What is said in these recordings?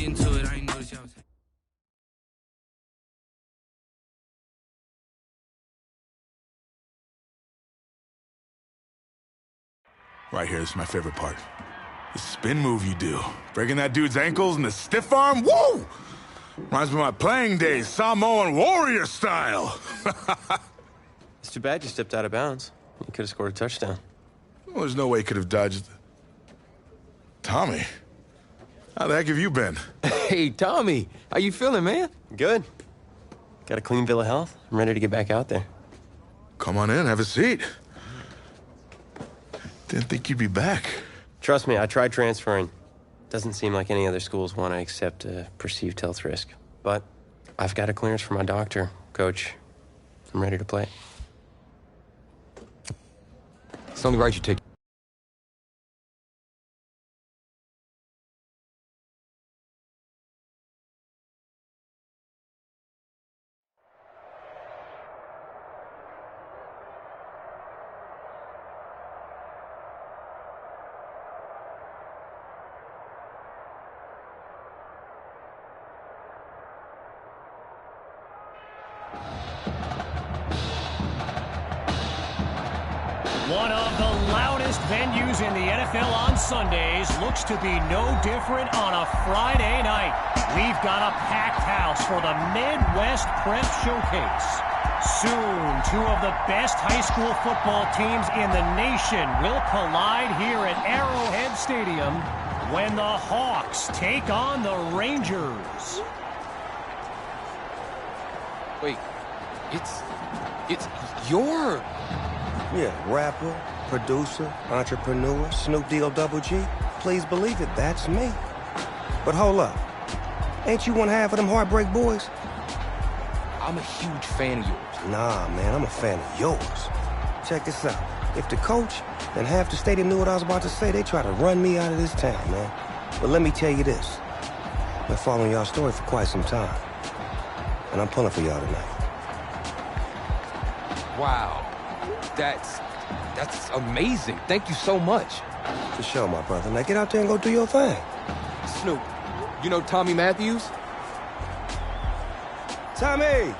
get into it. I ain't noticed y'all. Right here, this is my favorite part. The spin move you do. Breaking that dude's ankles and the stiff arm, woo! Reminds me of my playing days, Samoan warrior style. It's too bad you stepped out of bounds. You could have scored a touchdown. Well, there's no way he could have dodged. Tommy, how the heck have you been? Hey, Tommy, how you feeling, man? Good. Got a clean bill of health. I'm ready to get back out there. Come on in, have a seat. Didn't think you'd be back. Trust me, I tried transferring. Doesn't seem like any other schools want to accept a perceived health risk. But I've got a clearance from my doctor, Coach. I'm ready to play. It's only right you take. One of the loudest venues in the NFL on Sundays looks to be no different on a Friday night. We've got a packed house for the Midwest Prep Showcase. Soon, two of the best high school football teams in the nation will collide here at Arrowhead Stadium when the Hawks take on the Rangers. Wait, it's your... Yeah, rapper, producer, entrepreneur, Snoop D-O-double-G. Please believe it, that's me. But hold up. Ain't you one half of them Heartbreak Boys? I'm a huge fan of yours. Nah, man, I'm a fan of yours. Check this out. If the coach and half the stadium knew what I was about to say, they try to run me out of this town, man. But let me tell you this. I've been following y'all's story for quite some time. And I'm pulling for y'all tonight. Wow. That's amazing. Thank you so much. For sure, my brother. Now get out there and go do your thing. Snoop, you know Tommy Matthews? Tommy!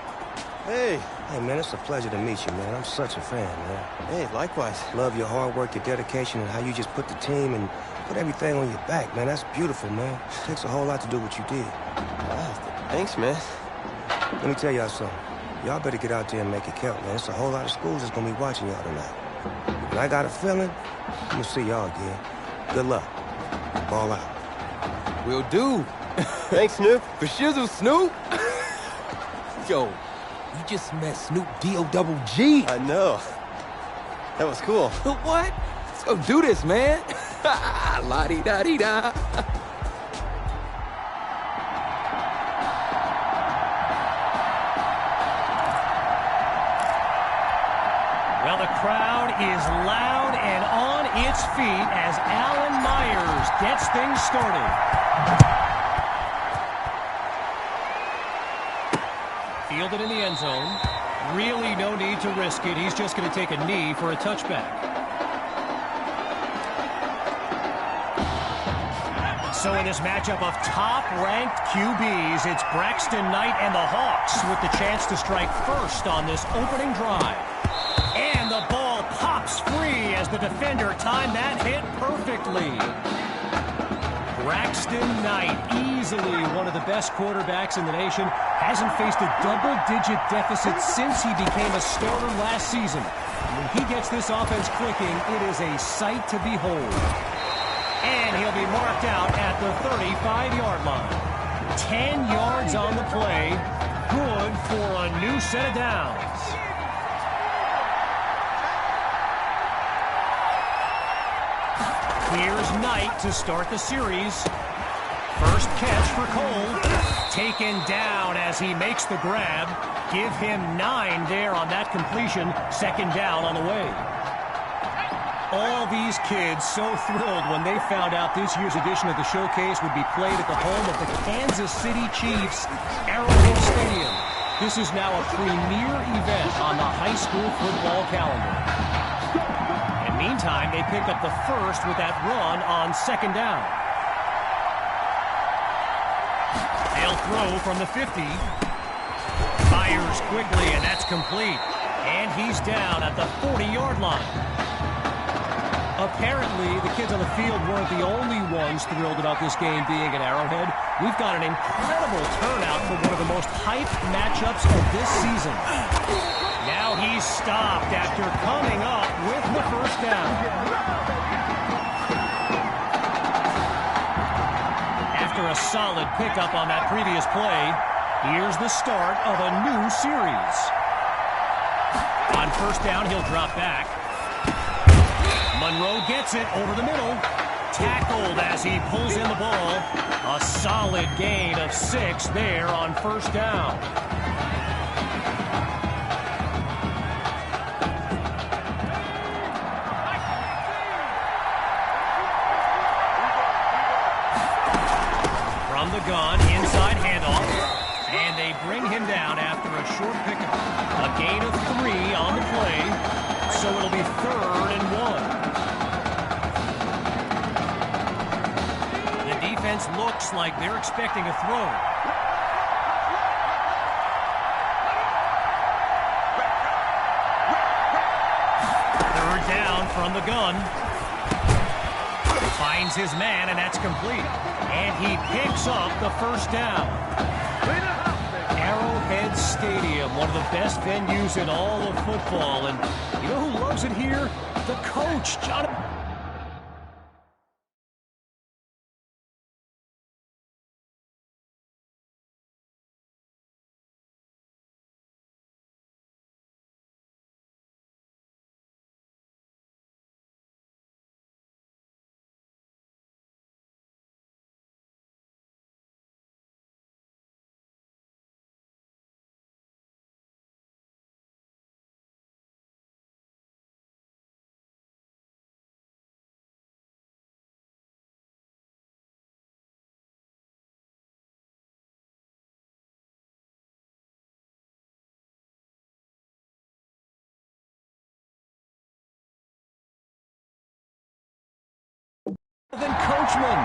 Hey. Hey, man, it's a pleasure to meet you, man. I'm such a fan, man. Hey, likewise. Love your hard work, your dedication, and how you just put the team and put everything on your back, man. That's beautiful, man. It takes a whole lot to do what you did. Thanks, man. Let me tell y'all something. Y'all better get out there and make it count, man. It's a whole lot of schools that's gonna be watching y'all tonight. And I got a feeling I'm gonna see y'all again. Good luck. Ball out. Will do. Thanks, Snoop. For shizzle, Snoop. Yo, you just met Snoop D-O-double-G. I know. That was cool. What? Let's go do this, man. La-di-da-di-da. Well, the crowd is loud and on its feet as Alan Myers gets things started. Fielded in the end zone. Really no need to risk it. He's just going to take a knee for a touchback. So in this matchup of top-ranked QBs, it's Braxton Knight and the Hawks with the chance to strike first on this opening drive. And the ball pops free as the defender timed that hit perfectly. Braxton Knight, easily one of the best quarterbacks in the nation, hasn't faced a double-digit deficit since he became a starter last season. When he gets this offense clicking, it is a sight to behold. And he'll be marked out at the 35-yard line. 10 yards on the play. Good for a new set of downs. Here's Knight to start the series. First catch for Cole. Taken down as he makes the grab. Give him 9 there on that completion. Second down on the way. All these kids so thrilled when they found out this year's edition of the showcase would be played at the home of the Kansas City Chiefs, Arrowhead Stadium. This is now a premier event on the high school football calendar. And meantime, they pick up the first with that run on second down. They'll throw from the 50. Fires quickly, and that's complete. And he's down at the 40-yard line. Apparently, the kids on the field weren't the only ones thrilled about this game being at Arrowhead. We've got an incredible turnout for one of the most hyped matchups of this season. Now he's stopped after coming up with the first down. After a solid pickup on that previous play, here's the start of a new series. On first down, he'll drop back. Monroe gets it over the middle. Tackled as he pulls in the ball. A solid gain of 6 there on first down. From the gun, inside handoff. And they bring him down after a short pickup. A gain of 3 on the play. So it'll be 3rd and 1. The defense looks like they're expecting a throw. Third down from the gun. Finds his man, and that's complete. And he picks up the first down. Arrowhead Stadium, one of the best venues in all of football. And you know who loves it here? The coach, John. Than Coachman,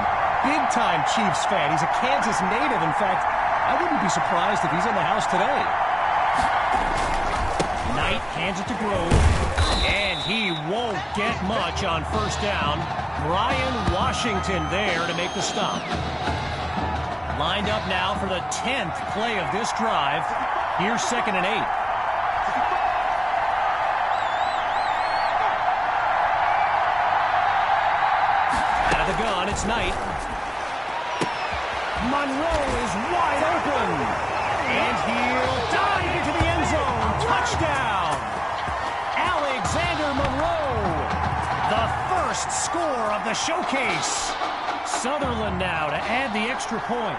big-time Chiefs fan. He's a Kansas native. In fact, I wouldn't be surprised if he's in the house today. Knight hands it to Grove, and he won't get much on first down. Brian Washington there to make the stop. Lined up now for the 10th play of this drive. Here's 2nd and 8. The gun, it's Knight. Monroe is wide open. And he'll dive into the end zone. Touchdown. Alexander Monroe. The first score of the showcase. Sutherland now to add the extra point.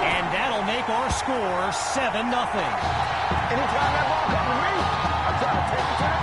And that'll make our score 7-0. Anytime that ball comes to me, I'm trying to take it to the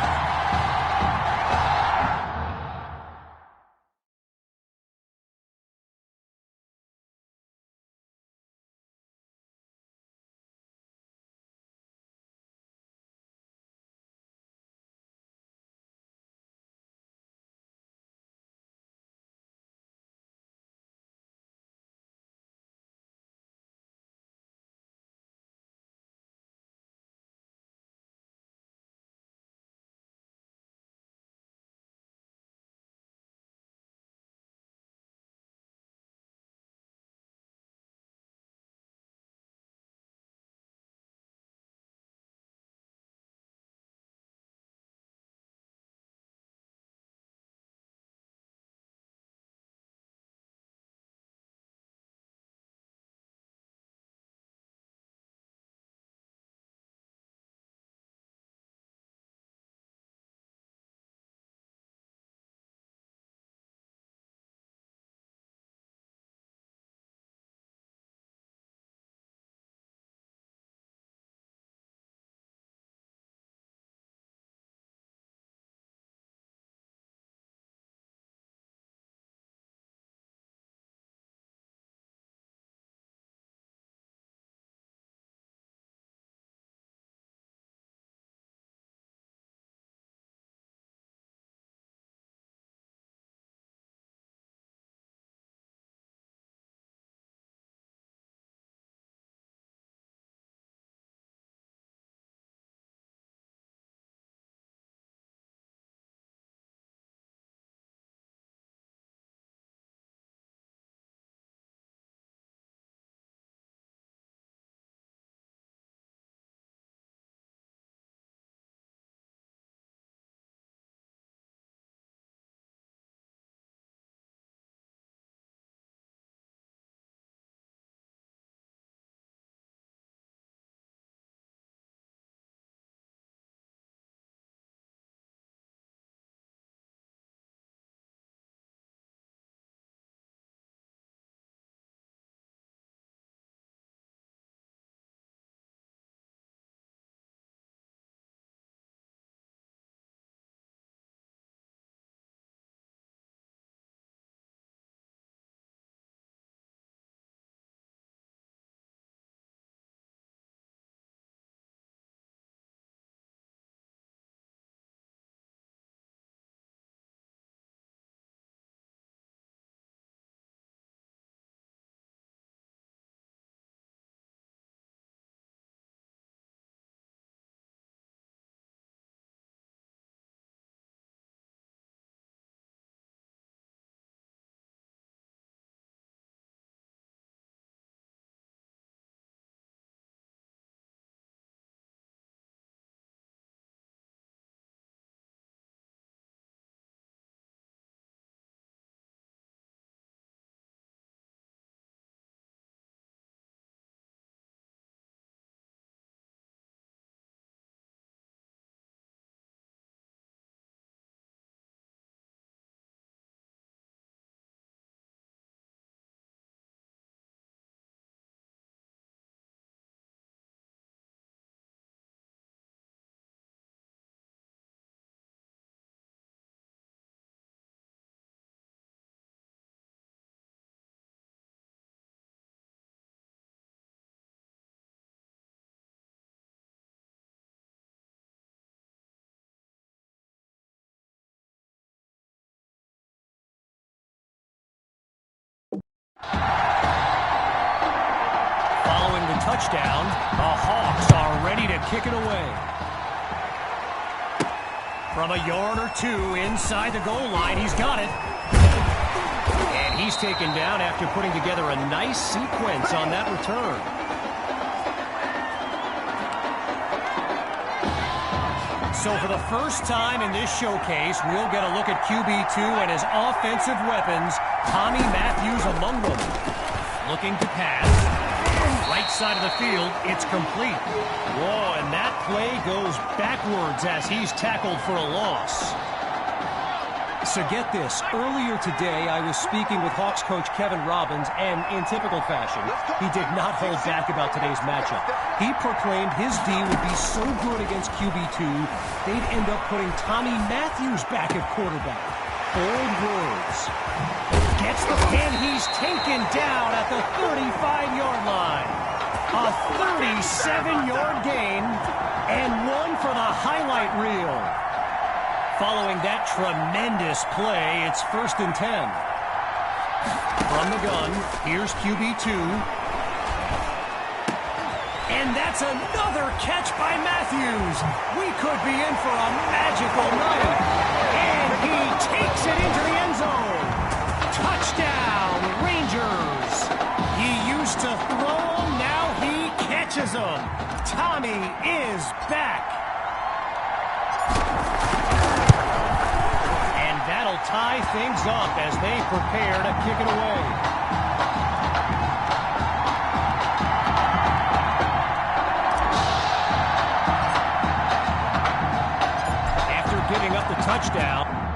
touchdown. The Hawks are ready to kick it away. From a yard or two inside the goal line, he's got it. And he's taken down after putting together a nice sequence on that return. So for the first time in this showcase, we'll get a look at QB2 and his offensive weapons. Tommy Matthews among them. Looking to pass. Right side of the field, it's complete. Whoa, and that play goes backwards as he's tackled for a loss. So get this, earlier today I was speaking with Hawks coach Kevin Robbins, and in typical fashion, he did not hold back about today's matchup. He proclaimed his D would be so good against QB2, they'd end up putting Tommy Matthews back at quarterback. Bold words. Gets the pin, he's taken down at the 35-yard line. A 37-yard gain, and one for the highlight reel. Following that tremendous play, it's 1st and 10. From the gun, here's QB2. And that's another catch by Matthews. We could be in for a magical night. And he takes it into the end zone. Touchdown, Rangers. He used to throw them, now he catches them. Tommy is back. That'll tie things up as they prepare to kick it away. After giving up the touchdown,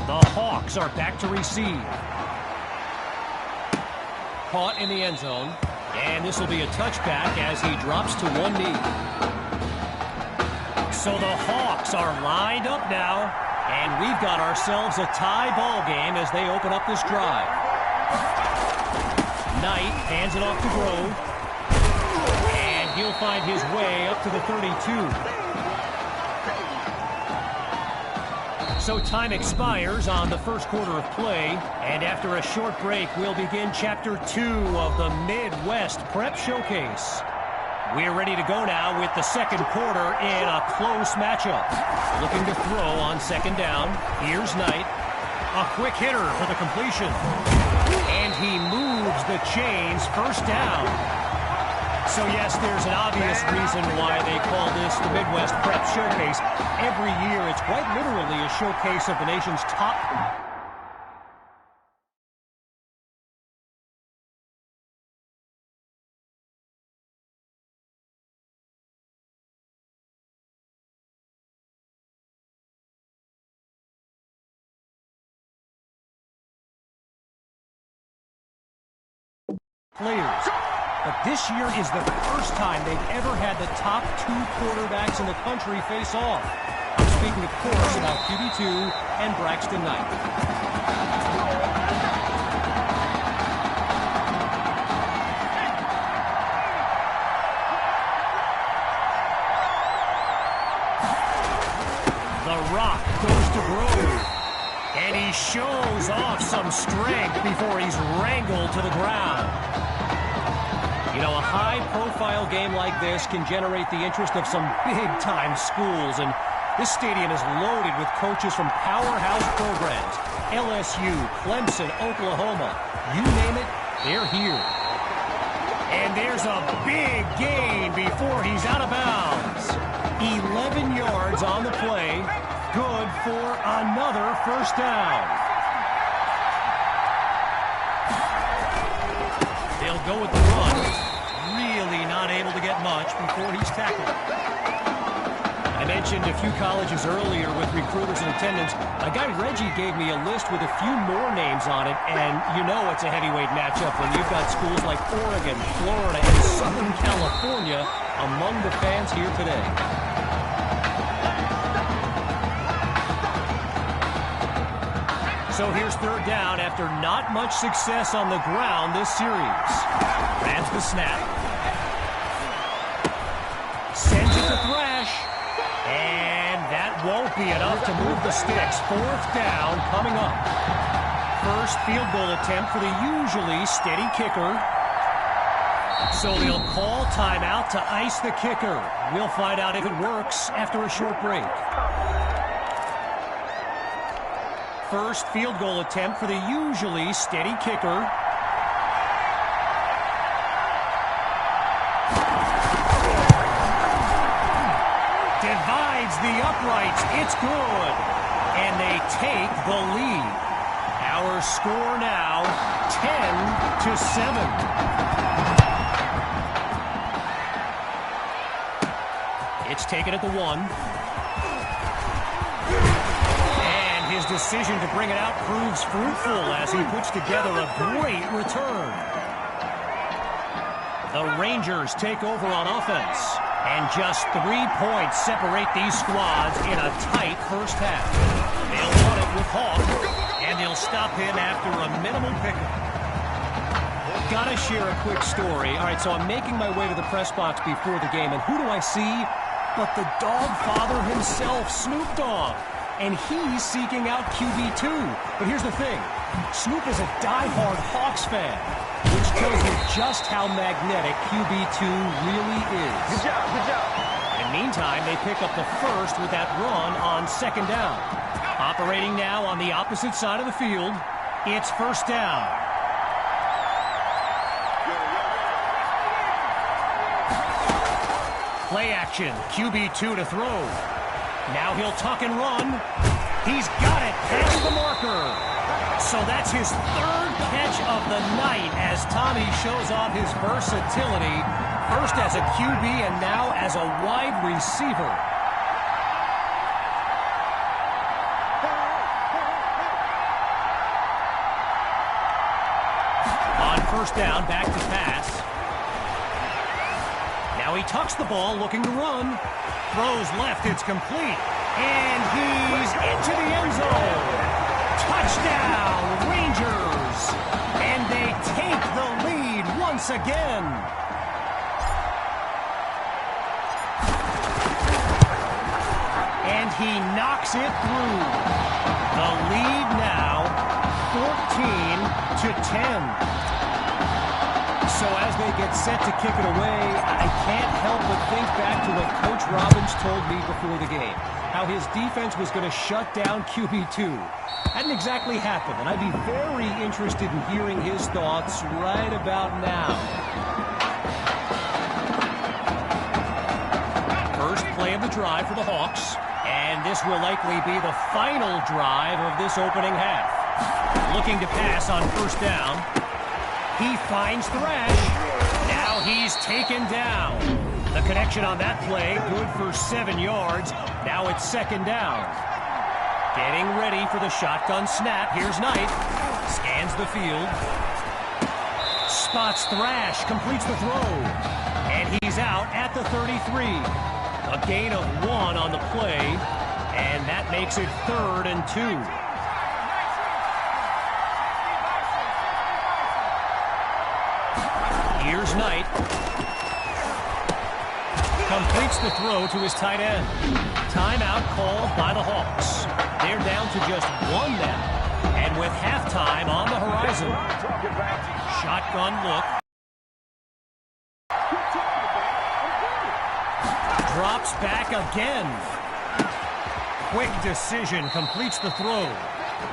the Hawks are back to receive. Caught in the end zone. And this will be a touchback as he drops to one knee. So the Hawks are lined up now. And we've got ourselves a tie ball game as they open up this drive. Knight hands it off to Grove. And he'll find his way up to the 32. So time expires on the first quarter of play, and after a short break, we'll begin Chapter 2 of the Midwest Prep Showcase. We're ready to go now with the second quarter in a close matchup. Looking to throw on second down. Here's Knight. A quick hitter for the completion. And he moves the chains, first down. So yes, there's an obvious reason why they call this the Midwest Prep Showcase. Every year, it's quite literally a showcase of the nation's top players. But this year is the first time they've ever had the top two quarterbacks in the country face off. I'm speaking, of course, about QB2 and Braxton Knight. The rock goes to Grove. And he shows off some strength before he's wrangled to the ground. You know, a high-profile game like this can generate the interest of some big-time schools, and this stadium is loaded with coaches from powerhouse programs. LSU, Clemson, Oklahoma, you name it, they're here. And there's a big gain before he's out of bounds. 11 yards on the play, good for another first down. They'll go with the run. not able to get much before he's tackled. I mentioned a few colleges earlier with recruiters and attendants. My guy Reggie gave me a list with a few more names on it, and you know it's a heavyweight matchup when you've got schools like Oregon, Florida, and Southern California among the fans here today. So here's third down after not much success on the ground this series. Grabs the snap. Sends it to Thrash. And that won't be enough to move the sticks. Fourth down coming up. First field goal attempt for the usually steady kicker. So they'll call timeout to ice the kicker. We'll find out if it works after a short break. First field goal attempt for the usually steady kicker. Divides the uprights. It's good. And they take the lead. Our score now 10-7. It's taken at the 1. His decision to bring it out proves fruitful as he puts together a great return. The Rangers take over on offense, and just 3 points separate these squads in a tight first half. They'll want it with Hawk, and they'll stop him after a minimal pickup. Gotta share a quick story. All right, so I'm making my way to the press box before the game, and who do I see but the dog father himself, Snoop Dogg. And he's seeking out QB2. But here's the thing. Snoop is a diehard Hawks fan, which tells you just how magnetic QB2 really is. Good job, good job. In the meantime, they pick up the first with that run on second down. Operating now on the opposite side of the field. It's first down. Play action. QB2 to throw. Now he'll tuck and run. He's got it past the marker. So that's his third catch of the night as Tommy shows off his versatility. First as a QB and now as a wide receiver. On first down, back to pass. Now he tucks the ball, looking to run. Throws left, it's complete. And he's into the end zone. Touchdown, Rangers. And they take the lead once again. And he knocks it through. The lead now 14-10. So as they get set to kick it away, I can't help but think back to what Coach Robbins told me before the game. How his defense was going to shut down QB2. Hadn't exactly happened, and I'd be very interested in hearing his thoughts right about now. First play of the drive for the Hawks, and this will likely be the final drive of this opening half. Looking to pass on first down. He finds Thrash. Now he's taken down. The connection on that play, good for 7 yards. Now it's second down. Getting ready for the shotgun snap. Here's Knight. Scans the field. Spots Thrash. Completes the throw. And he's out at the 33. A gain of 1 on the play. And that makes it 3rd and 2. Here's Knight. Completes the throw to his tight end. Timeout called by the Hawks. They're down to just 1 now. And with halftime on the horizon. Shotgun look. Drops back again. Quick decision. Completes the throw.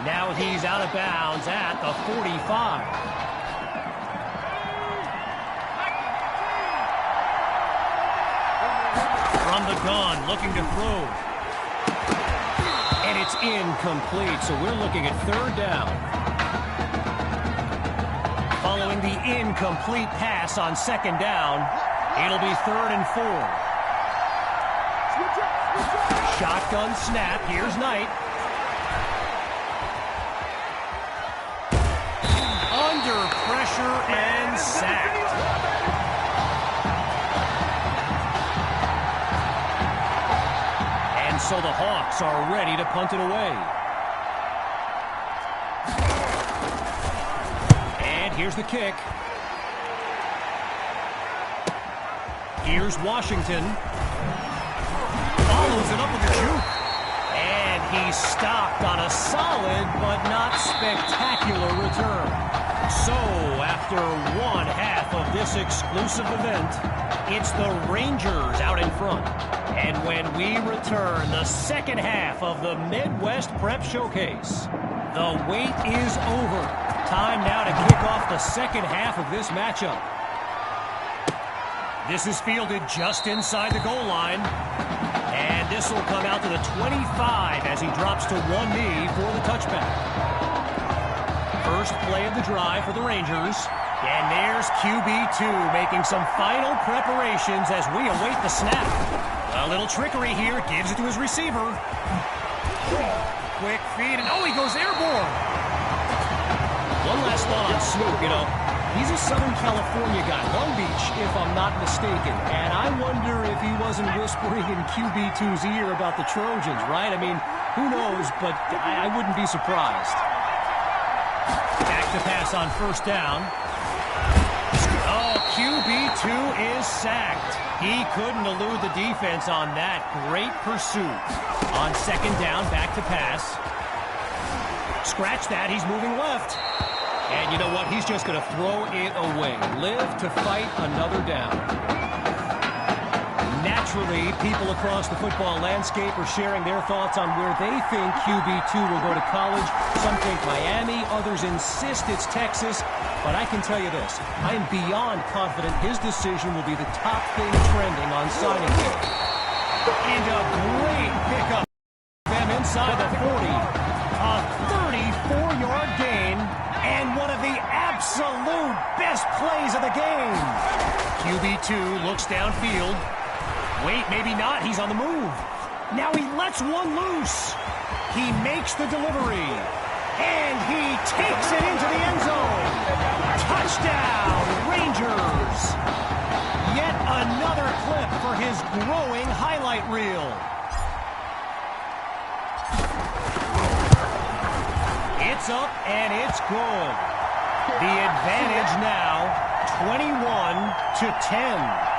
Now he's out of bounds at the 45. From the gun, looking to throw. And it's incomplete, so we're looking at 3rd down. Following the incomplete pass on 2nd down, It'll be 3rd and 4. Shotgun snap. Here's Knight. Under pressure and sacked. And so the Hawks are ready to punt it away. And here's the kick. Here's Washington. Follows it up with a juke. And he's stopped on a solid but not spectacular return. So, after one half of this exclusive event, it's the Rangers out in front. And when we return the second half of the Midwest Prep Showcase, the wait is over. Time now to kick off the second half of this matchup. This is fielded just inside the goal line. And this will come out to the 25 as he drops to one knee for the touchback. First play of the drive for the Rangers. And there's QB2 making some final preparations as we await the snap. A little trickery here, gives it to his receiver. Quick feed, and oh, he goes airborne. One last thought on Snoop, he's a Southern California guy, Long Beach, if I'm not mistaken. And I wonder if he wasn't whispering in QB2's ear about the Trojans, right? I mean, who knows, but I wouldn't be surprised. Back to pass on first down. Oh, QB2 is sacked. He couldn't elude the defense on that great pursuit. On second down, back to pass. Scratch that, he's moving left. And you know what? He's just going to throw it away. Live to fight another down. Naturally, people across the football landscape are sharing their thoughts on where they think QB2 will go to college. Some think Miami, others insist it's Texas. But I can tell you this, I am beyond confident his decision will be the top thing trending on signing day. And a great pickup. Them inside the 40. A 34-yard gain. And one of the absolute best plays of the game. QB2 looks downfield. Wait, maybe not. He's on the move. Now he lets one loose. He makes the delivery. And he takes it into the end zone. Touchdown, Rangers. Yet another clip for his growing highlight reel. It's up and it's good. The advantage now 21-10.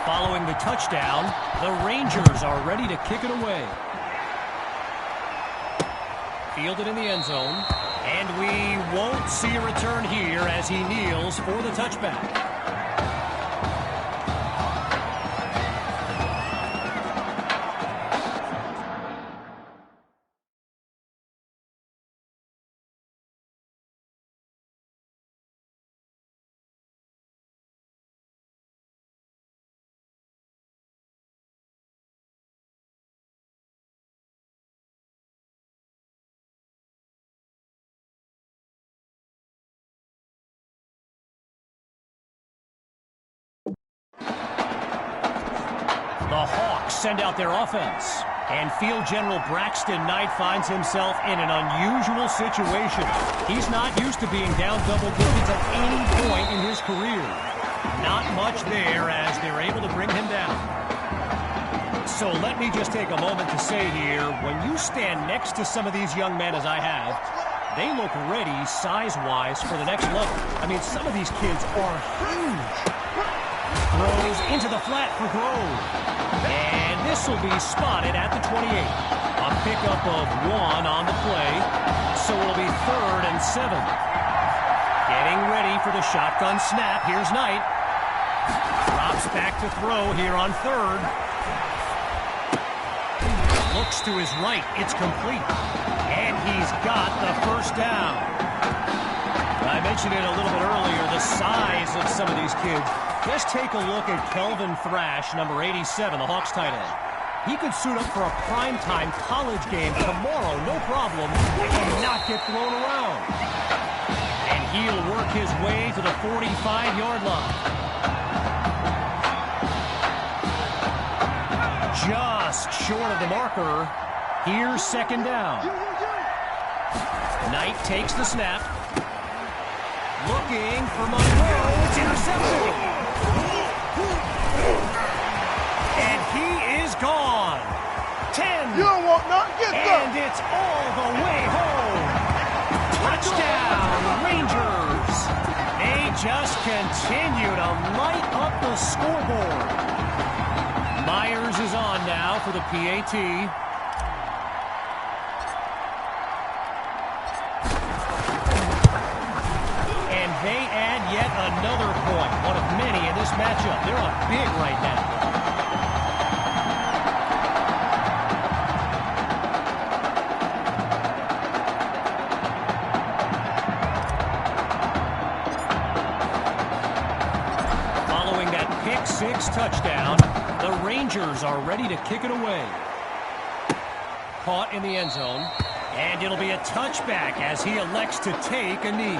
Following the touchdown, the Rangers are ready to kick it away. Fielded in the end zone, and we won't see a return here as he kneels for the touchback. The Hawks send out their offense. And field general Braxton Knight finds himself in an unusual situation. He's not used to being down double digits at any point in his career. Not much there as they're able to bring him down. So let me just take a moment to say here, when you stand next to some of these young men as I have, they look ready size-wise for the next level. I mean, some of these kids are huge. Throws into the flat for Grove. And this will be spotted at the 28. A pickup of one on the play. So it'll be 3rd and 7. Getting ready for the shotgun snap. Here's Knight. Drops back to throw here on 3rd. Looks to his right. It's complete. And he's got the first down. I mentioned it a little bit earlier, the size of some of these kids. Just take a look at Kelvin Thrash, number 87, the Hawks tight end. He could suit up for a primetime college game tomorrow, no problem, and not get thrown around. he'll work his way to the 45-yard line. Just short of the marker. Here's second down. Knight takes the snap. Looking for Monroe. It's intercepted. And he is gone. 10. You don't want none. Get and it's all the way home. Touchdown, Rangers. They just continue to light up the scoreboard. Myers is on now for the PAT. And they add yet another point, one of many in this matchup. They're up big right now. Pick-6 touchdown. The Rangers are ready to kick it away. Caught in the end zone. And it'll be a touchback as he elects to take a knee.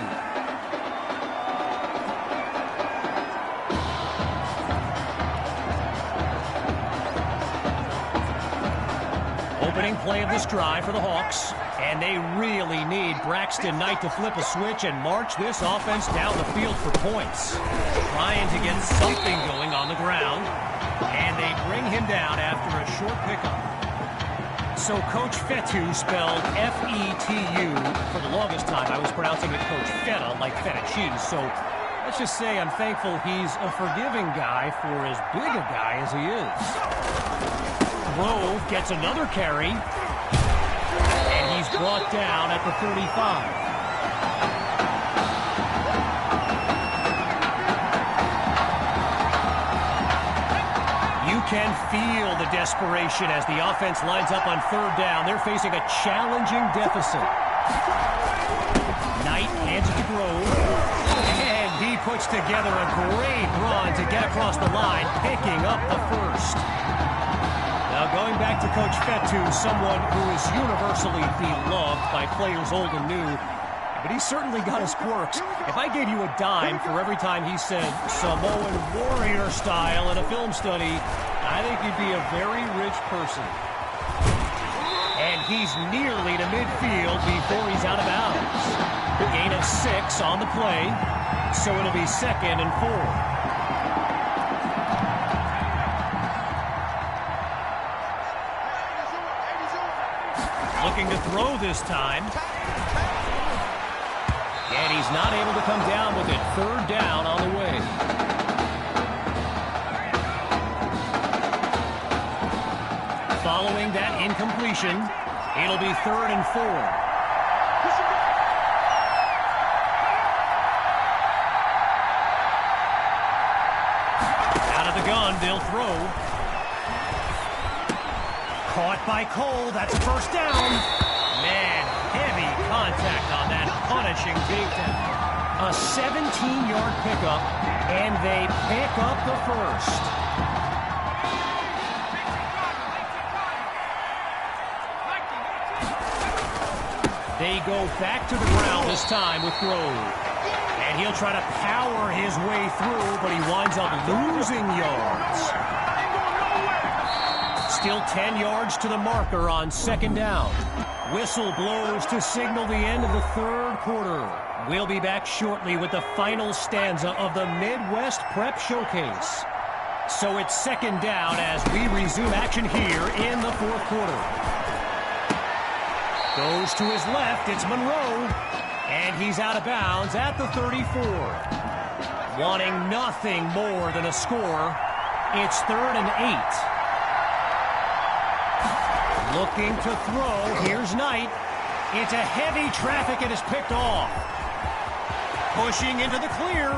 Opening play of this drive for the Hawks. And they really need Braxton Knight to flip a switch and march this offense down the field for points. Trying to get something going on the ground. And they bring him down after a short pickup. So Coach pt2 spelled F-E-T-U. For the longest time, I was pronouncing it Coach Feta, like feta cheese. So let's just say I'm thankful he's a forgiving guy for as big a guy as he is. Grove gets another carry. He's brought down at the 35. You can feel the desperation as the offense lines up on third down. They're facing a challenging deficit. Knight hands it to Grove. And he puts together a great run to get across the line, picking up the first. Now going back to Coach pt2, someone who is universally beloved by players old and new, but he's certainly got his quirks. If I gave you a dime for every time he said Samoan warrior style in a film study, I think you'd be a very rich person. And he's nearly to midfield before he's out of bounds. Gain of 6 on the play, so it'll be 2nd and 4. Looking to throw this time. And he's not able to come down with it. Third down on the way. Following that incompletion, it'll be 3rd and 4. Out of the gun, they'll throw. Caught by Cole. That's a first down. Man, heavy contact on that punishing takedown. A 17-yard pickup, and they pick up the first. They go back to the ground this time with Grove. And he'll try to power his way through, but he winds up losing yards. Still 10 yards to the marker on 2nd down. Whistle blows to signal the end of the 3rd quarter. We'll be back shortly with the final stanza of the Midwest Prep Showcase. So it's 2nd down as we resume action here in the 4th quarter. Goes to his left, it's Monroe. And he's out of bounds at the 34. Wanting nothing more than a score, it's 3rd and 8. Looking to throw. Here's Knight. Into heavy traffic and is picked off. Pushing into the clear.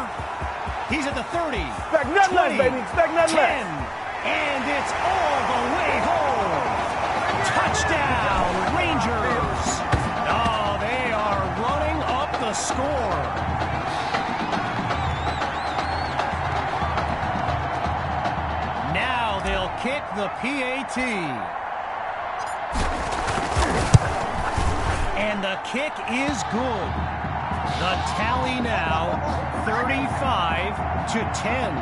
He's at the 30. Expect nothing less, baby. Expect nothing 10. less. And it's all the way home. Touchdown, Rangers. Oh, they are running up the score. Now they'll kick the PAT. And the kick is good. The tally now, 35-10.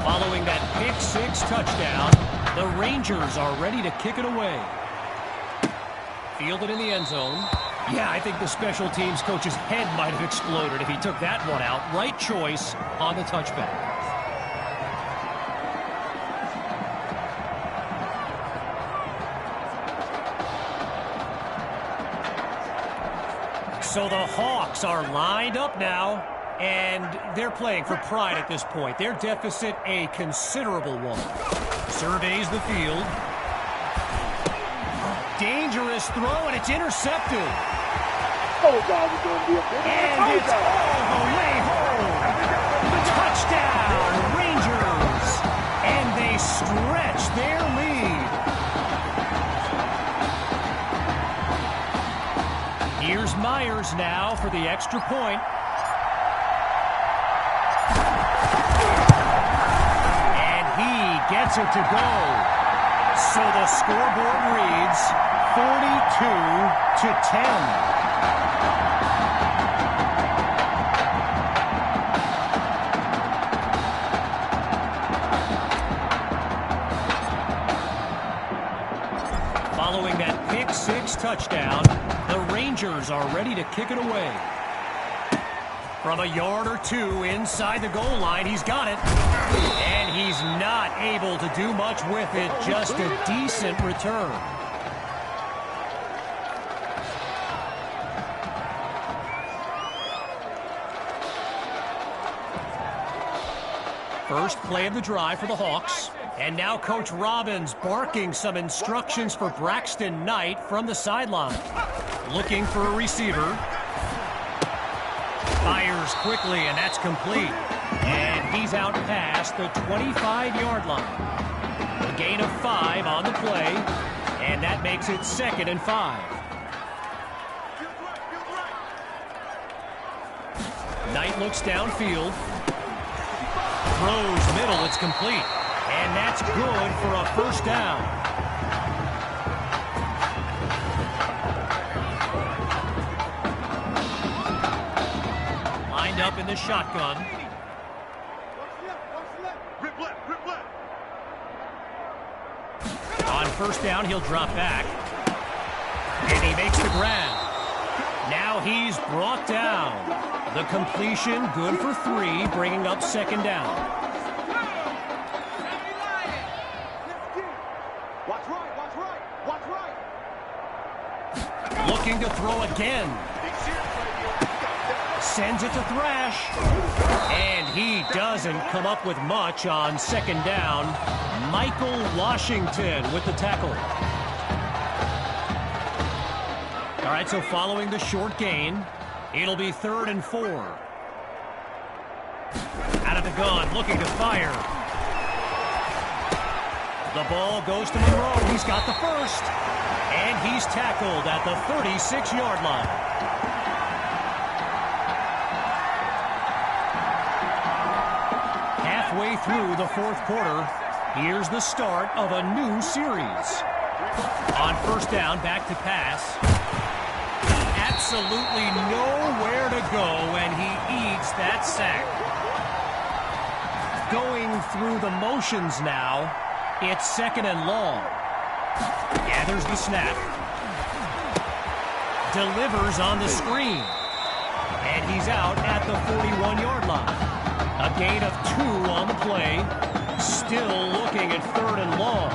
Following that pick-six touchdown, the Rangers are ready to kick it away. Fielded in the end zone. Yeah, I think the special teams coach's head might have exploded if he took that one out. Right choice on the touchback. So the Hawks are lined up now, and they're playing for pride at this point. Their deficit a considerable one. Surveys the field. Dangerous throw, and it's intercepted. And it's all the way home. Touchdown, Rangers. And they stretch their lead. Here's Myers now for the extra point. And he gets it to go. So the scoreboard reads 42-10. Following that pick-six touchdown, the Rangers are ready to kick it away. From a yard or two inside the goal line, he's got it. And he's not able to do much with it, just a decent return. First play of the drive for the Hawks. And now Coach Robbins barking some instructions for Braxton Knight from the sideline. Looking for a receiver. Fires quickly, and that's complete. And he's out past the 25-yard line. A gain of 5 on the play, and that makes it 2nd and 5. Knight looks downfield. Throws middle, it's complete. And that's good for a first down. Lined up in the shotgun. On first down, he'll drop back. And he makes the grab. Now he's brought down. The completion, good for 3, bringing up 2nd down. Looking to throw again. Sends it to Thrash. And he doesn't come up with much on 2nd down. Michael Washington with the tackle. All right, so following the short gain, it'll be 3rd and 4. Out of the gun, looking to fire. The ball goes to Monroe. He's got the first. And he's tackled at the 36-yard line. Halfway through the 4th quarter, here's the start of a new series. On first down, back to pass. Absolutely nowhere to go, and he eats that sack. Going through the motions now, it's 2nd and long. Gathers the snap. Delivers on the screen. And he's out at the 41-yard line. A gain of 2 on the play. Still looking at 3rd and long.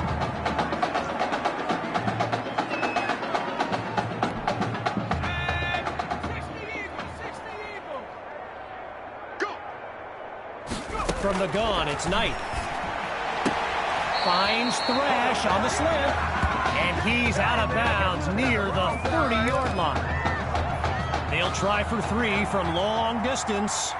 From the gun, it's Knight. Finds Thrash on the slant. And he's out of bounds near the 30-yard line. They'll try for 3 from long distance.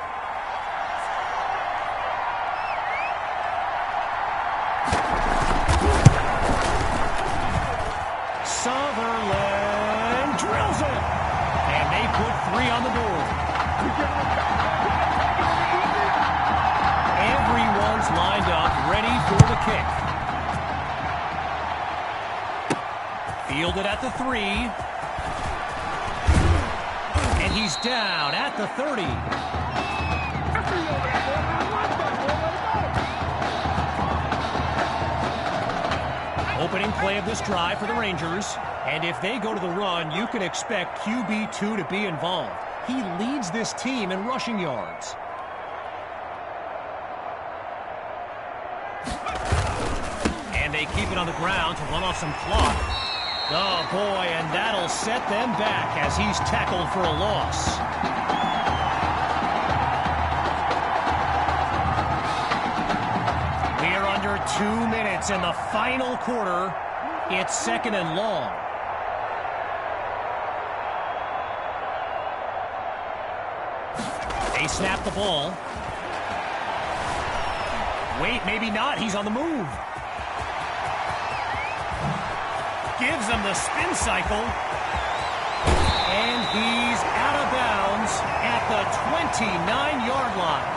Sutherland drills it. And they put 3 on the board. Everyone's lined up, ready Fielded at the 3. And he's down at the 30. Opening play of this drive for the Rangers. And if they go to the run, you can expect QB2 to be involved. He leads this team in rushing yards. And they keep it on the ground to run off some clock. Oh, boy, and that'll set them back as he's tackled for a loss. We are under 2 minutes in the final quarter. It's 2nd and long. They snap the ball. Wait, maybe not. He's on the move. Gives him the spin cycle. And he's out of bounds at the 29-yard line.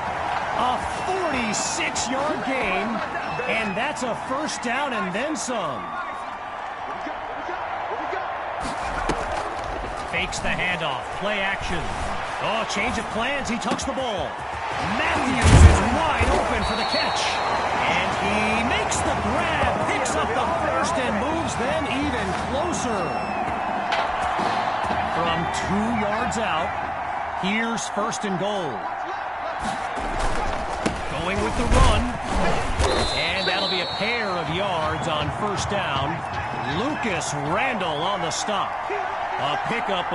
A 46-yard gain, and that's a first down and then some. Fakes the handoff. Play action. Oh, change of plans. He tucks the ball. Matthews is wide open for the catch. And he makes the grab, picks up the first, and moves them even closer. From 2 yards out, here's 1st and goal. Going with the run. And that'll be a pair of yards on 1st down. Lucas Randall on the stop. A pickup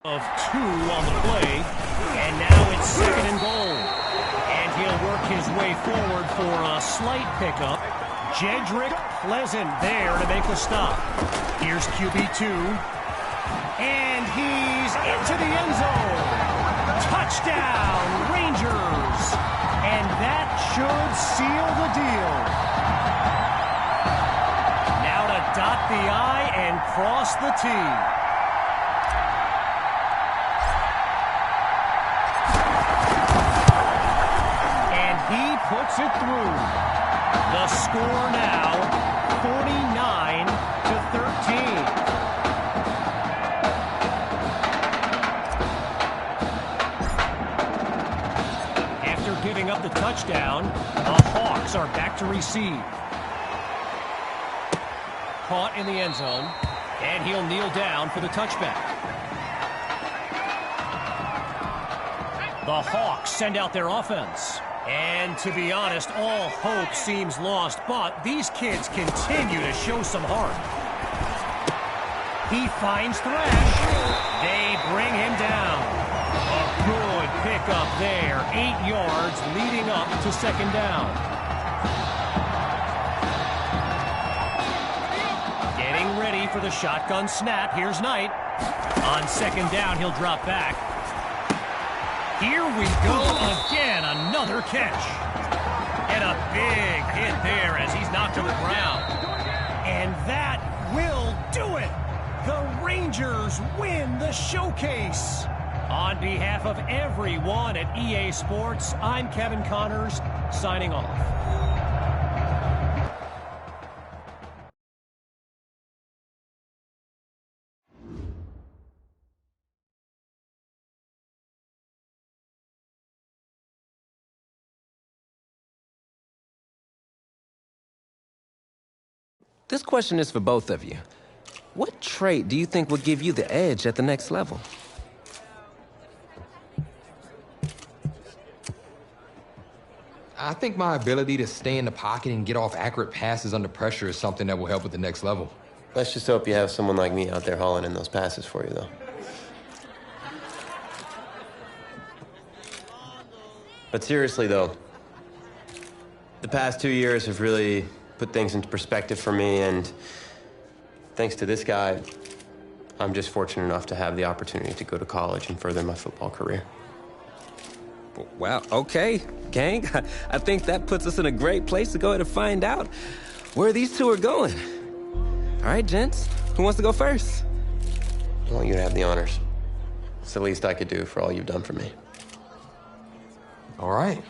of 2 on the play. And now it's 2nd and goal. And he'll work his way forward for a slight pickup. Jedrick Pleasant there to make the stop. Here's QB2. And he's into the end zone. Touchdown, Rangers. And that should seal the deal. Now to dot the I and cross the T. And he puts it through. The score now, 49-13. Giving up the touchdown, the Hawks are back to receive. Caught in the end zone, and he'll kneel down for the touchback. The Hawks send out their offense. And to be honest, all hope seems lost, but these kids continue to show some heart. He finds Thrash. They bring him down. A good pickup there. 8 yards leading up to 2nd down. Getting ready for the shotgun snap. Here's Knight. On 2nd down, he'll drop back. Here we go again. Another catch. And a big hit there as he's knocked to the ground. And that will do it. The Rangers win the showcase. On behalf of everyone at EA Sports, I'm Kevin Connors, signing off. This question is for both of you. What trait do you think will give you the edge at the next level? I think my ability to stay in the pocket and get off accurate passes under pressure is something that will help with the next level. Let's just hope you have someone like me out there hauling in those passes for you, though. But seriously, though, the past 2 years have really put things into perspective for me, and thanks to this guy, I'm just fortunate enough to have the opportunity to go to college and further my football career. Well, okay, gang. I think that puts us in a great place to go ahead and find out where these two are going. All right, gents, who wants to go first? I want you to have the honors. It's the least I could do for all you've done for me. All right.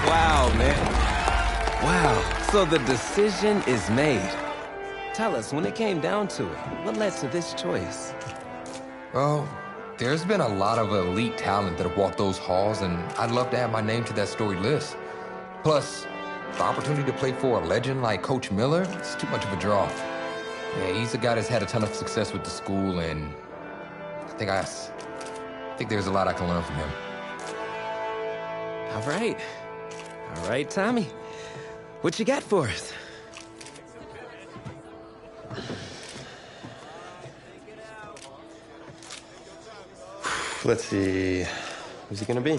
Wow, man. Wow. So the decision is made. Tell us, when it came down to it, what led to this choice? Well, there's been a lot of elite talent that have walked those halls, and I'd love to add my name to that storied list. Plus, the opportunity to play for a legend like Coach Miller is too much of a draw. Yeah, he's a guy that's had a ton of success with the school, and I think there's a lot I can learn from him. All right. All right, Tommy. What you got for us? Let's see. Who's he gonna be?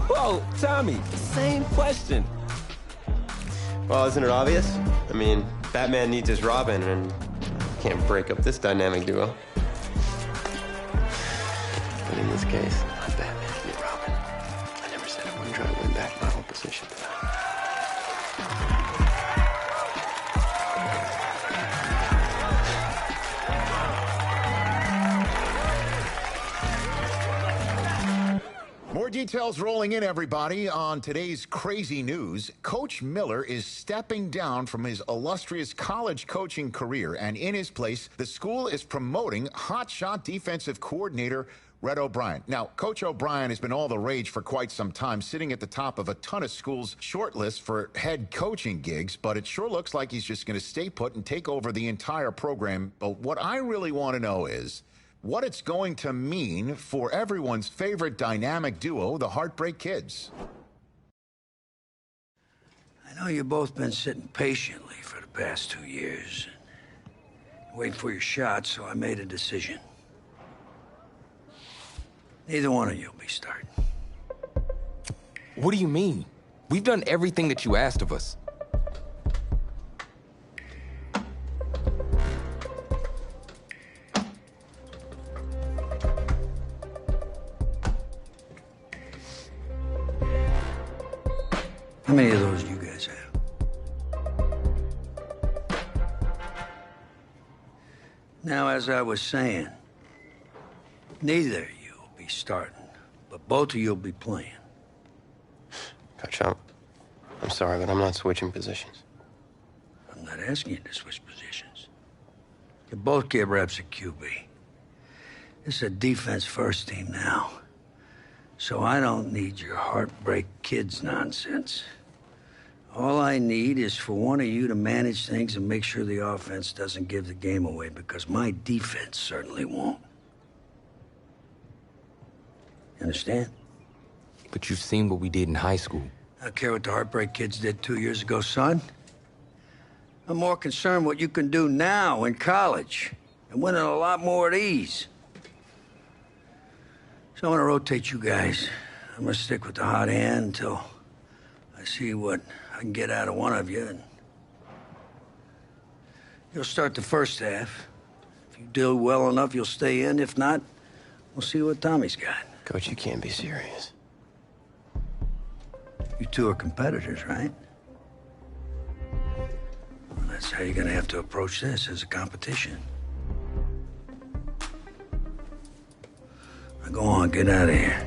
Whoa, Tommy, same question. Well, isn't it obvious? I mean, Batman needs his Robin, and can't break up this dynamic duo. But in this case, I'm Batman, you're Robin. I never said I wouldn't try to win back my whole position tonight. More details rolling in, everybody. On today's crazy news, Coach Miller is stepping down from his illustrious college coaching career, and in his place, the school is promoting hotshot defensive coordinator Red O'Brien. Now, Coach O'Brien has been all the rage for quite some time, sitting at the top of a ton of schools' shortlists for head coaching gigs, but it sure looks like he's just going to stay put and take over the entire program. But what I really want to know is what it's going to mean for everyone's favorite dynamic duo, the Heartbreak Kids. I know you've both been sitting patiently for the past 2 years, waiting for your shot, so I made a decision. Neither one of you will be starting. What do you mean? We've done everything that you asked of us. How many of those do you guys have? Now, as I was saying, neither of you will be starting, but both of you will be playing. Coach, I'm sorry, but I'm not switching positions. I'm not asking you to switch positions. You both get reps at QB. This is a defense-first team now, so I don't need your Heartbreak Kids nonsense. All I need is for one of you to manage things and make sure the offense doesn't give the game away, because my defense certainly won't. You understand? But you've seen what we did in high school. I don't care what the Heartbreak Kids did 2 years ago, son. I'm more concerned what you can do now in college and winning a lot more at ease. So I'm gonna rotate you guys. I'm gonna stick with the hot hand until I see what I can get out of one of you. And you'll start the first half. If you do well enough, you'll stay in. If not, we'll see what Tommy's got. Coach, you can't be serious. You two are competitors, right? Well, that's how you're gonna have to approach this, as a competition. Now go on, get out of here.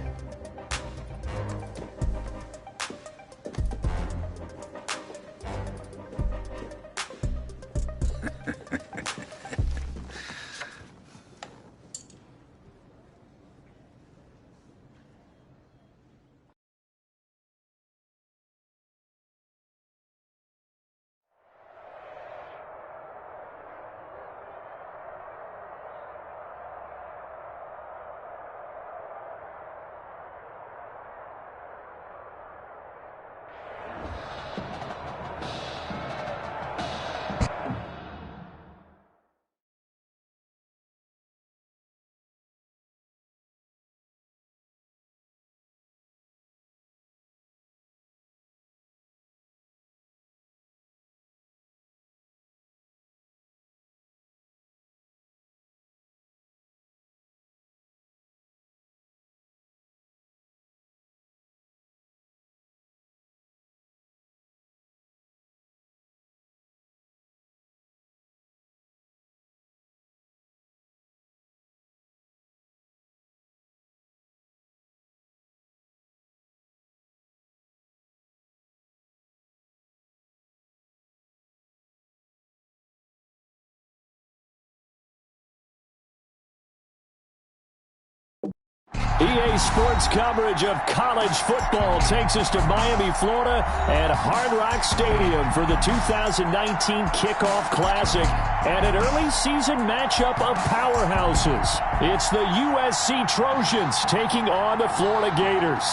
EA Sports coverage of college football takes us to Miami, Florida, and Hard Rock Stadium for the 2019 Kickoff Classic and an early season matchup of powerhouses. It's the USC Trojans taking on the Florida Gators.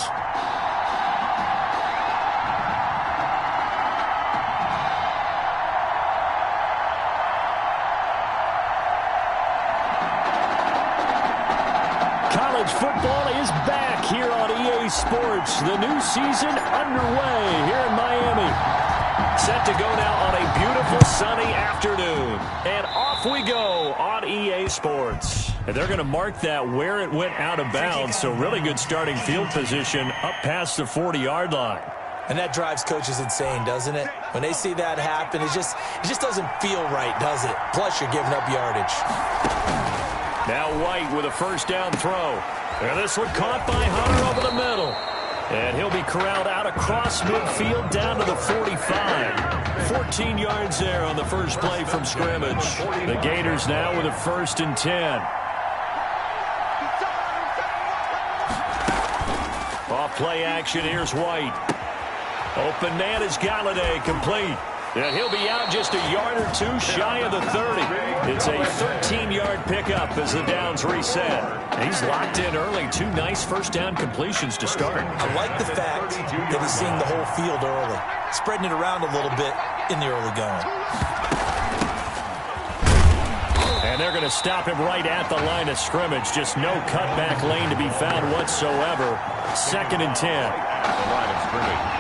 College football is back here on EA Sports. The new season underway here in Miami. Set to go now on a beautiful sunny afternoon. And off we go on EA Sports. And they're going to mark that where it went out of bounds. So really good starting field position up past the 40-yard line. And that drives coaches insane, doesn't it? When they see that happen, it just doesn't feel right, does it? Plus, you're giving up yardage. Now White with a first down throw. And this one caught by Hunter over the middle. And he'll be corralled out across midfield down to the 45. 14 yards there on the first play from scrimmage. The Gators now with a 1st and 10. Off play action, here's White. Open man is Galladay, complete. And he'll be out just a yard or two shy of the 30. It's a 13-yard pickup as the downs reset. He's locked in early. 2 nice first down completions to start. I like the fact that he's seeing the whole field early, spreading it around a little bit in the early going. And they're going to stop him right at the line of scrimmage. Just no cutback lane to be found whatsoever. 2nd and 10.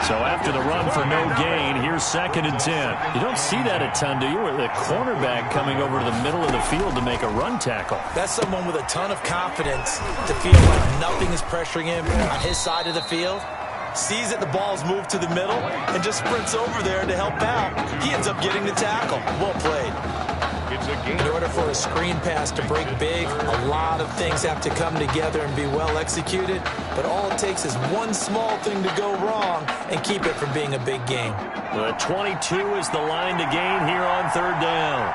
So after the run for no gain, here's 2nd and 10. You don't see that a ton, do you? Where the cornerback coming over to the middle of the field to make a run tackle. That's someone with a ton of confidence to feel like nothing is pressuring him on his side of the field. Sees that the ball's moved to the middle and just sprints over there to help out. He ends up getting the tackle. Well played. In order for a screen pass to break big, a lot of things have to come together and be well executed, but all it takes is one small thing to go wrong and keep it from being a big game. The 22 is the line to gain here on 3rd down.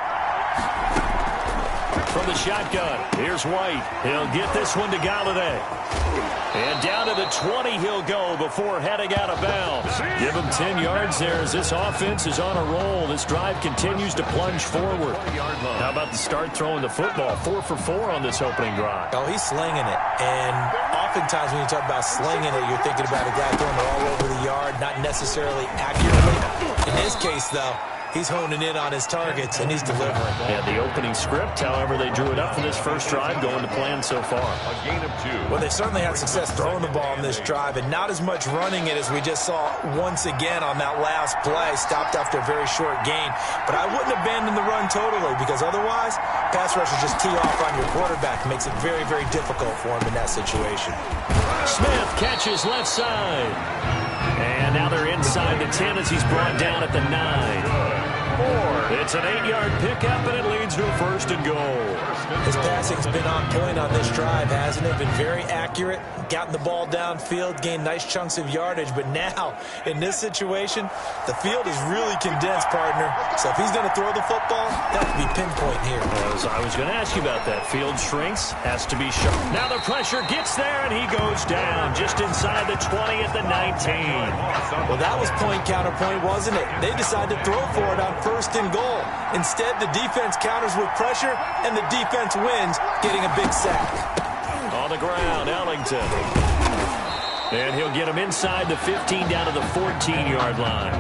From the shotgun, here's White. He'll get this one to Galladay. And down to the 20 he'll go before heading out of bounds. Give him 10 yards there as this offense is on a roll. This drive continues to plunge forward. How about the start throwing the football? 4 for 4 on this opening drive. Oh, he's slinging it. And oftentimes when you talk about slinging it, you're thinking about a guy throwing it all over the yard, not necessarily accurately. In this case, though, he's honing in on his targets, and he's delivering. Yeah, the opening script, however, they drew it up for this first drive, going to plan so far. A gain of 2. Well, they certainly had success throwing the ball in this drive, and not as much running it as we just saw once again on that last play, stopped after a very short gain. But I wouldn't abandon the run totally, because otherwise, pass rushers just tee off on your quarterback. It makes it very, very difficult for him in that situation. Smith catches left side. And now they're inside the 10 as he's brought down at the 9. It's an 8-yard pickup, and it leads to a 1st and goal. His passing's been on point on this drive, hasn't it? Been very accurate, gotten the ball downfield, gained nice chunks of yardage. But now, in this situation, the field is really condensed, partner. So if he's going to throw the football, that would be pinpoint here. As I was going to ask you about that. Field shrinks, has to be sharp. Now the pressure gets there, and he goes down just inside the 20 at the 19. Well, that was point counterpoint, wasn't it? They decided to throw for it on 1st and goal. Instead, the defense counters with pressure, and the defense wins, getting a big sack. On the ground, Ellington. And he'll get him inside the 15 down to the 14-yard line.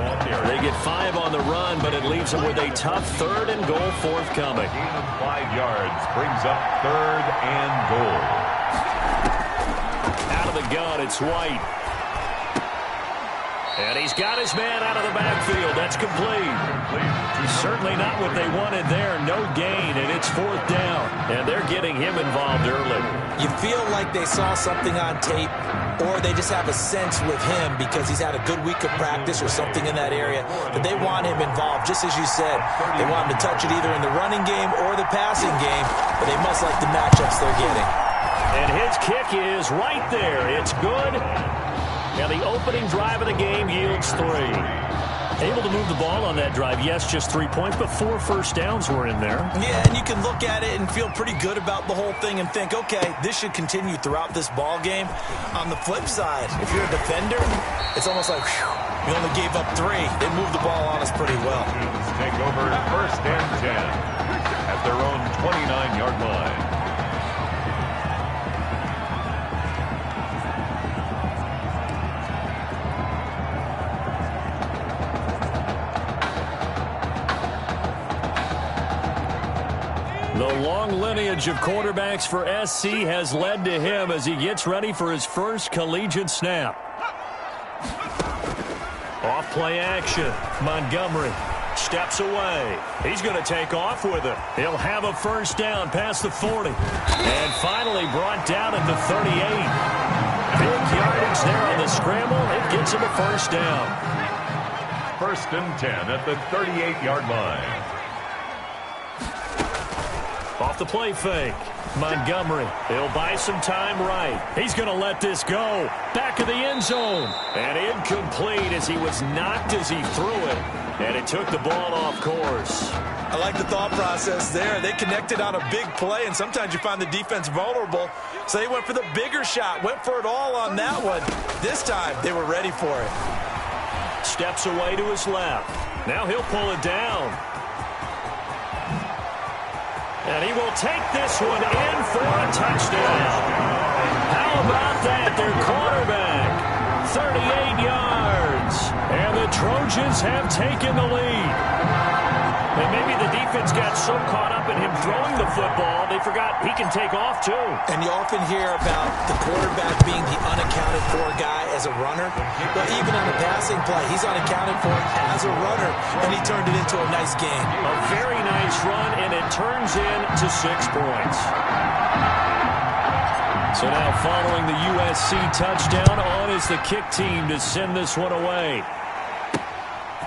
They get 5 on the run, but it leaves them with a tough 3rd and goal forthcoming. Gain of 5 yards brings up 3rd and goal. Out of the gun, it's White. And he's got his man out of the backfield. That's complete. Certainly not what they wanted there. No gain, and it's 4th down. And they're getting him involved early. You feel like they saw something on tape, or they just have a sense with him because he's had a good week of practice or something in that area, that they want him involved. Just as you said, they want him to touch it either in the running game or the passing game, but they must like the matchups they're getting. And his kick is right there. It's good. And the opening drive of the game yields 3. Able to move the ball on that drive. Yes, just 3 points, but 4 first downs were in there. Yeah, and you can look at it and feel pretty good about the whole thing and think, okay, this should continue throughout this ball game. On the flip side, if you're a defender, it's almost like, whew, we only gave up 3. They moved the ball on us pretty well. Take over first and 10 at their own 29-yard line. The long lineage of quarterbacks for SC has led to him as he gets ready for his first collegiate snap. Off play action. Montgomery steps away. He's going to take off with it. He'll have a first down past the 40. And finally brought down at the 38. Big yardage there on the scramble. It gets him a first down. First and 10 at the 38-yard line. Off the play fake. Montgomery. He'll buy some time right. He's going to let this go. Back of the end zone. And incomplete as he was knocked as he threw it. And it took the ball off course. I like the thought process there. They connected on a big play, and sometimes you find the defense vulnerable. So they went for the bigger shot, went for it all on that one. This time, they were ready for it. Steps away to his left. Now he'll pull it down. And he will take this one in for a touchdown. How about that? Their quarterback, 38 yards. And the Trojans have taken the lead. And maybe the defense got so caught up in him throwing the football, they forgot he can take off too. And you often hear about the quarterback being the unaccounted for guy as a runner. But even on a passing play, he's unaccounted for as a runner, and he turned it into a nice game. A very nice run, and it turns into 6 points. So now following the USC touchdown, on is the kick team to send this one away.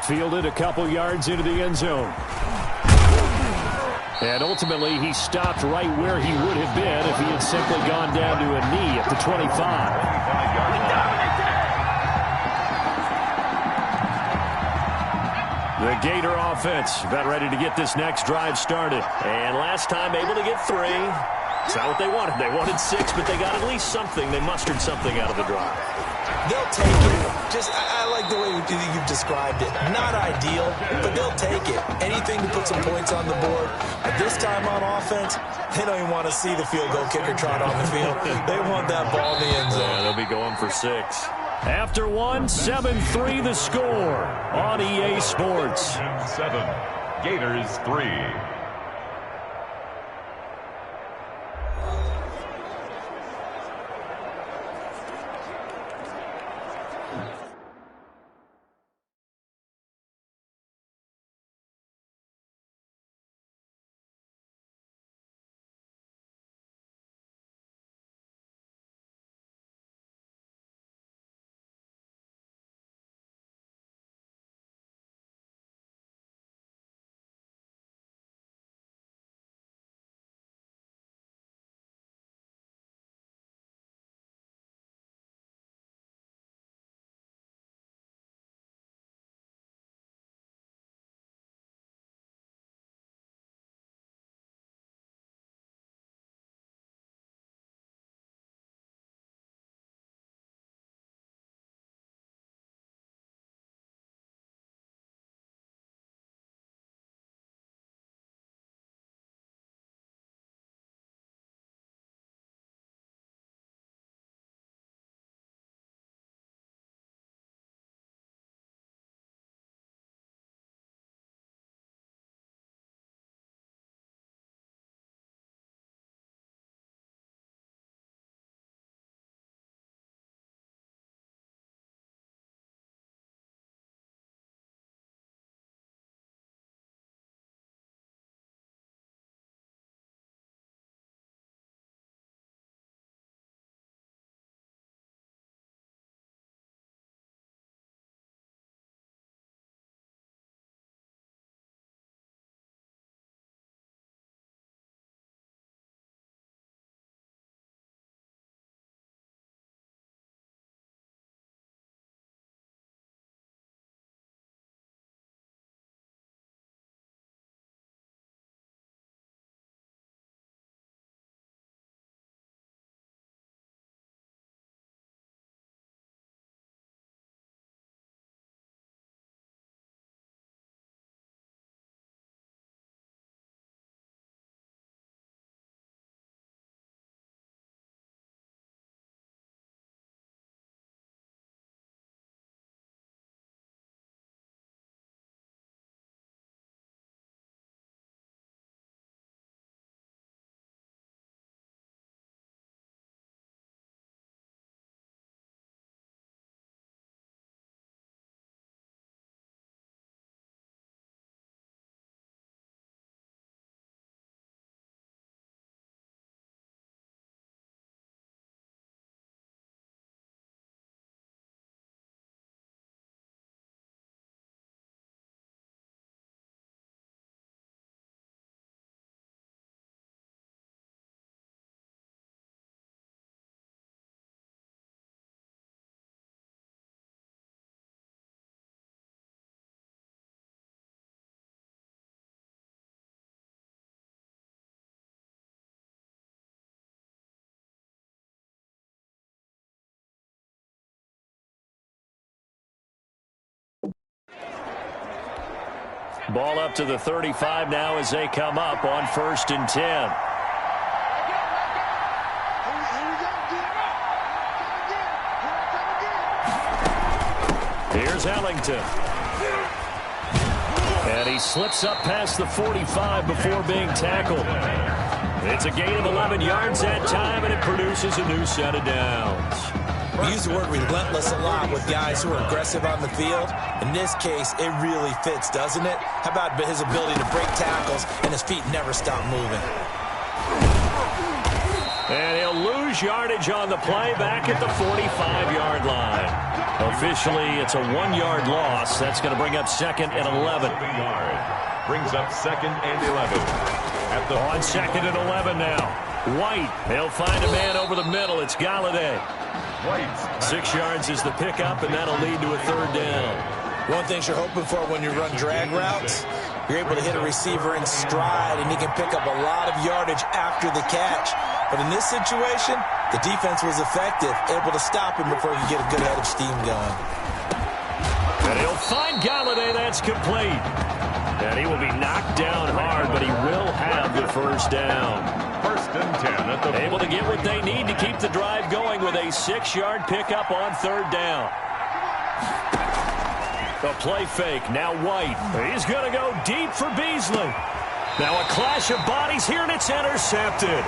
Fielded a couple yards into the end zone. And ultimately, he stopped right where he would have been if he had simply gone down to a knee at the 25. The Gator offense about ready to get this next drive started. And last time able to get 3. It's not what they wanted. They wanted 6, but they got at least something. They mustered something out of the drive. They'll take it. I like the way you've described it. Not ideal, but they'll take it. Anything to put some points on the board. But this time on offense, they don't even want to see the field goal kicker trot on the field. They want that ball in the end zone. Yeah, they'll be going for 6. After 1, 7-3 the score on EA Sports. 7, Gators 3. Ball up to the 35 now as they come up on 1st and 10. Here's Ellington. And he slips up past the 45 before being tackled. It's a gain of 11 yards that time, and it produces a new set of downs. We use the word relentless a lot with guys who are aggressive on the field. In this case, it really fits, doesn't it? How about his ability to break tackles and his feet never stop moving? And he'll lose yardage on the play back at the 45-yard line. Officially, it's a 1-yard loss. That's going to bring up 2nd and 11. Brings up 2nd and 11. On 2nd and 11 now. White, he'll find a man over the middle. It's Galladay. 6 yards is the pickup, and that'll lead to a 3rd down. One thing you're hoping for when you run drag routes, you're able to hit a receiver in stride, and he can pick up a lot of yardage after the catch. But in this situation, the defense was effective, able to stop him before he could get a good head of steam going. And he'll find Galladay. That's complete. And he will be knocked down hard, but he will have the 1st down. 1st and 10 at the... Able to get what they need to keep the drive going with a 6-yard pickup on 3rd down. A play fake. Now White. He's going to go deep for Beasley. Now a clash of bodies here, and it's intercepted.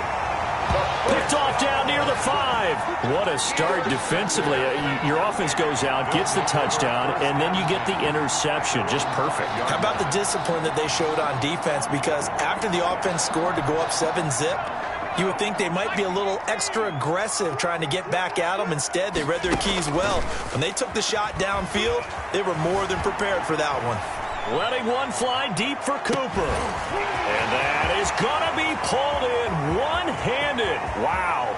Picked off down near the 5. What a start defensively. Your offense goes out, gets the touchdown, and then you get the interception. Just perfect. How about the discipline that they showed on defense? Because after the offense scored to go up 7-zip, you would think they might be a little extra aggressive trying to get back at them. Instead, they read their keys well. When they took the shot downfield, they were more than prepared for that one. Letting one fly deep for Cooper. And that is going to be pulled in one-handed. Wow.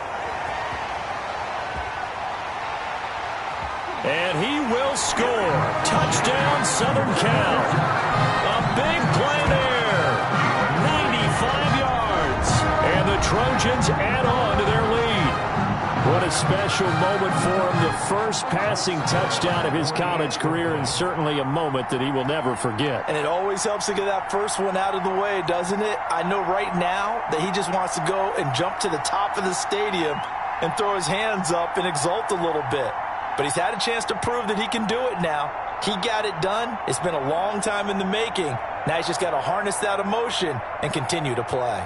And he will score. Touchdown, Southern Cal. A big play there. 95 yards. And the Trojans add on to their lead. What a special moment for him. The first passing touchdown of his college career, and certainly a moment that he will never forget. And it always helps to get that first one out of the way, doesn't it? I know right now that he just wants to go and jump to the top of the stadium and throw his hands up and exult a little bit. But he's had a chance to prove that he can do it now. He got it done. It's been a long time in the making. Now he's just got to harness that emotion and continue to play.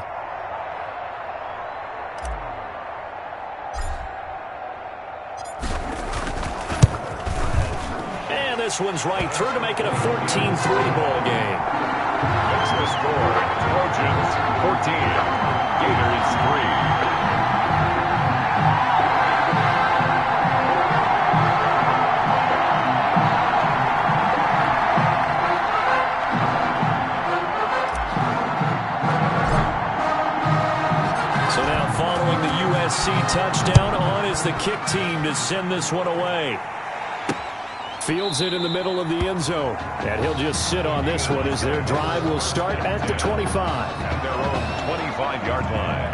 This one's right through to make it a 14-3 ball game. That's the score. Trojans 14, Gators 3. So now following the USC touchdown, on is the kick team to send this one away. Fields it in the middle of the end zone. And he'll just sit on this one as their drive will start at the 25. At their own 25-yard line.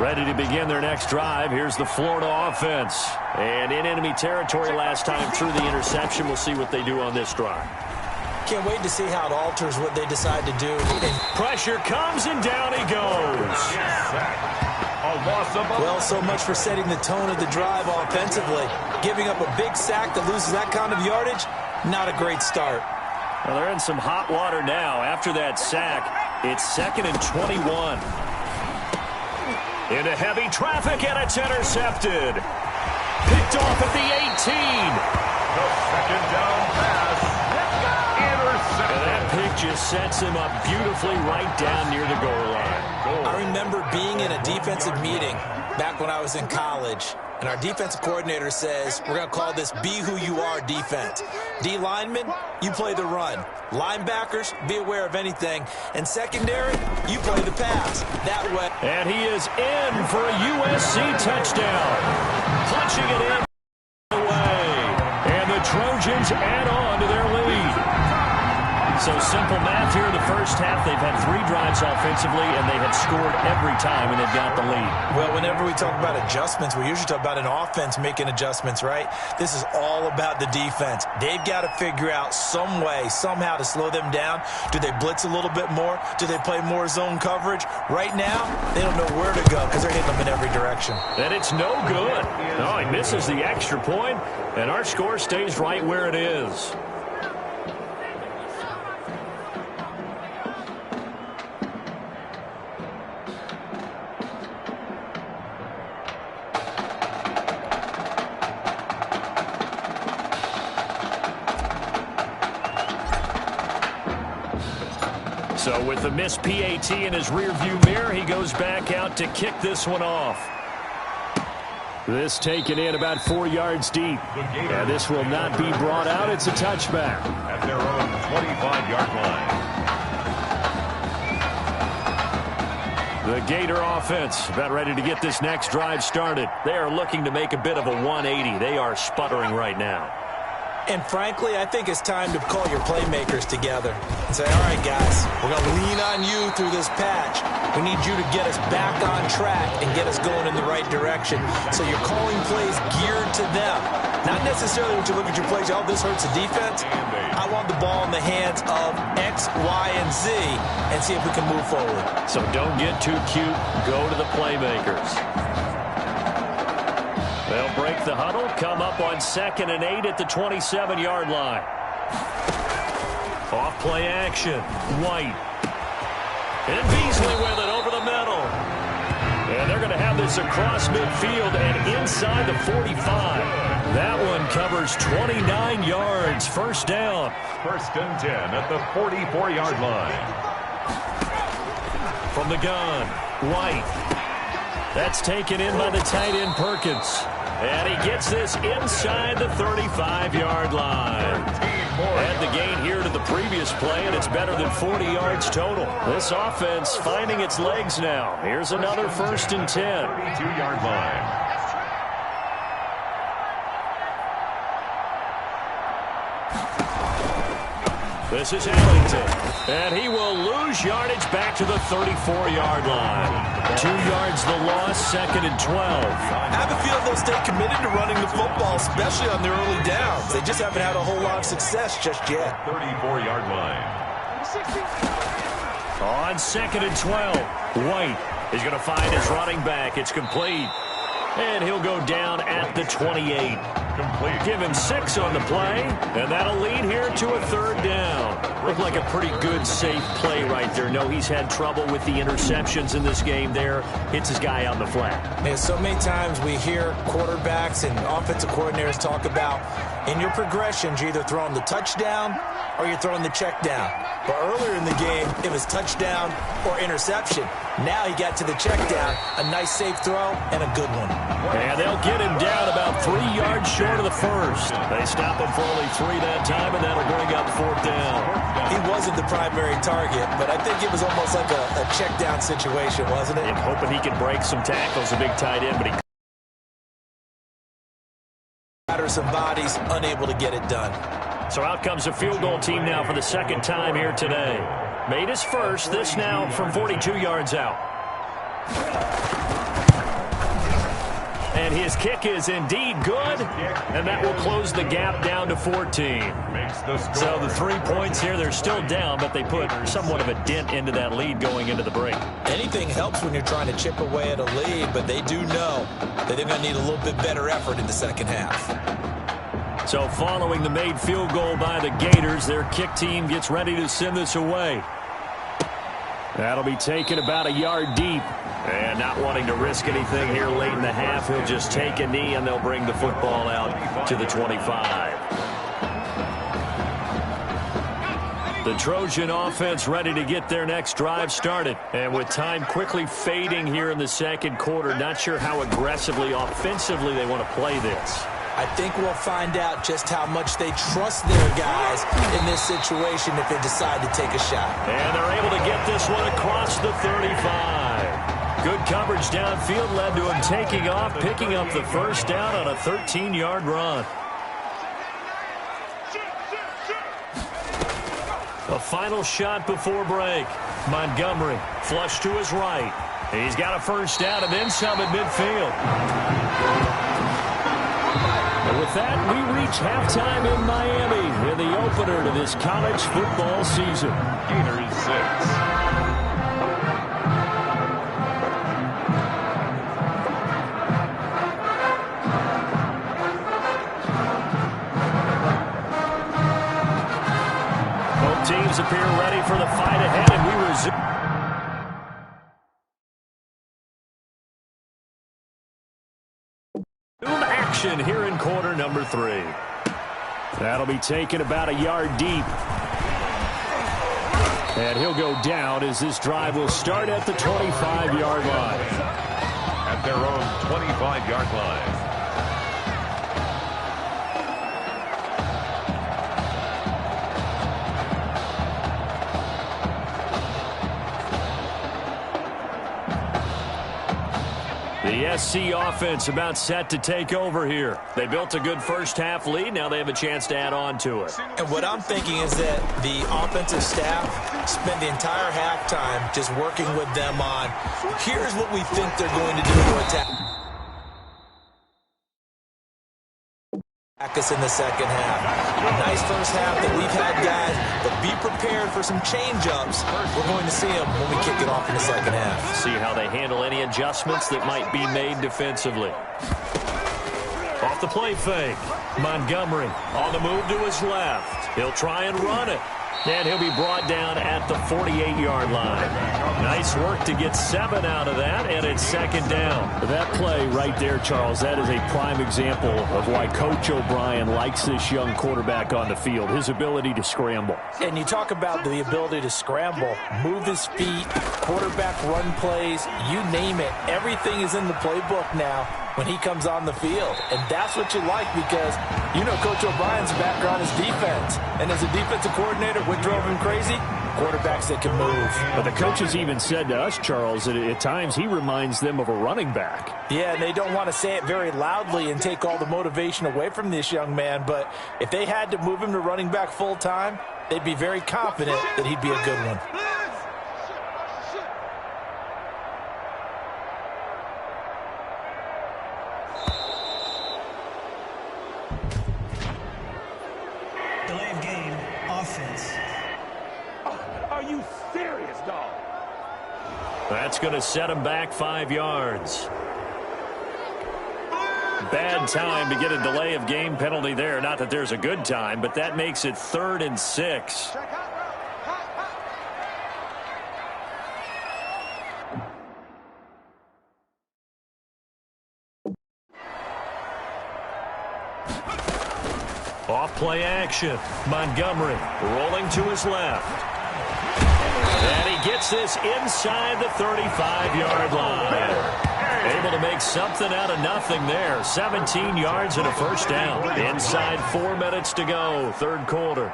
Ready to begin their next drive. Here's the Florida offense. And in enemy territory last time through the interception. We'll see what they do on this drive. Can't wait to see how it alters what they decide to do. Pressure comes, and down he goes. Well, so much for setting the tone of the drive offensively. Giving up a big sack that loses that kind of yardage, not a great start. Well, they're in some hot water now. After that sack, it's 2nd and 21. Into heavy traffic, and it's intercepted. Picked off at the 18. The 2nd down pass. And that pick just sets him up beautifully right down near the goal line. I remember being in a defensive meeting back when I was in college, and our defensive coordinator says, we're going to call this Be Who You Are defense. D linemen, you play the run. Linebackers, be aware of anything. And secondary, you play the pass. That way. And he is in for a USC touchdown. Punching it in away. And the Trojans add on to their lead. So simple math here in the first half. They've had 3 drives offensively, and they have scored every time when they've got the lead. Well, whenever we talk about adjustments, we usually talk about an offense making adjustments, right? This is all about the defense. They've got to figure out some way, somehow to slow them down. Do they blitz a little bit more? Do they play more zone coverage? Right now, they don't know where to go because they're hitting them in every direction. And it's no good. No, he misses the extra point, and our score stays right where it is. So with the missed PAT in his rearview mirror, he goes back out to kick this one off. This taken in about 4 yards deep. And this will not be brought out. It's a touchback. At their own 25-yard line. The Gator offense about ready to get this next drive started. They are looking to make a bit of a 180. They are sputtering right now. And frankly, I think it's time to call your playmakers together and say, all right, guys, we're going to lean on you through this patch. We need you to get us back on track and get us going in the right direction. So you're calling plays geared to them. Not necessarily when you look at your plays, oh, this hurts the defense. I want the ball in the hands of X, Y, and Z and see if we can move forward. So don't get too cute. Go to the playmakers. They'll break the huddle, come up on 2nd and 8 at the 27-yard line. Off play action. White. And Beasley with it over the middle. And they're going to have this across midfield and inside the 45. That one covers 29 yards. First down. 1st and 10 at the 44-yard line. From the gun, White. That's taken in by the tight end Perkins. And he gets this inside the 35-yard line. And the gain here to the previous play, and it's better than 40 yards total. This offense finding its legs now. Here's another 1st and 10. 32-yard line. This is Ellington, and he will lose yardage back to the 34-yard line. 2 yards the loss, 2nd and 12. I have a feeling they'll stay committed to running the football, especially on their early downs. They just haven't had a whole lot of success just yet. 34-yard line. On 2nd and 12, White is going to find his running back. It's complete. And he'll go down at the 28. Complete. Give him 6 on the play, and that'll lead here to a 3rd down. Looked like a pretty good, safe play right there. No, he's had trouble with the interceptions in this game there. Hits his guy on the flat. Man, so many times we hear quarterbacks and offensive coordinators talk about in your progressions, you're either throwing the touchdown or you're throwing the check down. But earlier in the game, it was touchdown or interception. Now he got to the check down, a nice safe throw, and a good one. And they'll get him down about 3 yards short of the first. They stop him for only 3 that time, and that'll bring up 4th down. He wasn't the primary target, but I think it was almost like a check down situation, wasn't it? And hoping he could break some tackles, a big tight end, but he batter some bodies, unable to get it done. So out comes a field goal team now for the 2nd time here today. Made his first, this now from 42 yards out. And his kick is indeed good, and that will close the gap down to 14. So the 3 points here, they're still down, but they put somewhat of a dent into that lead going into the break. Anything helps when you're trying to chip away at a lead, but they do know that they're going to need a little bit better effort in the second half. So following the made field goal by the Gators, their kick team gets ready to send this away. That'll be taken about a yard deep. And not wanting to risk anything here late in the half, he'll just take a knee and they'll bring the football out to the 25. The Trojan offense ready to get their next drive started. And with time quickly fading here in the 2nd quarter, not sure how aggressively, offensively they want to play this. I think we'll find out just how much they trust their guys in this situation if they decide to take a shot. And they're able to get this one across the 35. Good coverage downfield led to him taking off, picking up the 1st down on a 13-yard run. A final shot before break. Montgomery flush to his right. He's got a first down and then some at midfield. And with that, we reach halftime in Miami in the opener to this college football season. Gators 6. Teams appear ready for the fight ahead, and we resume. Action here in quarter number 3. That'll be taken about a yard deep. And he'll go down as this drive will start at the 25-yard line. At their own 25-yard line. The SC offense about set to take over here. They built a good first-half lead. Now they have a chance to add on to it. And what I'm thinking is that the offensive staff spent the entire halftime just working with them on, here's what we think they're going to do to attack us in the second half. Nice first half that we've had, guys, but be prepared for some change-ups. We're going to see them when we kick it off in the second half. See how they handle any adjustments that might be made defensively. Off the play fake. Montgomery on the move to his left. He'll try and run it. And he'll be brought down at the 48-yard line. Nice work to get 7 out of that, and it's second down. That play right there, Charles, that is a prime example of why Coach O'Brien likes this young quarterback on the field, his ability to scramble. And you talk about the ability to scramble, move his feet, quarterback run plays, you name it. Everything is in the playbook now when he comes on the field. And that's what you like because, you know, Coach O'Brien's background is defense. And as a defensive coordinator, what drove him crazy? Quarterbacks that can move. But the coaches even said to us, Charles, that at times he reminds them of a running back. Yeah, and they don't want to say it very loudly and take all the motivation away from this young man. But if they had to move him to running back full time, they'd be very confident that he'd be a good one. Delay of game, offense. Are you serious, dog? That's going to set him back 5 yards. Bad time to get a delay of game penalty there. Not that there's a good time, but that makes it 3rd and 6. Off play action. Montgomery rolling to his left. And he gets this inside the 35-yard line. Able to make something out of nothing there. 17 yards and a first down. Inside 4 minutes to go, third quarter.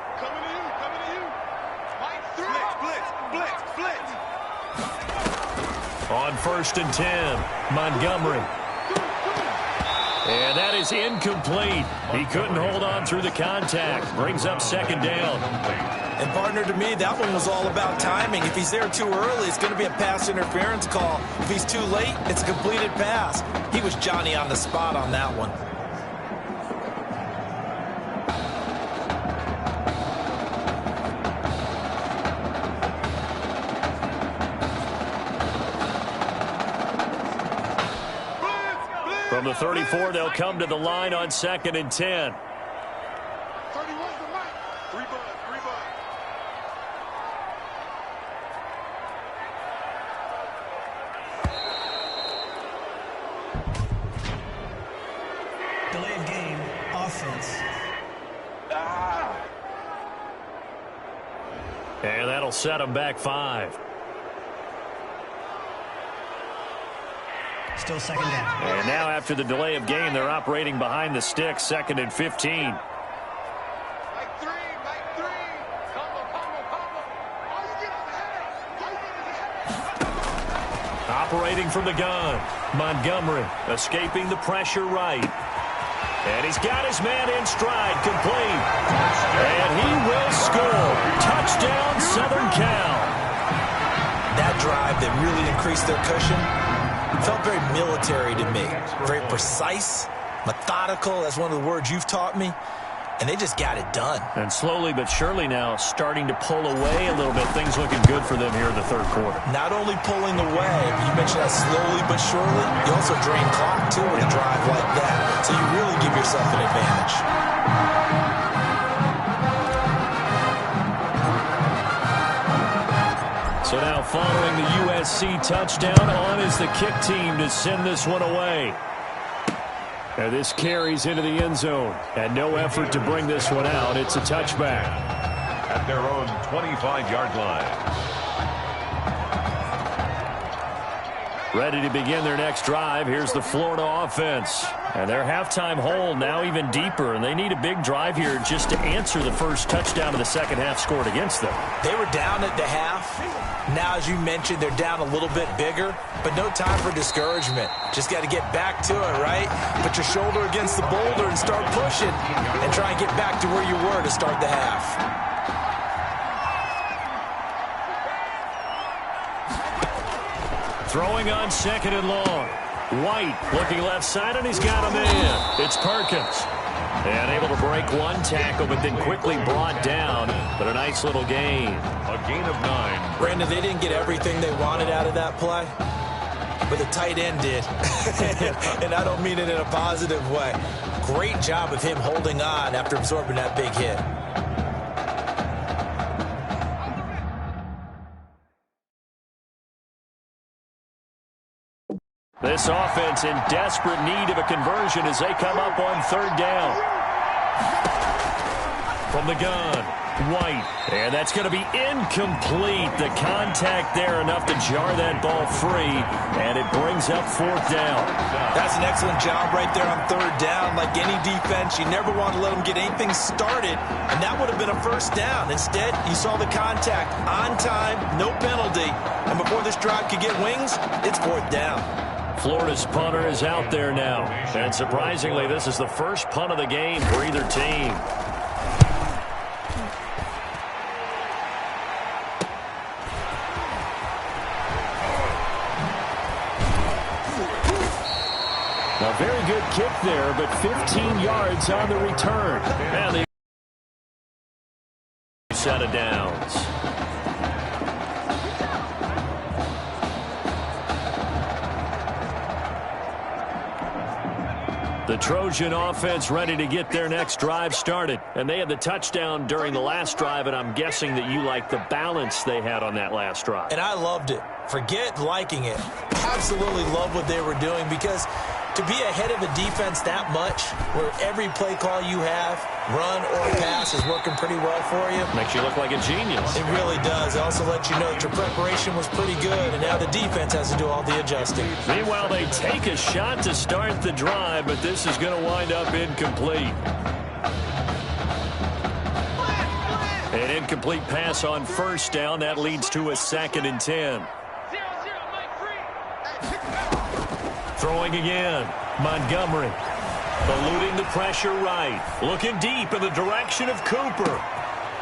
On 1st and 10, Montgomery. And that is incomplete. He couldn't hold on through the contact. Brings up second down. And partner, to me, that one was all about timing. If he's there too early, it's going to be a pass interference call. If he's too late, it's a completed pass. He was Johnny on the spot on that one. From the 34, they'll come to the line on 2nd and 10. Delay of game, offense. And that'll set them back 5. Still second down. And now after the delay of game, they're operating behind the sticks, 2nd and 15. Operating from the gun. Montgomery escaping the pressure right. And he's got his man in stride, complete. And he will score. Touchdown. Touchdown, Southern Cal. That drive that really increased their cushion felt very military to me. Very precise, methodical. That's one of the words you've taught me. And they just got it done. And slowly but surely now starting to pull away a little bit. Things looking good for them here in the third quarter. Not only pulling away, but you mentioned that slowly but surely. You also drain clock, too, with a drive like that. So you really give yourself an advantage. So now following the USC touchdown, on is the kick team to send this one away. And this carries into the end zone. And no effort to bring this one out. It's a touchback. At their own 25-yard line. Ready to begin their next drive. Here's the Florida offense. And their halftime hole now even deeper. And they need a big drive here just to answer the first touchdown of the second half scored against them. They were down at the half. Now, as you mentioned, they're down a little bit bigger, but no time for discouragement. Just got to get back to it, right? Put your shoulder against the boulder and start pushing and try and get back to where you were to start the half. Throwing on second and long. White looking left side, and he's got him in. It's Perkins. And able to break one tackle, but then quickly brought down. But a nice little gain. A gain of 9. Brandon, they didn't get everything they wanted out of that play, but the tight end did. And I don't mean it in a positive way. Great job of him holding on after absorbing that big hit. This offense in desperate need of a conversion as they come up on third down. From the gun, White. And that's going to be incomplete. The contact there enough to jar that ball free. And it brings up fourth down. That's an excellent job right there on third down. Like any defense, you never want to let them get anything started. And that would have been a first down. Instead, you saw the contact on time, no penalty. And before this drive could get wings, it's fourth down. Florida's punter is out there now. And surprisingly, this is the first punt of the game for either team. A very good kick there, but 15 yards on the return. And the set of downs. The Trojan offense ready to get their next drive started. And they had the touchdown during the last drive, and I'm guessing that you like the balance they had on that last drive. And I loved it. Forget liking it. Absolutely love what they were doing, because to be ahead of a defense that much, where every play call you have, run or pass, is working pretty well for you. Makes you look like a genius. It really does. It also lets you know that your preparation was pretty good, and now the defense has to do all the adjusting. Meanwhile, they take a shot to start the drive, but this is going to wind up incomplete. An incomplete pass on first down. That leads to a 2nd and 10. Throwing again, Montgomery. Eluding the pressure right. Looking deep in the direction of Cooper.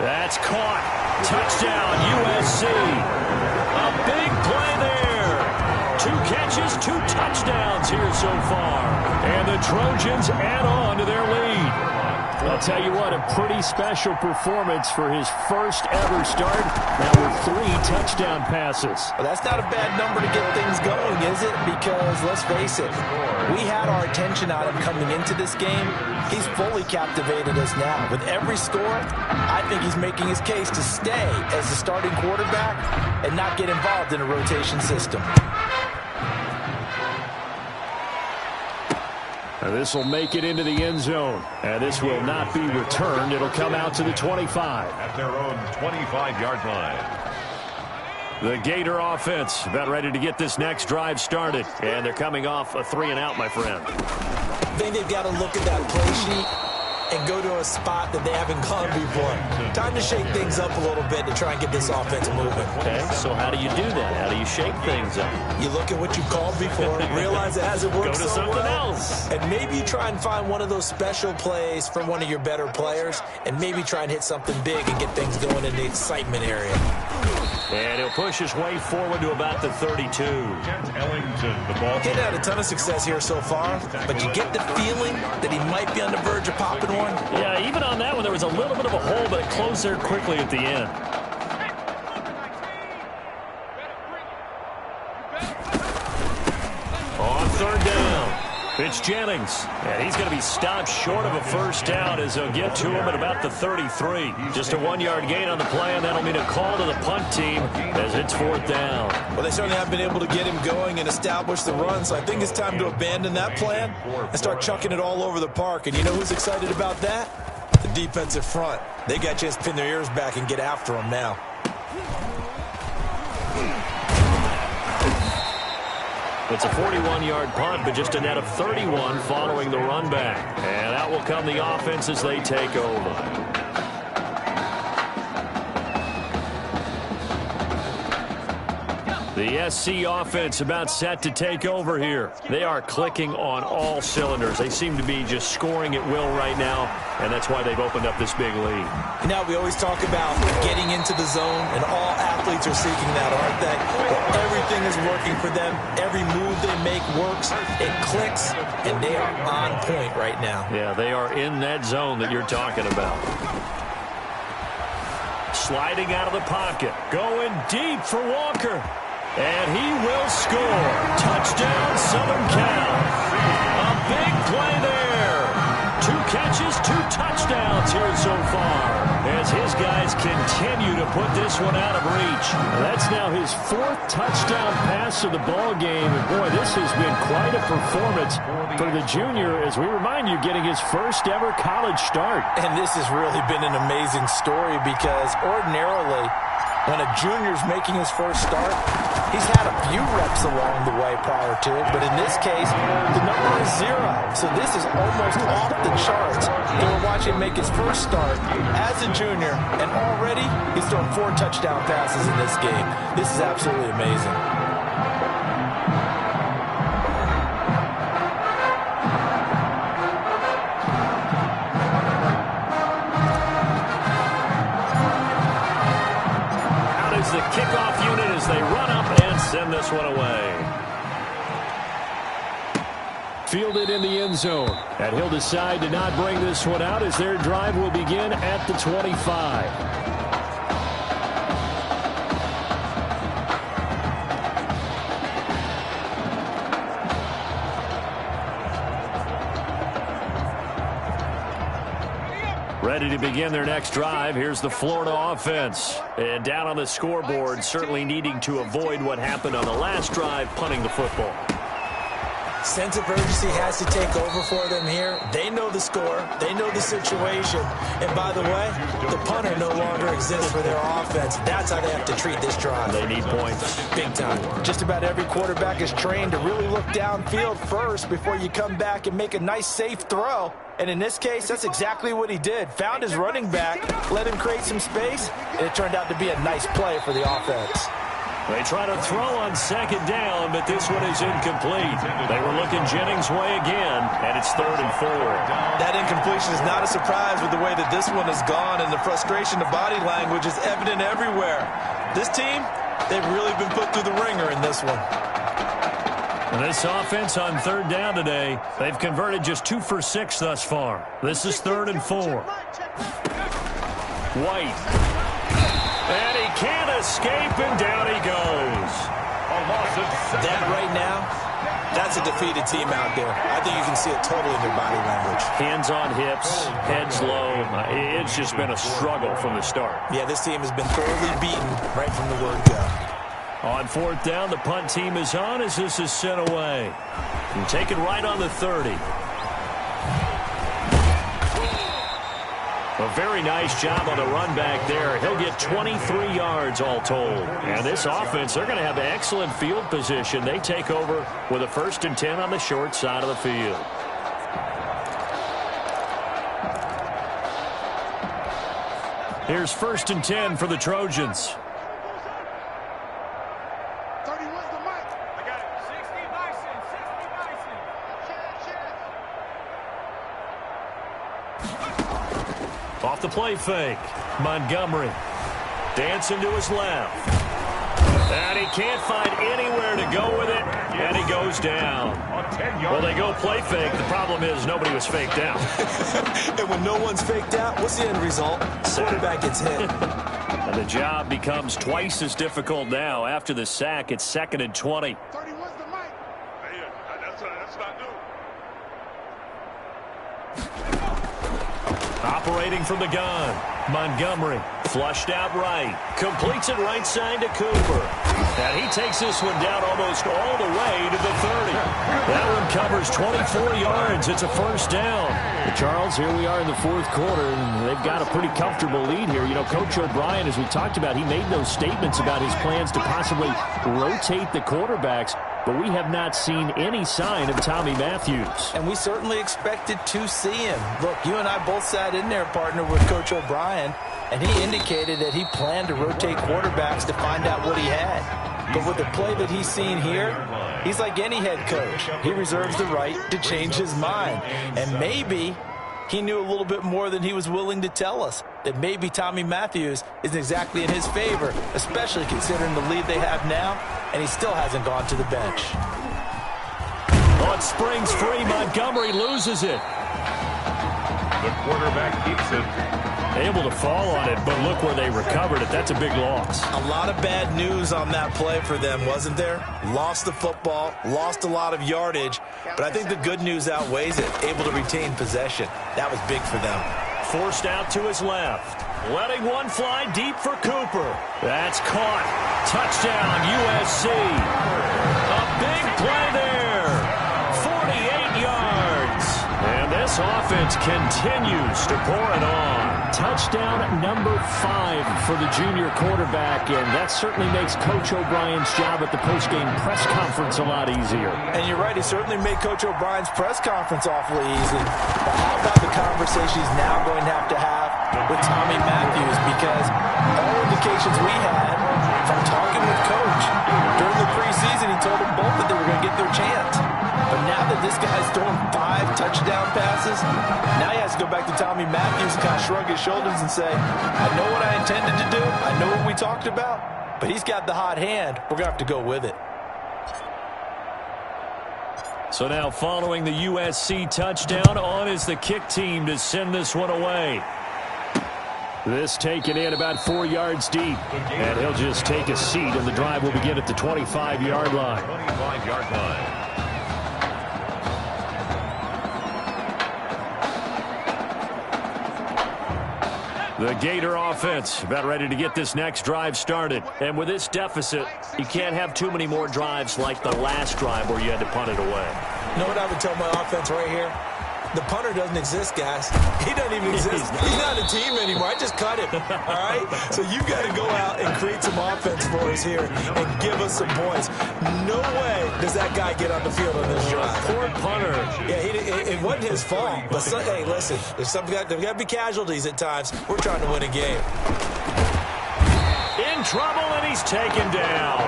That's caught. Touchdown, USC. A big play there. 2 catches, 2 touchdowns here so far. And the Trojans add on to their lead. I'll tell you what, a pretty special performance for his first ever start. Now with 3 touchdown passes. Well, that's not a bad number to get things going, is it? Because, let's face it, we had our attention on him coming into this game. He's fully captivated us now. With every score, I think he's making his case to stay as the starting quarterback and not get involved in a rotation system. This will make it into the end zone. And this will not be returned. It'll come out to the 25. At their own 25-yard line. The Gator offense about ready to get this next drive started. And they're coming off a 3-and-out, my friend. I think they've got to look at that play sheet and go to a spot that they haven't gone before. Time to shake things up a little bit to try and get this offense moving. Okay, so how do you do that? How do you shake things up? You look at what you've called before, realize it hasn't worked Go to so something well, else. and maybe you try and find one of those special plays from one of your better players, and maybe try and hit something big and get things going in the excitement area. And he'll push his way forward to about the 32. Ellington, the ball. He's had a ton of success here so far, but you get the feeling that he might be on the verge of popping one. Yeah, even on that one, there was a little bit of a hole, but it closed there quickly at the end. On third down, it's Jennings. And he's going to be stopped short of a first down as they'll get to him at about the 33. Just a 1-yard gain on the play, and that'll mean a call to the punt team as it's fourth down. Well, they certainly have been able to get him going and establish the run, so I think it's time to abandon that plan and start chucking it all over the park. And you know who's excited about that? The defensive front. They got a chance to pin their ears back and get after him now. It's a 41-yard punt, but just a net of 31 following the run back. And out will come the offense as they take over. The SC offense about set to take over here. They are clicking on all cylinders. They seem to be just scoring at will right now, and that's why they've opened up this big lead. Now, we always talk about getting into the zone, and all athletes are seeking that, aren't they? Well, everything is working for them. Every move they make works. It clicks, and they are on point right now. Yeah, they are in that zone that you're talking about. Sliding out of the pocket. Going deep for Walker. And he will score. Touchdown, Southern Cal. A big play there. 2 catches, 2 touchdowns here so far as his guys continue to put this one out of reach. That's now his 4th touchdown pass of the ball game. And boy, this has been quite a performance for the junior, as we remind you, getting his first ever college start. And this has really been an amazing story because ordinarily, when a junior's making his first start, he's had a few reps along the way prior to it, but in this case, the number is 0. So this is almost off the charts. We're watching him make his first start as a junior, and already he's thrown 4 touchdown passes in this game. This is absolutely amazing. The kickoff unit as they run up and send this one away. Fielded in the end zone. And he'll decide to not bring this one out as their drive will begin at the 25. Ready to begin their next drive. Here's the Florida offense. And down on the scoreboard, certainly needing to avoid what happened on the last drive, punting the football. Sense of urgency has to take over for them here. They know the score. They know the situation. And by the way, the punter no longer exists for their offense. That's how they have to treat this drive. They need points. Big time. Just about every quarterback is trained to really look downfield first before you come back and make a nice, safe throw. And in this case, that's exactly what he did. Found his running back, let him create some space, and it turned out to be a nice play for the offense. They try to throw on second down, but this one is incomplete. They were looking Jennings' way again, and it's 3rd and 4. That incompletion is not a surprise with the way that this one has gone, and the frustration of body language is evident everywhere. This team, they've really been put through the ringer in this one. This offense on 3rd down today, they've converted just 2 for 6 thus far. This is 3rd and 4. White. And he can't escape, and down he goes. That right now, that's a defeated team out there. I think you can see it totally in their body language. Hands on hips, heads low. It's just been a struggle from the start. Yeah, this team has been thoroughly beaten right from the word go. On 4th down, the punt team is on as this is sent away. And take it right on the 30. A very nice job on the run back there. He'll get 23 yards all told. And this offense, they're going to have excellent field position. They take over with a 1st and 10 on the short side of the field. Here's 1st and 10 for the Trojans. Off the play fake. Montgomery dancing to his left. And he can't find anywhere to go with it, and he goes down. Well, they go play fake. The problem is nobody was faked out. And when no one's faked out, what's the end result? Quarterback gets hit. And the job becomes twice as difficult now. After the sack, it's 2nd and 20. Operating from the gun. Montgomery flushed out right. Completes it right side to Cooper. And he takes this one down almost all the way to the 30. That one covers 24 yards. It's a 1st down. Well, Charles, here we are in the 4th quarter, and they've got a pretty comfortable lead here. You know, Coach O'Brien, as we talked about, he made those statements about his plans to possibly rotate the quarterbacks, but we have not seen any sign of Tommy Matthews. And we certainly expected to see him. Look, you and I both sat in there, partner, with Coach O'Brien, and he indicated that he planned to rotate quarterbacks to find out what he had. But with the play that he's seen here, he's like any head coach. He reserves the right to change his mind. And maybe he knew a little bit more than he was willing to tell us, that maybe Tommy Matthews isn't exactly in his favor, especially considering the lead they have now, and he still hasn't gone to the bench. On springs free, Montgomery loses it. The quarterback keeps it. Able to fall on it, but look where they recovered it. That's a big loss. A lot of bad news on that play for them, wasn't there? Lost the football, lost a lot of yardage, but I think the good news outweighs it. Able to retain possession. That was big for them. Forced out to his left. Letting one fly deep for Cooper. That's caught. Touchdown, USC. A big play there. 48 yards. And this offense continues to pour it on. Touchdown number 5 for the junior quarterback, and that certainly makes Coach O'Brien's job at the postgame press conference a lot easier. And you're right, he certainly made Coach O'Brien's press conference awfully easy. But how about the conversation he's now going to have with Tommy Matthews? Because all indications we had from talking with Coach during the preseason, he told them both that they were going to get their chance. But now that this guy's throwing 5 touchdown passes, now he has to go back to Tommy Matthews and kind of shrug his shoulders and say, I know what I intended to do. I know what we talked about. But he's got the hot hand. We're going to have to go with it. So now following the USC touchdown, on is the kick team to send this one away. This taken in about 4 yards deep. And he'll just take a seat, and the drive will begin at the 25-yard line. 25-yard line. The Gator offense about ready to get this next drive started. And with this deficit, you can't have too many more drives like the last drive where you had to punt it away. You know what I would tell my offense right here? The punter doesn't exist, guys. He doesn't even exist. He's not a team anymore. I just cut him, all right? So you got to go out and create some offense for us here and give us some points. No way does that guy get on the field on this drive. Poor punter. Yeah, it wasn't his fault. But, hey, listen, there's got to be casualties at times. We're trying to win a game. In trouble, and he's taken down.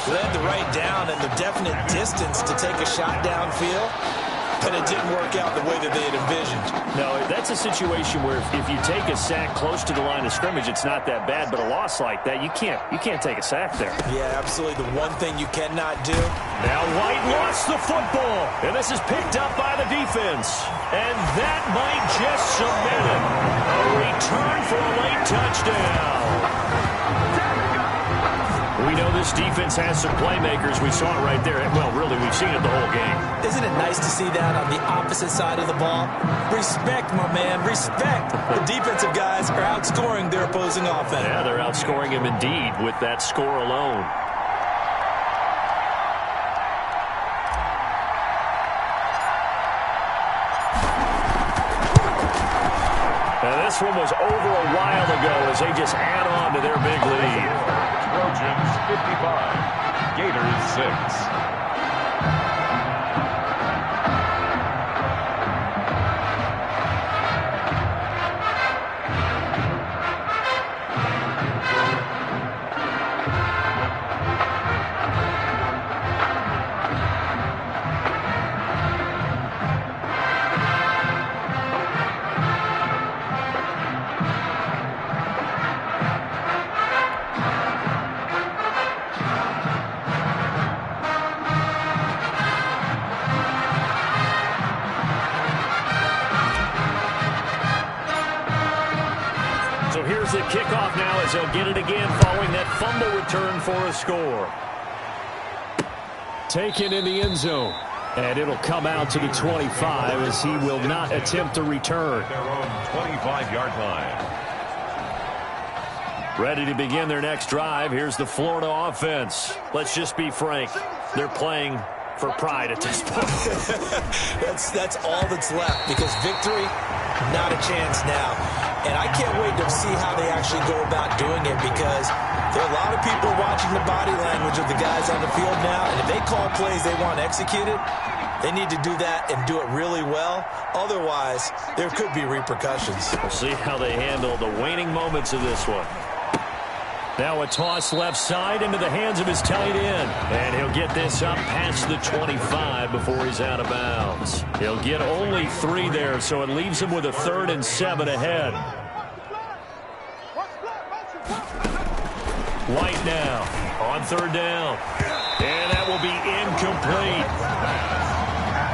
Led the right down and the definite distance to take a shot downfield, but it didn't work out the way that they had envisioned. No, that's a situation where if you take a sack close to the line of scrimmage, it's not that bad, but a loss like that, you can't take a sack there. Yeah, absolutely. The one thing you cannot do. Now White lost the football, and this is picked up by the defense. And that might just submit it. A return for a late touchdown. We know this defense has some playmakers. We saw it right there. Well, really, we've seen it the whole game. Isn't it nice to see that on the opposite side of the ball? Respect, my man, respect. The defensive guys are outscoring their opposing offense. Yeah, they're outscoring him indeed with that score alone. And this one was over a while ago as they just add on to their big lead. Trojans 55, Gators 6. they'll get it again following that fumble return for a score. Taken in the end zone. And it'll come out to the 25 as he will not attempt to return. Their own 25-yard line. Ready to begin their next drive. Here's the Florida offense. Let's just be frank. They're playing for pride at this point. That's all that's left, because victory, not a chance now. And I can't wait to see how they actually go about doing it, because there are a lot of people watching the body language of the guys on the field now, and if they call plays they want executed, they need to do that and do it really well. Otherwise, there could be repercussions. We'll see how they handle the waning moments of this one. Now a toss left side into the hands of his tight end. And he'll get this up past the 25 before he's out of bounds. He'll get only 3 there, so it leaves him with a 3rd and 7 ahead. White now on 3rd down. And that will be incomplete.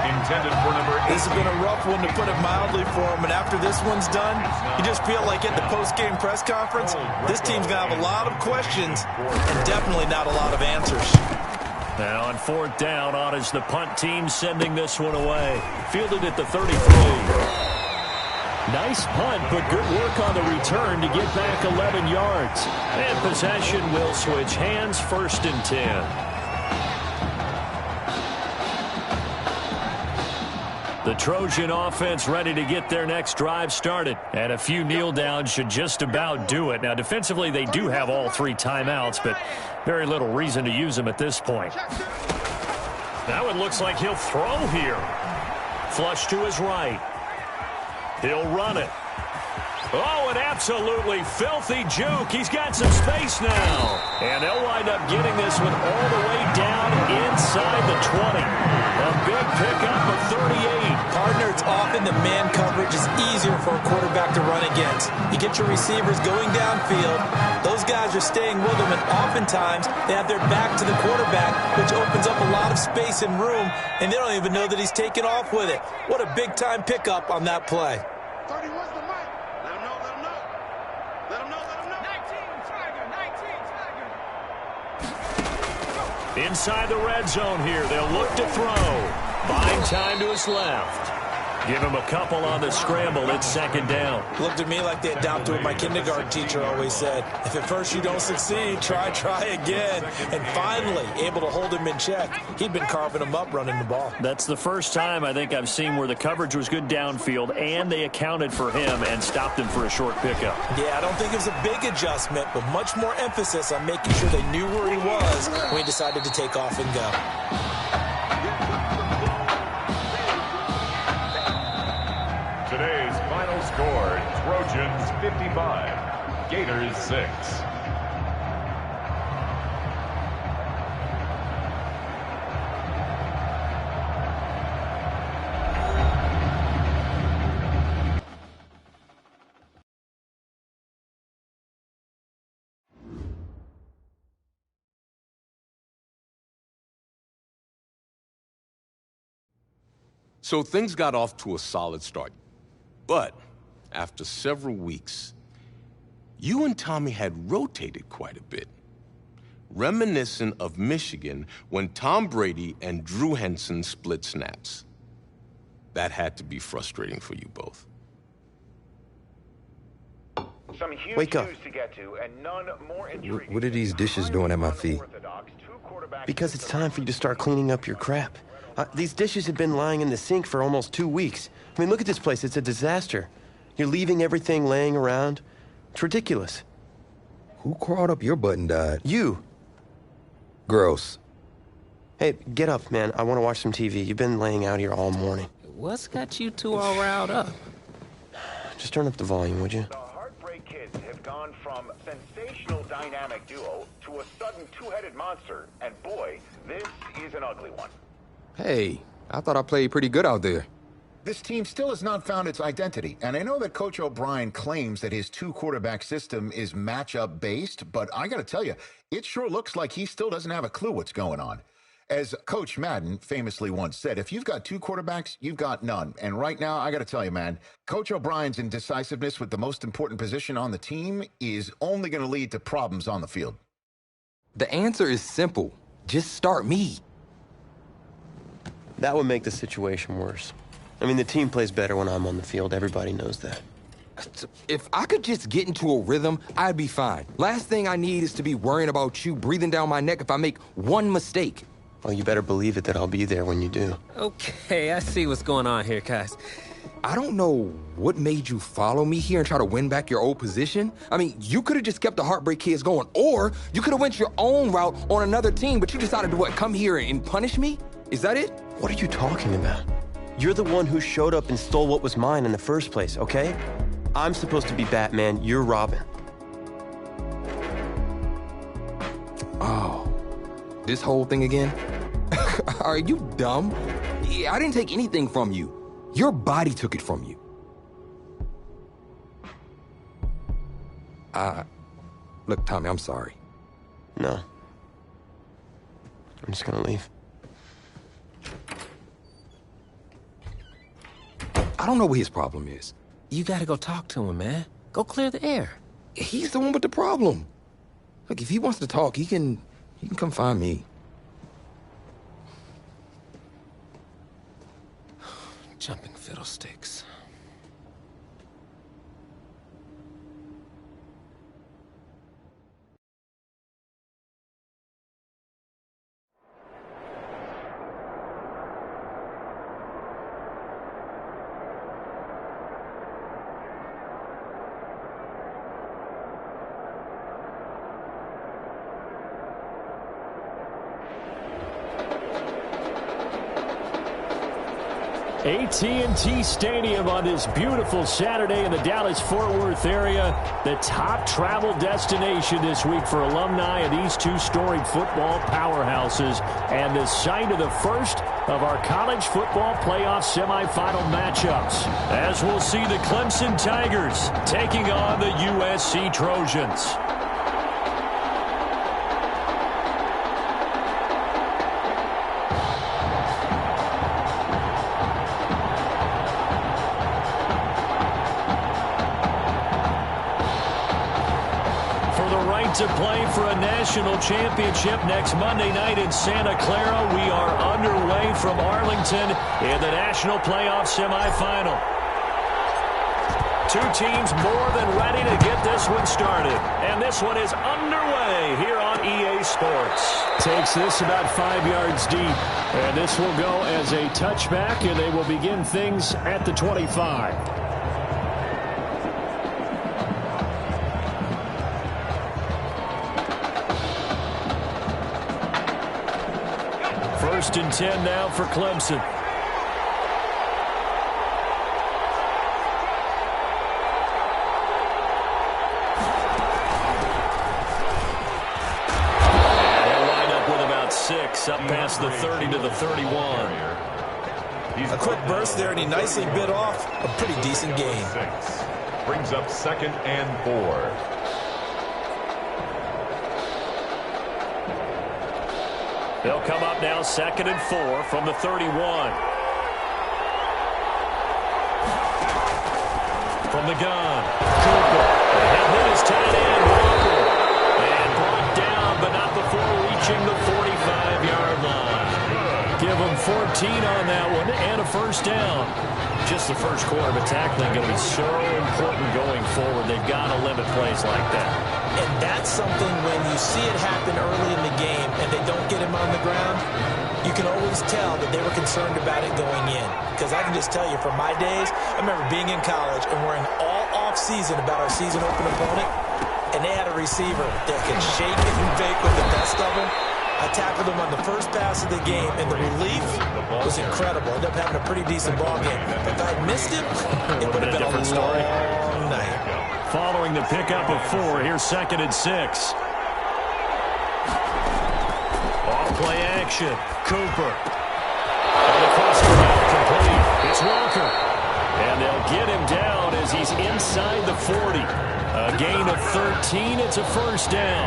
Intended for number 8. This has been a rough one, to put it mildly, for him. And after this one's done, you just feel like at the post-game press conference, this team's going to have a lot of questions and definitely not a lot of answers. Now on 4th down, on is the punt team sending this one away. Fielded at the 33. Nice punt, but good work on the return to get back 11 yards. And possession will switch hands, 1st and 10. The Trojan offense ready to get their next drive started. And a few kneel downs should just about do it. Now, defensively, they do have all 3 timeouts, but very little reason to use them at this point. Now it looks like he'll throw here. Flush to his right. He'll run it. Oh, an absolutely filthy juke. He's got some space now. And they'll wind up getting this one all the way down inside the 20. A big pickup of 38. Partner, it's often the man coverage is easier for a quarterback to run against. You get your receivers going downfield. Those guys are staying with them, and oftentimes they have their back to the quarterback, which opens up a lot of space and room, and they don't even know that he's taken off with it. What a big-time pickup on that play. Inside the red zone here, they'll look to throw. Buying time to his left. Give him a couple on the scramble. It's 2nd down. Looked to me like they adopted what my kindergarten teacher always said. If at first you don't succeed, try again. And finally, able to hold him in check. He'd been carving him up running the ball. That's the first time I think I've seen where the coverage was good downfield, and they accounted for him and stopped him for a short pickup. Yeah, I don't think it was a big adjustment, but much more emphasis on making sure they knew where he was when he decided to take off and go. Today's final score, Trojans 55, Gators 6. So things got off to a solid start. But after several weeks, you and Tommy had rotated quite a bit. Reminiscent of Michigan when Tom Brady and Drew Henson split snaps. That had to be frustrating for you both. Some huge Wake up. news to get to, and none more intriguing. What are these dishes doing at my feet? Because it's time for you to start cleaning up your crap. These dishes have been lying in the sink for almost 2 weeks. I mean, look at this place. It's a disaster. You're leaving everything laying around. It's ridiculous. Who crawled up your butt and died? You. Gross. Hey, get up, man. I want to watch some TV. You've been laying out here all morning. What's got you two all riled up? Just turn up the volume, would you? The Heartbreak Kids have gone from sensational dynamic duo to a sudden two-headed monster. And boy, this is an ugly one. Hey, I thought I played pretty good out there. This team still has not found its identity, and I know that Coach O'Brien claims that his 2-quarterback system is matchup based, but I gotta tell you, it sure looks like he still doesn't have a clue what's going on. As Coach Madden famously once said, if you've got two quarterbacks, you've got none. And right now, I got to tell you, man, Coach O'Brien's indecisiveness with the most important position on the team is only going to lead to problems on the field. The answer is simple. Just start me. That would make the situation worse. I mean, the team plays better when I'm on the field. Everybody knows that. If I could just get into a rhythm, I'd be fine. Last thing I need is to be worrying about you breathing down my neck if I make one mistake. Well, you better believe it that I'll be there when you do. Okay, I see what's going on here, guys. I don't know what made you follow me here and try to win back your old position. I mean, you could have just kept the Heartbreak Kids going, or you could have went your own route on another team, but you decided to, what, come here and punish me? Is that it? What are you talking about? You're the one who showed up and stole what was mine in the first place, okay? I'm supposed to be Batman, you're Robin. Oh, this whole thing again? Are you dumb? I didn't take anything from you. Your body took it from you. Look, Tommy, I'm sorry. No. I'm just gonna leave. I don't know what his problem is. You gotta go talk to him, man. Go clear the air. He's the one with the problem. Look, if he wants to talk, he can come find me. Jumping fiddlesticks. AT&T Stadium on this beautiful Saturday in the Dallas-Fort Worth area. The top travel destination this week for alumni of these two storied football powerhouses, and the site of the first of our college football playoff semifinal matchups, as we'll see the Clemson Tigers taking on the USC Trojans. To play for a national championship next Monday night in Santa Clara. We are underway from Arlington in the national playoff semifinal. Two teams more than ready to get this one started. And this one is underway here on EA Sports. Takes this about 5 yards deep. And this will go as a touchback, and they will begin things at the 25. First and 10 now for Clemson. And he'll line up with about 6, up past the 30 to the 31. A quick burst there, and he nicely bit off a pretty decent gain. Brings up 2nd and 4. They'll come up now 2nd and 4 from the 31. From the gun, Cooper. And hit his tight end, Walker. And brought down, but not before reaching the 45-yard line. Give them 14 on that one and a first down. Just the first quarter, but tackling going to be so important going forward. They've got to limit plays like that. And that's something when you see it happen early in the game and they don't get him on the ground, you can always tell that they were concerned about it going in. Because I can just tell you from my days, I remember being in college and worrying all off-season about our season open opponent, and they had a receiver that could shake and bake with the best of them. I tackled him on the first pass of the game, and the relief was incredible. Ended up having a pretty decent ball game. If I had missed him, it would have been a different story. Night. Following the pickup of 4, here's 2nd and 6. Off play action, Cooper. And the crossover route complete. It's Walker. And they'll get him down as he's inside the 40. A gain of 13, it's a first down.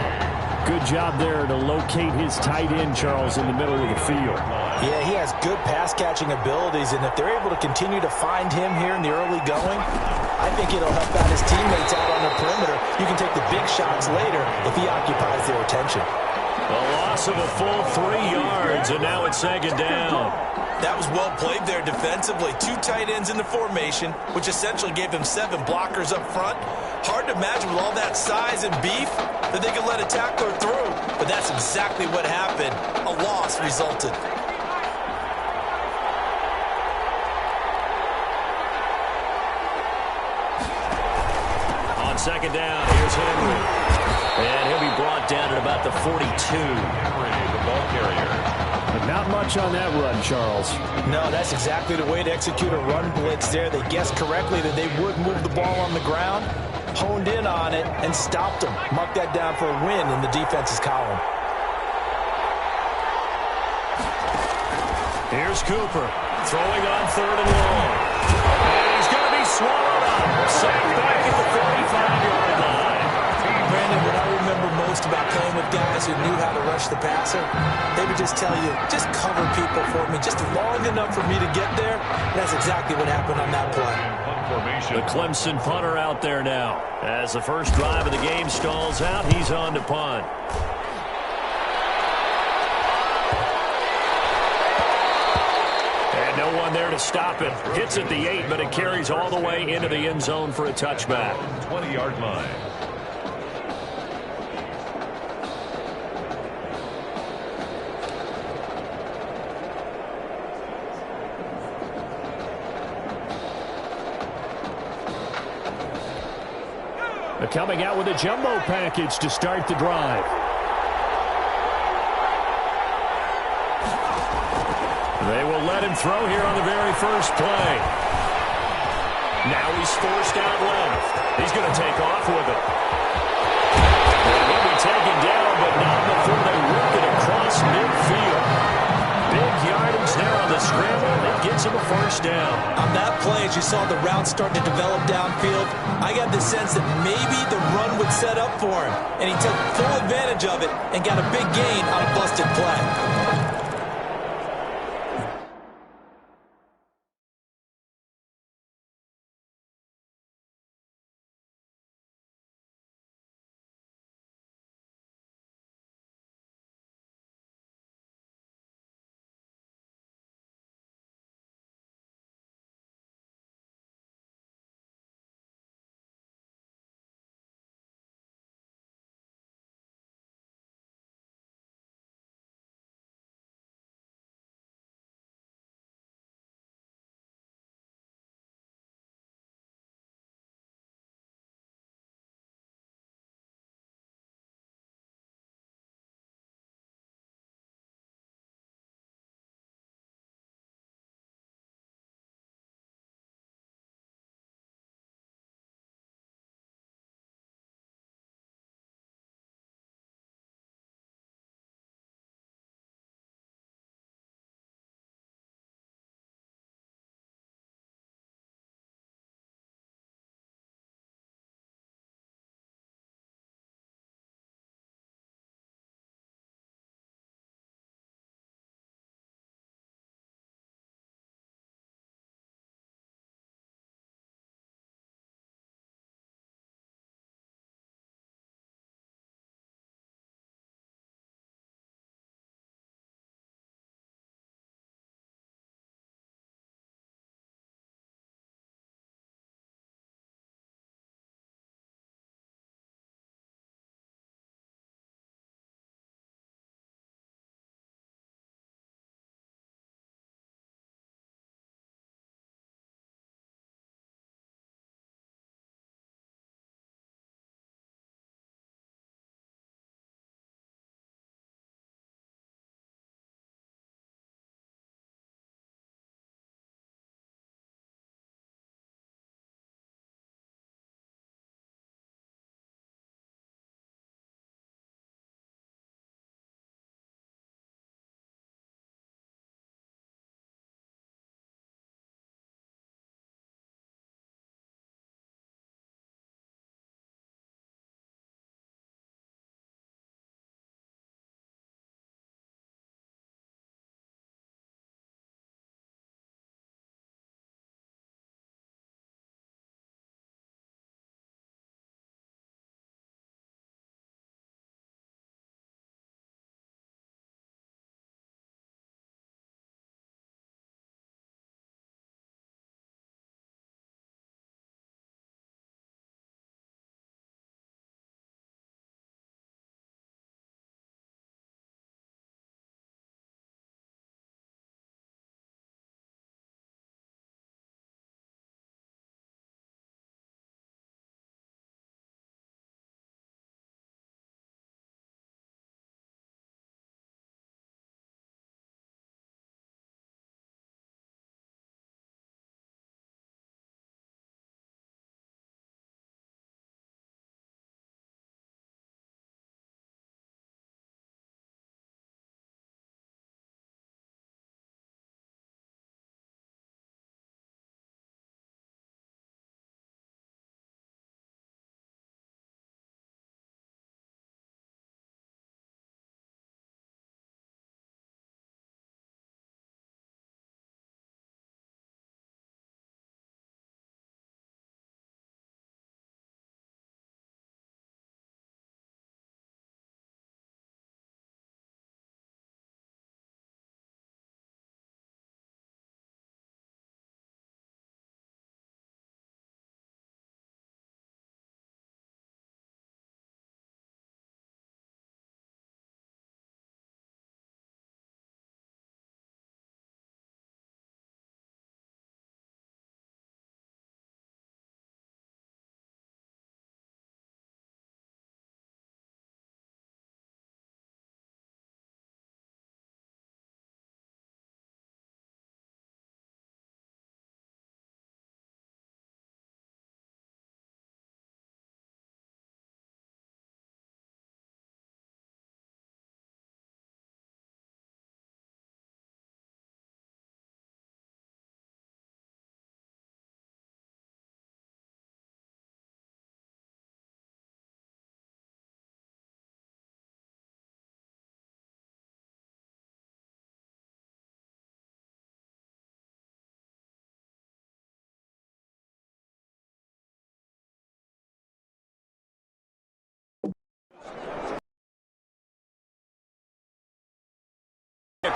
Good job there to locate his tight end, Charles, in the middle of the field. Yeah, he has good pass-catching abilities, and if they're able to continue to find him here in the early going, I think it'll help out his teammates out on the perimeter. You can take the big shots later if he occupies their attention. A loss of a full 3 yards, and now it's second down. That was well played there defensively. 2 tight ends in the formation, which essentially gave him 7 blockers up front. Hard to imagine with all that size and beef that they could let a tackler through. But that's exactly what happened. A loss resulted. On second down, here's Henry. And he'll be brought down at about the 42. Henry, the ball carrier. But not much on that run, Charles. No, that's exactly the way to execute a run blitz there. They guessed correctly that they would move the ball on the ground, honed in on it, and stopped them. Mark that down for a win in the defense's column. Here's Cooper throwing on 3rd and long. And he's going to be swallowed up. Sacked back at the 45-yard line. Brandon, what I remember most about playing with guys who knew how to rush the passer, they would just tell you, just cover people for me, just long enough for me to get there. And that's exactly what happened on that play. The Clemson punter out there now. As the first drive of the game stalls out, he's on to punt. And no one there to stop it. Hits at the 8, but it carries all the way into the end zone for a touchback. 20-yard line. Coming out with a jumbo package to start the drive. They will let him throw here on the very first play. Now he's forced out left. He's going to take off with it. And he'll be taken down, but not before they work it across midfield. Big yardage there on the scramble. It gets him a first down. On that play, as you saw the route starting to develop downfield, I got the sense that maybe the run would set up for him. And he took full advantage of it and got a big gain on a busted play.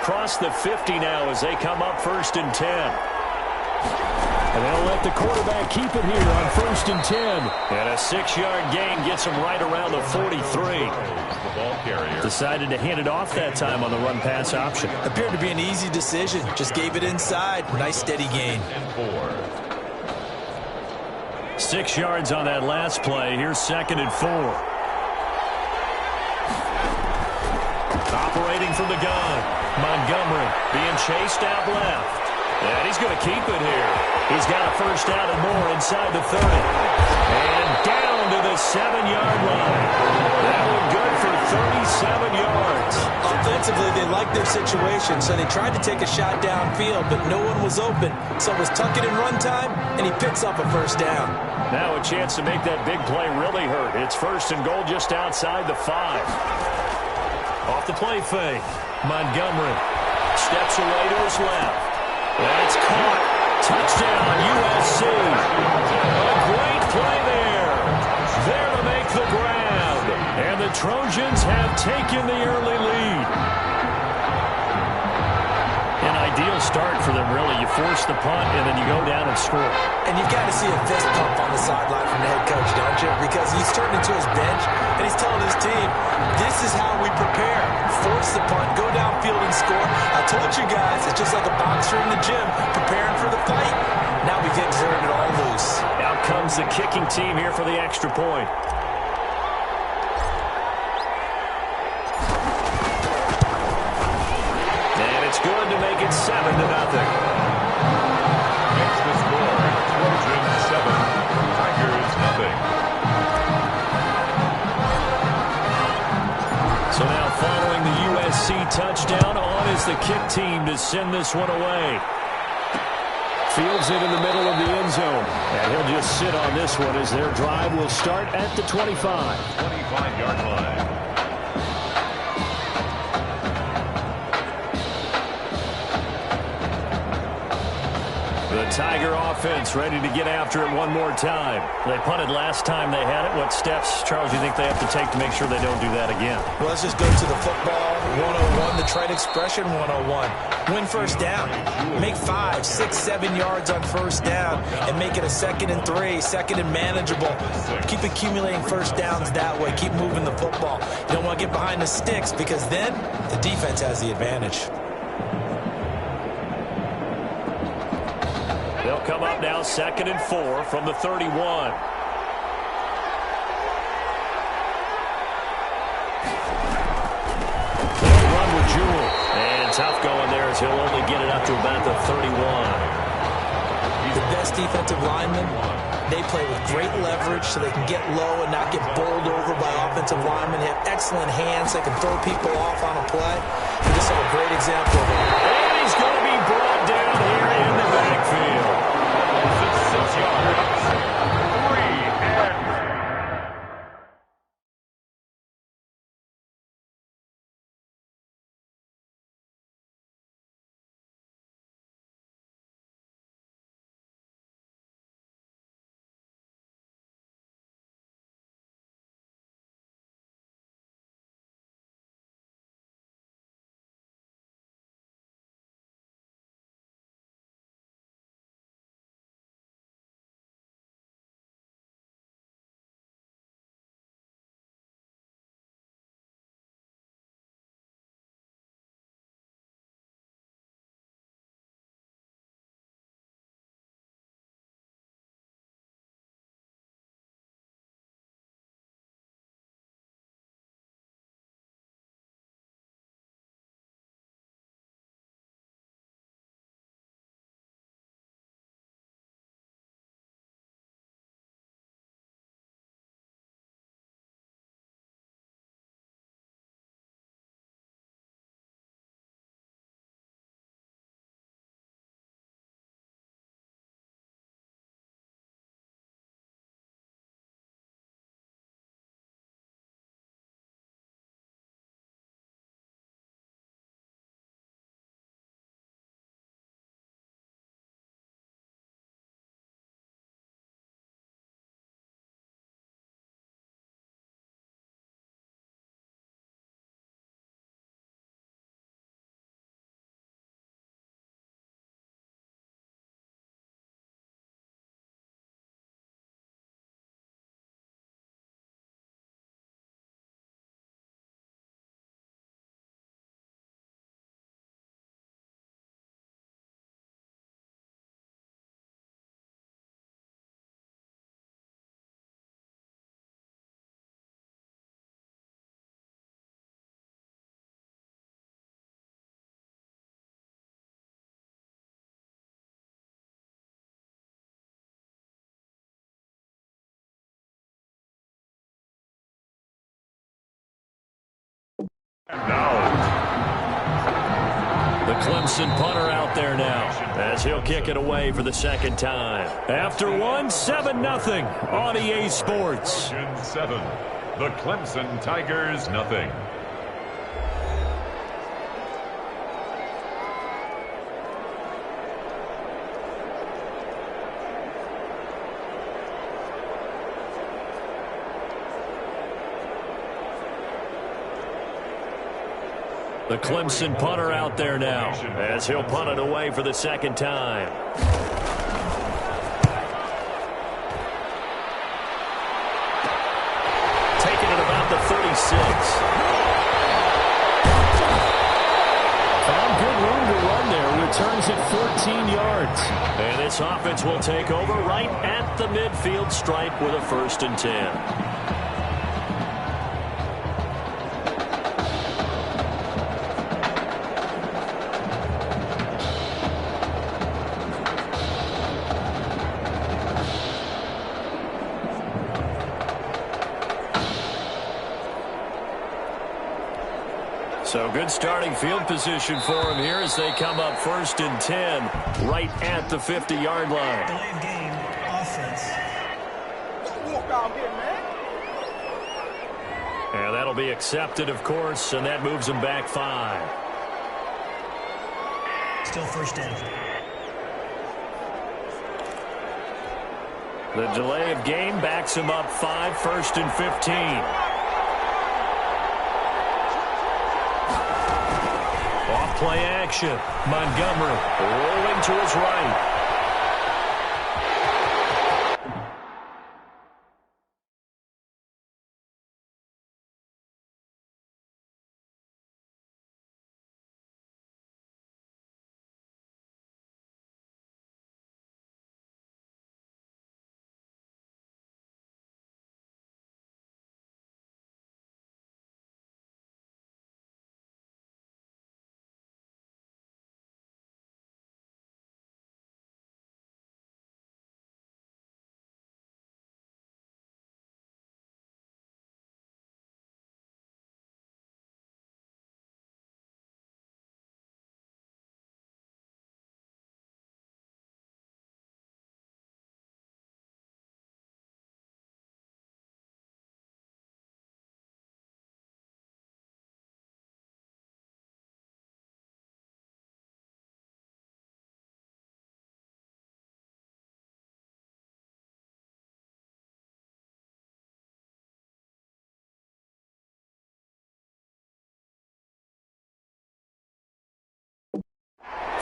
across the 50 now as they come up 1st and 10. And they'll let the quarterback keep it here on 1st and 10. And a 6-yard gain gets them right around the 43. Decided to hand it off that time on the run-pass option. Appeared to be an easy decision. Just gave it inside. Nice steady gain. 6 yards on that last play. Here's 2nd and 4. Operating from the gun. Montgomery being chased out left. And he's going to keep it here. He's got a 1st down and more inside the 30. And down to the 7-yard line. That one good for 37 yards. Offensively, they liked their situation, so they tried to take a shot downfield, but no one was open. So it was tuck it in run time, and he picks up a 1st down. Now a chance to make that big play really hurt. It's 1st and goal just outside the 5. Off the play fake. Montgomery steps away to his left. That's caught. Touchdown, USC. A great play there. There to make the grab. And the Trojans have taken the early lead. An ideal start for them, really. You force the punt, and then you go down and score. And you've got to see a fist pump on the sideline from the head coach, don't you? Because he's turned into his bench, and he's telling his team, this is how we prepare. Force the punt, go downfield and score. I told you guys, it's just like a boxer in the gym preparing for the fight. Now we get turned it all loose. Out comes the kicking team here for the extra point. And it's good to make it 7-0. Makes the score Trojans 7, Tigers nothing. So now following the USC touchdown, on is the kick team to send this one away. Fields it in the middle of the end zone. And he'll just sit on this one as their drive will start at the 25. 25-yard line. The Tiger offense ready to get after it one more time. They punted last time they had it. What steps, Charles, do you think they have to take to make sure they don't do that again? Well, let's just go to the football 101, the trade expression 101. Win 1st down. Make 5, 6, 7 yards on 1st down and make it a 2nd and 3, 2nd and manageable. Keep accumulating 1st downs that way. Keep moving the football. You don't want to get behind the sticks because then the defense has the advantage. They'll come up now 2nd and 4 from the 31. They'll run with Jewell. And tough going there as he'll only get it up to about the 31. The best defensive linemen, they play with great leverage so they can get low and not get bowled over by offensive linemen. They have excellent hands. They can throw people off on a play. They just have a great example of it. And he's going to be brought down here in the backfield. 6 yards. The Clemson punter out there now as he'll kick it away for the second time. After one, 7-0 on EA Sports. 7. The Clemson Tigers, 0. The Clemson punter out there now as he'll punt it away for the second time. Taking it about the 36. Found good room to run there. Returns it 14 yards. And this offense will take over right at the midfield stripe with a 1st and 10. So good starting field position for him here as they come up 1st and 10 right at the 50-yard line. Delay of game, offense. Walk out here, man. And that'll be accepted, of course, and that moves them back 5. Still 1st down. The delay of game backs him up 5, 1st and 15. Play action. Montgomery rolling to his right.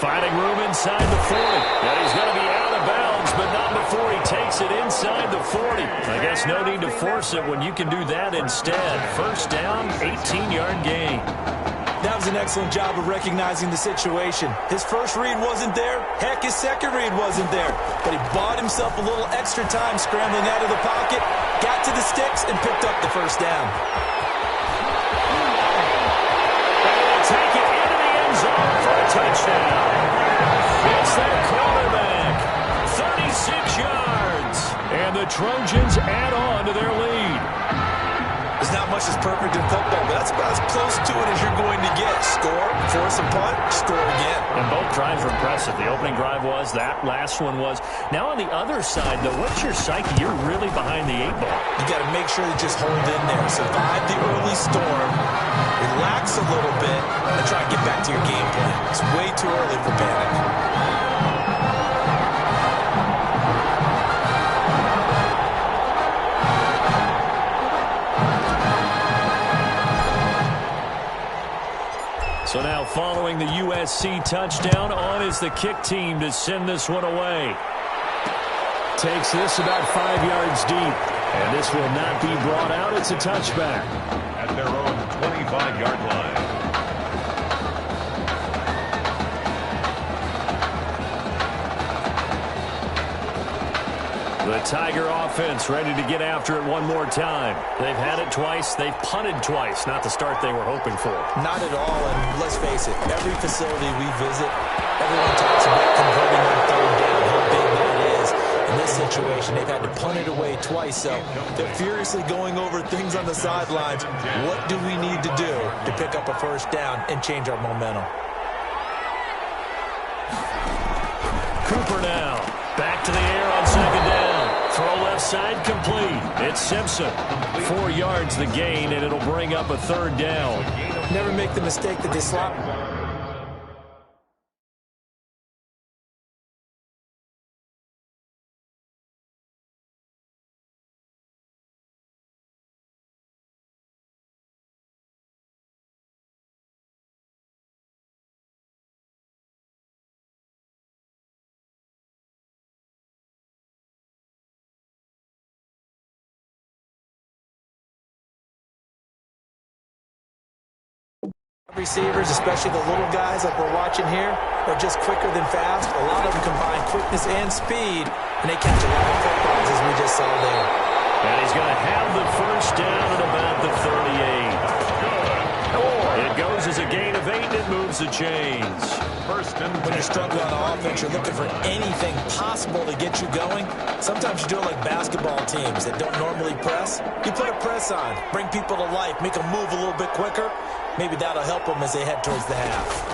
Finding room inside the 40. And he's going to be out of bounds, but not before he takes it inside the 40. I guess no need to force it when you can do that instead. 1st down, 18-yard gain. That was an excellent job of recognizing the situation. His first read wasn't there. Heck, his second read wasn't there. But he bought himself a little extra time scrambling out of the pocket, got to the sticks, and picked up the 1st down. Take it into the end zone for a touchdown. It's their quarterback. 36 yards. And the Trojans add on to their lead. There's not much that's perfect in football, but that's about as close to it as you're going to get. Score, force a punt, score again. And both drives were impressive. The opening drive was, that last one was. Now on the other side, though, what's your psyche? You're really behind the 8-ball. You got to make sure to just hold in there. Survive the early storm. Relax a little bit and try to get back to your game plan. It's way too early for panic. So now following the USC touchdown, on is the kick team to send this one away. Takes this about 5 yards deep. And this will not be brought out. It's a touchback. At their own 25-yard line. The Tiger offense ready to get after it one more time. They've had it twice. They've punted twice. Not the start they were hoping for. Not at all, and let's face it, every facility we visit, everyone talks about converting on 3rd down, how big that is. And this situation. They've had to punt it away twice, so they're furiously going over things on the sidelines. What do we need to do to pick up a first down and change our momentum? Cooper now. Back to the air on second down. Throw left side complete. It's Simpson. 4 yards the gain, and it'll bring up a third down. Never make the mistake that they slot. Receivers, especially the little guys like we're watching here, are just quicker than fast. A lot of them combine quickness and speed, and they catch a lot of footballs, as we just saw there. And he's going to have the first down at about the 38. It goes as a gain of 8, and it moves the chains. When you're struggling on offense, you're looking for anything possible to get you going. Sometimes you do it like basketball teams that don't normally press. You put a press on, bring people to life, make them move a little bit quicker. Maybe that'll help them as they head towards the half.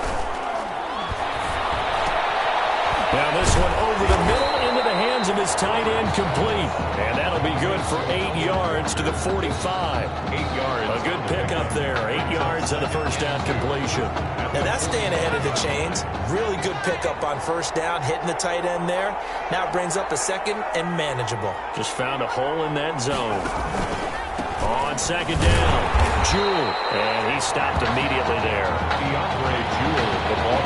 Now this one over the middle into the hands of his tight end, complete. And that'll be good for 8 yards to the 45. 8 yards. A good pickup there. 8 yards on the first down completion. Now that's staying ahead of the chains. Really good pickup on first down, hitting the tight end there. Now it brings up a second and manageable. Just found a hole in that zone. On second down, Jewell, and he stopped immediately there.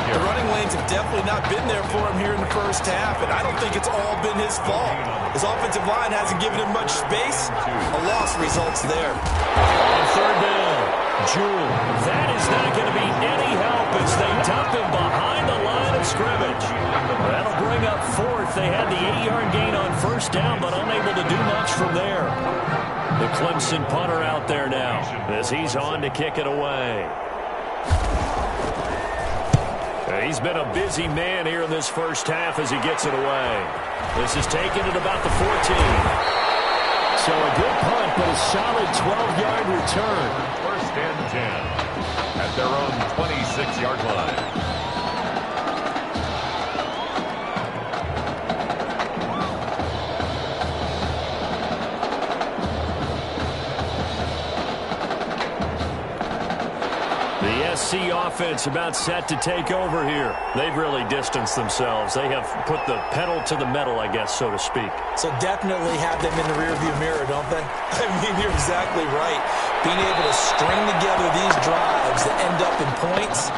The running lanes have definitely not been there for him here in the first half, and I don't think it's all been his fault. His offensive line hasn't given him much space. A loss results there. On third down, Jewell. That is not going to be any help as they dump him behind the line of scrimmage. That'll bring up fourth. They had the 8-yard gain on first down, but unable to do much from there. The Clemson punter out there now as he's on to kick it away. He's been a busy man here in this first half as he gets it away. This is taken at about the 14. So a good punt, but a solid 12-yard return. First and 10 at their own 26-yard line. SC offense about set to take over here. They've really distanced themselves. They have put the pedal to the metal, I guess, so to speak. So definitely have them in the rearview mirror, don't they? I mean, you're exactly right. Being able to string together these drives that end up in points,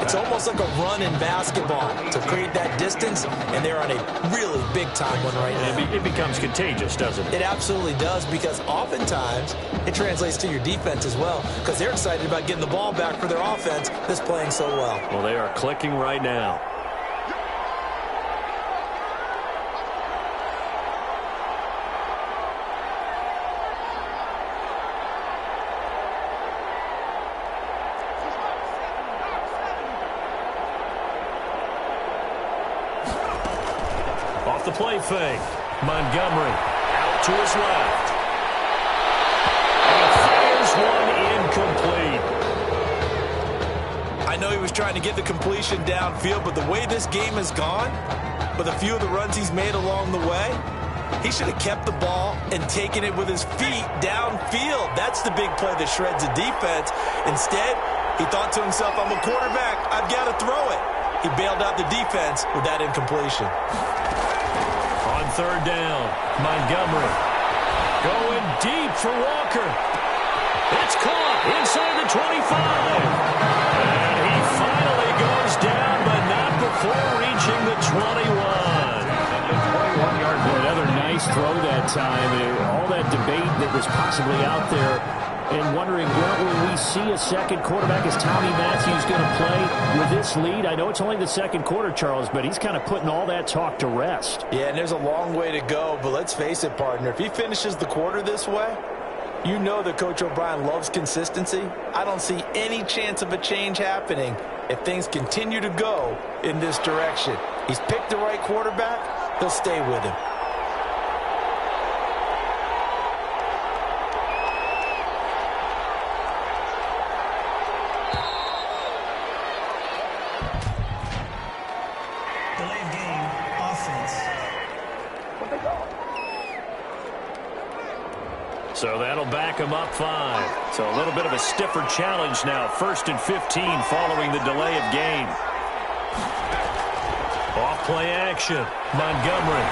it's almost like a run in basketball to create that distance, and they're on a really big-time one right now. It becomes contagious, doesn't it? It absolutely does, because oftentimes it translates to your defense as well, because they're excited about getting the ball back for their offense that's playing so well. Well, they are clicking right now. Off the play fake, Montgomery out to his left. And he fires one incomplete. I know he was trying to get the completion downfield, but the way this game has gone, with a few of the runs he's made along the way, he should have kept the ball and taken it with his feet downfield. That's the big play that shreds the defense. Instead, he thought to himself, I'm a quarterback, I've got to throw it. He bailed out the defense with that incompletion. On third down, Montgomery going deep for Walker. It's caught inside the 25. And he finally goes down, but not before reaching the 21. Another nice throw that time. All that debate that was possibly out there, and wondering where will we see a second quarterback. Is Tommy Matthews going to play with this lead? I know it's only the second quarter, Charles, but he's kind of putting all that talk to rest. Yeah, and there's a long way to go, but let's face it, partner. If he finishes the quarter this way, you know that Coach O'Brien loves consistency. I don't see any chance of a change happening if things continue to go in this direction. He's picked the right quarterback. He'll stay with him. So that'll back him up 5. So a little bit of a stiffer challenge now. 1st and 15 following the delay of game. Off play action. Montgomery.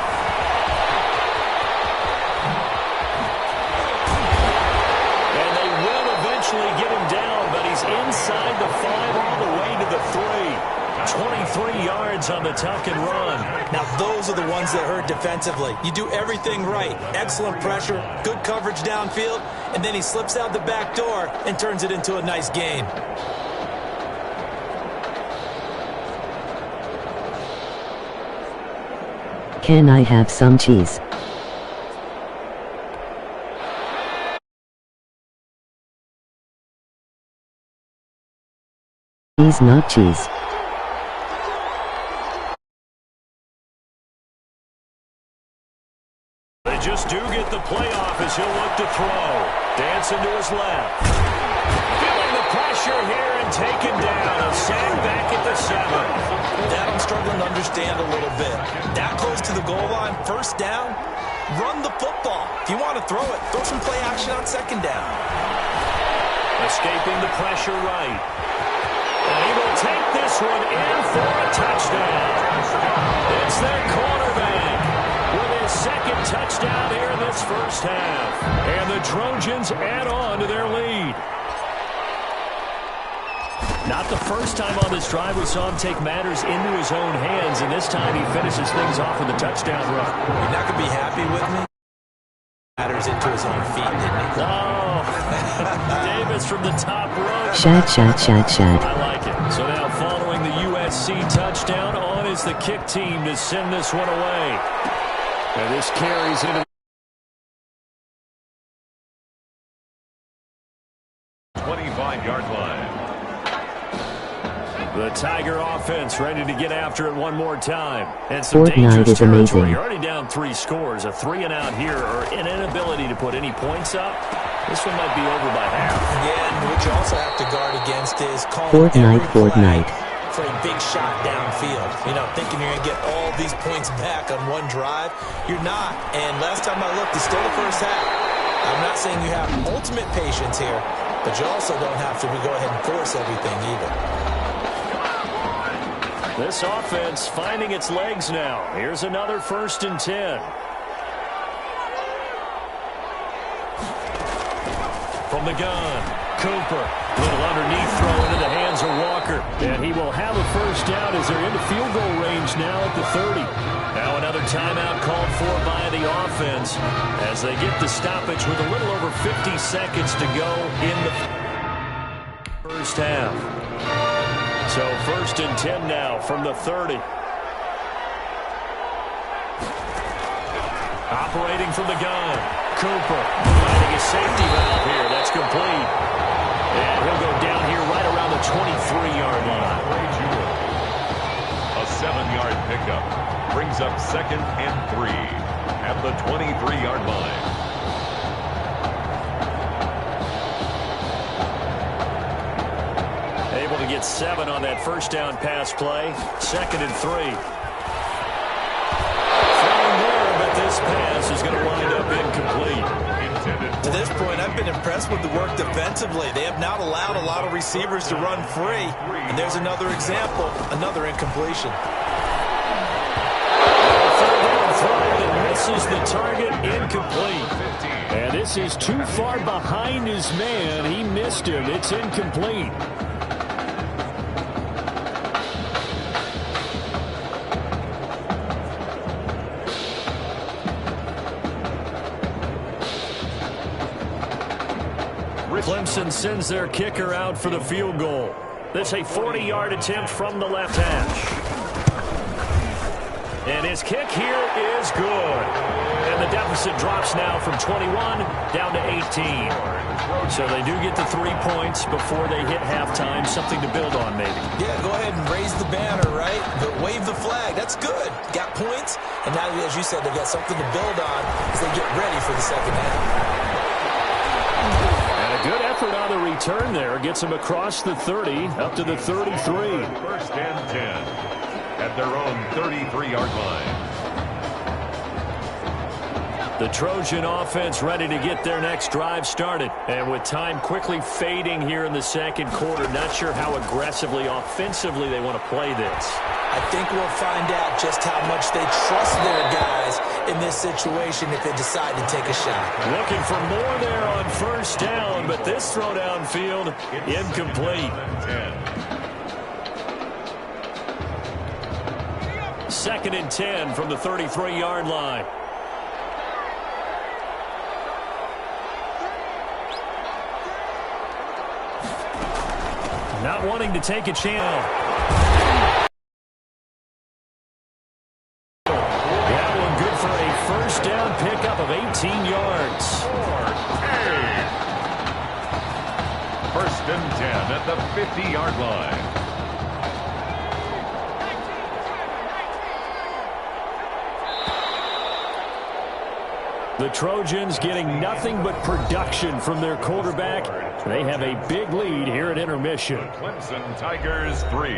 And they will eventually get him down, but he's inside the 5 all the way to the 3. 23 yards on the tuck and run. Now, those are the ones that hurt defensively. You do everything right. Excellent pressure, good coverage downfield, and then he slips out the back door and turns it into a nice gain. Can I have some cheese? Cheese, not cheese. They just do get the playoff as he'll look to throw. Dancing to his left. Feeling the pressure here and taken down. A sack back at the 7. That I'm struggling to understand a little bit. That close to the goal line, 1st down, run the football. If you want to throw it, throw some play action on 2nd down. Escaping the pressure right. And he will take this one in for a touchdown. It's their quarterback with his 2nd touchdown here in this 1st half. And the Trojans add on to their lead. Not the first time on this drive we saw him take matters into his own hands, and this time he finishes things off with a touchdown run. You're not going to be happy with me? Matters into his own feet, didn't he? Oh, Davis from the top row. Shad. I like it. So now following the USC touchdown, on is the kick team to send this one away. And this carries into 25-yard line. the Tiger offense ready to get after it one more time. And some Fortnite dangerous is territory. amazing. You're already down 3 scores. A 3-and-out here or an inability to put any points up. This one might be over by half. Yeah, and what you also have to guard against is calling Fortnite. for a big shot downfield. You know, thinking you're going to get all these points back on one drive. You're not. And last time I looked, it's still the 1st half. I'm not saying you have ultimate patience here, but you also don't have to go ahead and force everything either. This offense finding its legs now. Here's another 1st and 10. From the gun, Cooper. Little underneath throw into the hands of Walker. And he will have a 1st down as they're into field goal range now at the 30. Now another timeout called for by the offense as they get the stoppage with a little over 50 seconds to go in the 1st half. So 1st and 10 now from the 30. Operating from the gun. Cooper finding a safety valve here. That's complete. And he'll go down here right around the 23-yard line. A 7-yard pickup brings up 2nd and 3 at the 23-yard line. Able to get 7 on that 1st down pass play. 2nd and 3. Throwing there, but this pass is going to wind up incomplete. To this point, I've been impressed with the work defensively. They have not allowed a lot of receivers to run free. And there's another example, another incompletion. Third down throw that misses the target, incomplete. And this is too far behind his man. He missed him. It's incomplete. Clemson sends their kicker out for the field goal. This a 40-yard attempt from the left hash. And his kick here is good. And the deficit drops now from 21 down to 18. So they do get the 3 points before they hit halftime. Something to build on, maybe. Yeah, go ahead and raise the banner, right? But wave the flag. That's good. Got points. And now, as you said, they've got something to build on as they get ready for the 2nd half. Good effort on the return there. Gets him across the 30, up to the 33. 1st and 10 at their own 33-yard line. The Trojan offense ready to get their next drive started. And with time quickly fading here in the second quarter, not sure how aggressively, offensively they want to play this. I think we'll find out just how much they trust their guys in this situation if they decide to take a shot. Looking for more there on first down, but this throw downfield incomplete. 2nd and 10 from the 33-yard line. Not wanting to take a chance. That one good for a first down pickup of 18 yards. 1st and 10 at the 50-yard line. The Trojans getting nothing but production from their quarterback. They have a big lead here at intermission. The Clemson Tigers 3.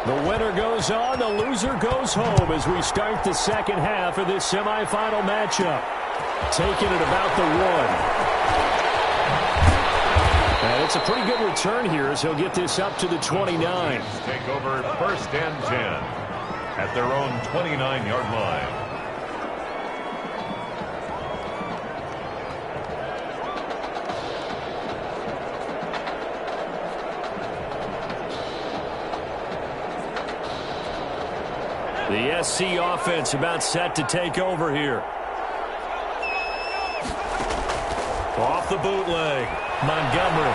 The winner goes on, the loser goes home as we start the second half of this semifinal matchup. Taking it about the 1. And it's a pretty good return here as he'll get this up to the 29. Take over 1st and 10 at their own 29-yard line. The SC offense about set to take over here. Off the bootleg, Montgomery.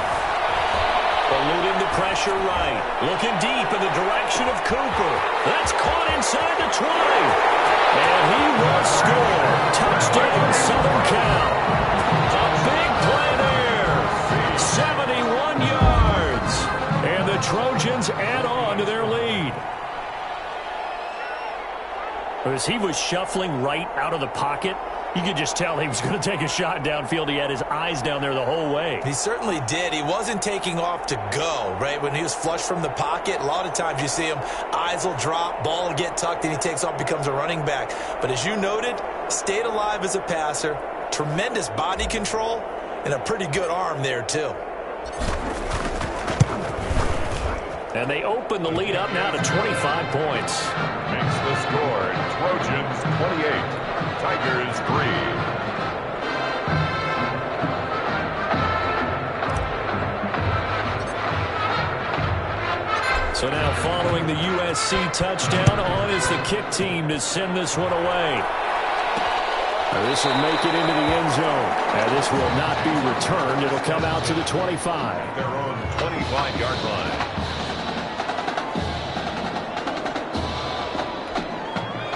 Eluding the pressure right. Looking deep in the direction of Cooper. That's caught inside the 20. And he will score. Touchdown, Southern Cal. A big play there. 71 yards. And the Trojans add on to their lead. As he was shuffling right out of the pocket, you could just tell he was going to take a shot downfield. He had his eyes down there the whole way. He certainly did. He wasn't taking off to go, right? When he was flush from the pocket, a lot of times you see him, eyes will drop, ball will get tucked, and he takes off, becomes a running back. But as you noted, stayed alive as a passer, tremendous body control, and a pretty good arm there, too. And they open the lead up now to 25 points. Makes the score Trojans 28, Tigers 3. So now following the USC touchdown, on is the kick team to send this one away. This will make it into the end zone. And this will not be returned. It'll come out to the 25. Their own 25-yard line.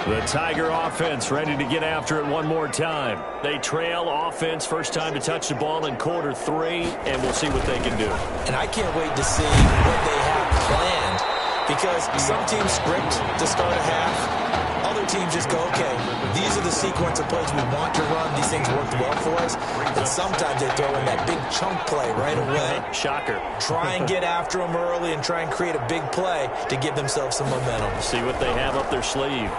The Tiger offense ready to get after it one more time. They trail offense, first time to touch the ball in quarter 3, and we'll see what they can do. And I can't wait to see what they have planned, because some teams script to start a half. Other teams just go, okay, these are the sequence of plays we want to run. These things worked well for us. And sometimes they throw in that big chunk play right away. Shocker. Try and get after them early and try and create a big play to give themselves some momentum. See what they have up their sleeve.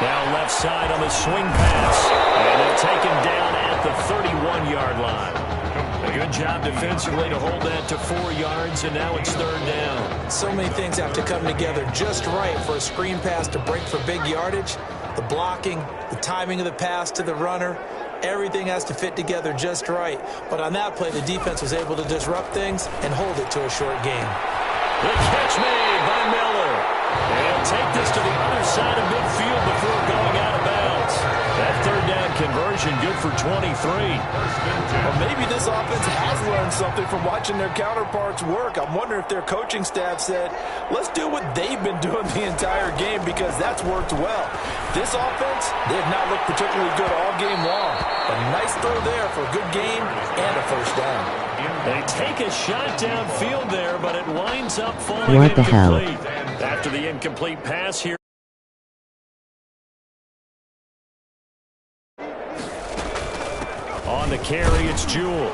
Now left side on the swing pass. And they'll take him down at the 31-yard line. A good job defensively to hold that to 4 yards, and now it's 3rd down. So many things have to come together just right for a screen pass to break for big yardage. The blocking, the timing of the pass to the runner, everything has to fit together just right. But on that play, the defense was able to disrupt things and hold it to a short game. The catch made by Miller. And take this to the other side of midfield before going out of bounds. That 3rd down conversion good for 23. Well, maybe this offense has learned something from watching their counterparts work. I'm wondering if their coaching staff said, let's do what they've been doing the entire game, because that's worked well. This offense, they have not looked particularly good all game long. A nice throw there for a good game and a first down. They take a shot downfield there, but it winds up falling What the hell? incomplete. After the incomplete pass here. On the carry, it's Jewell.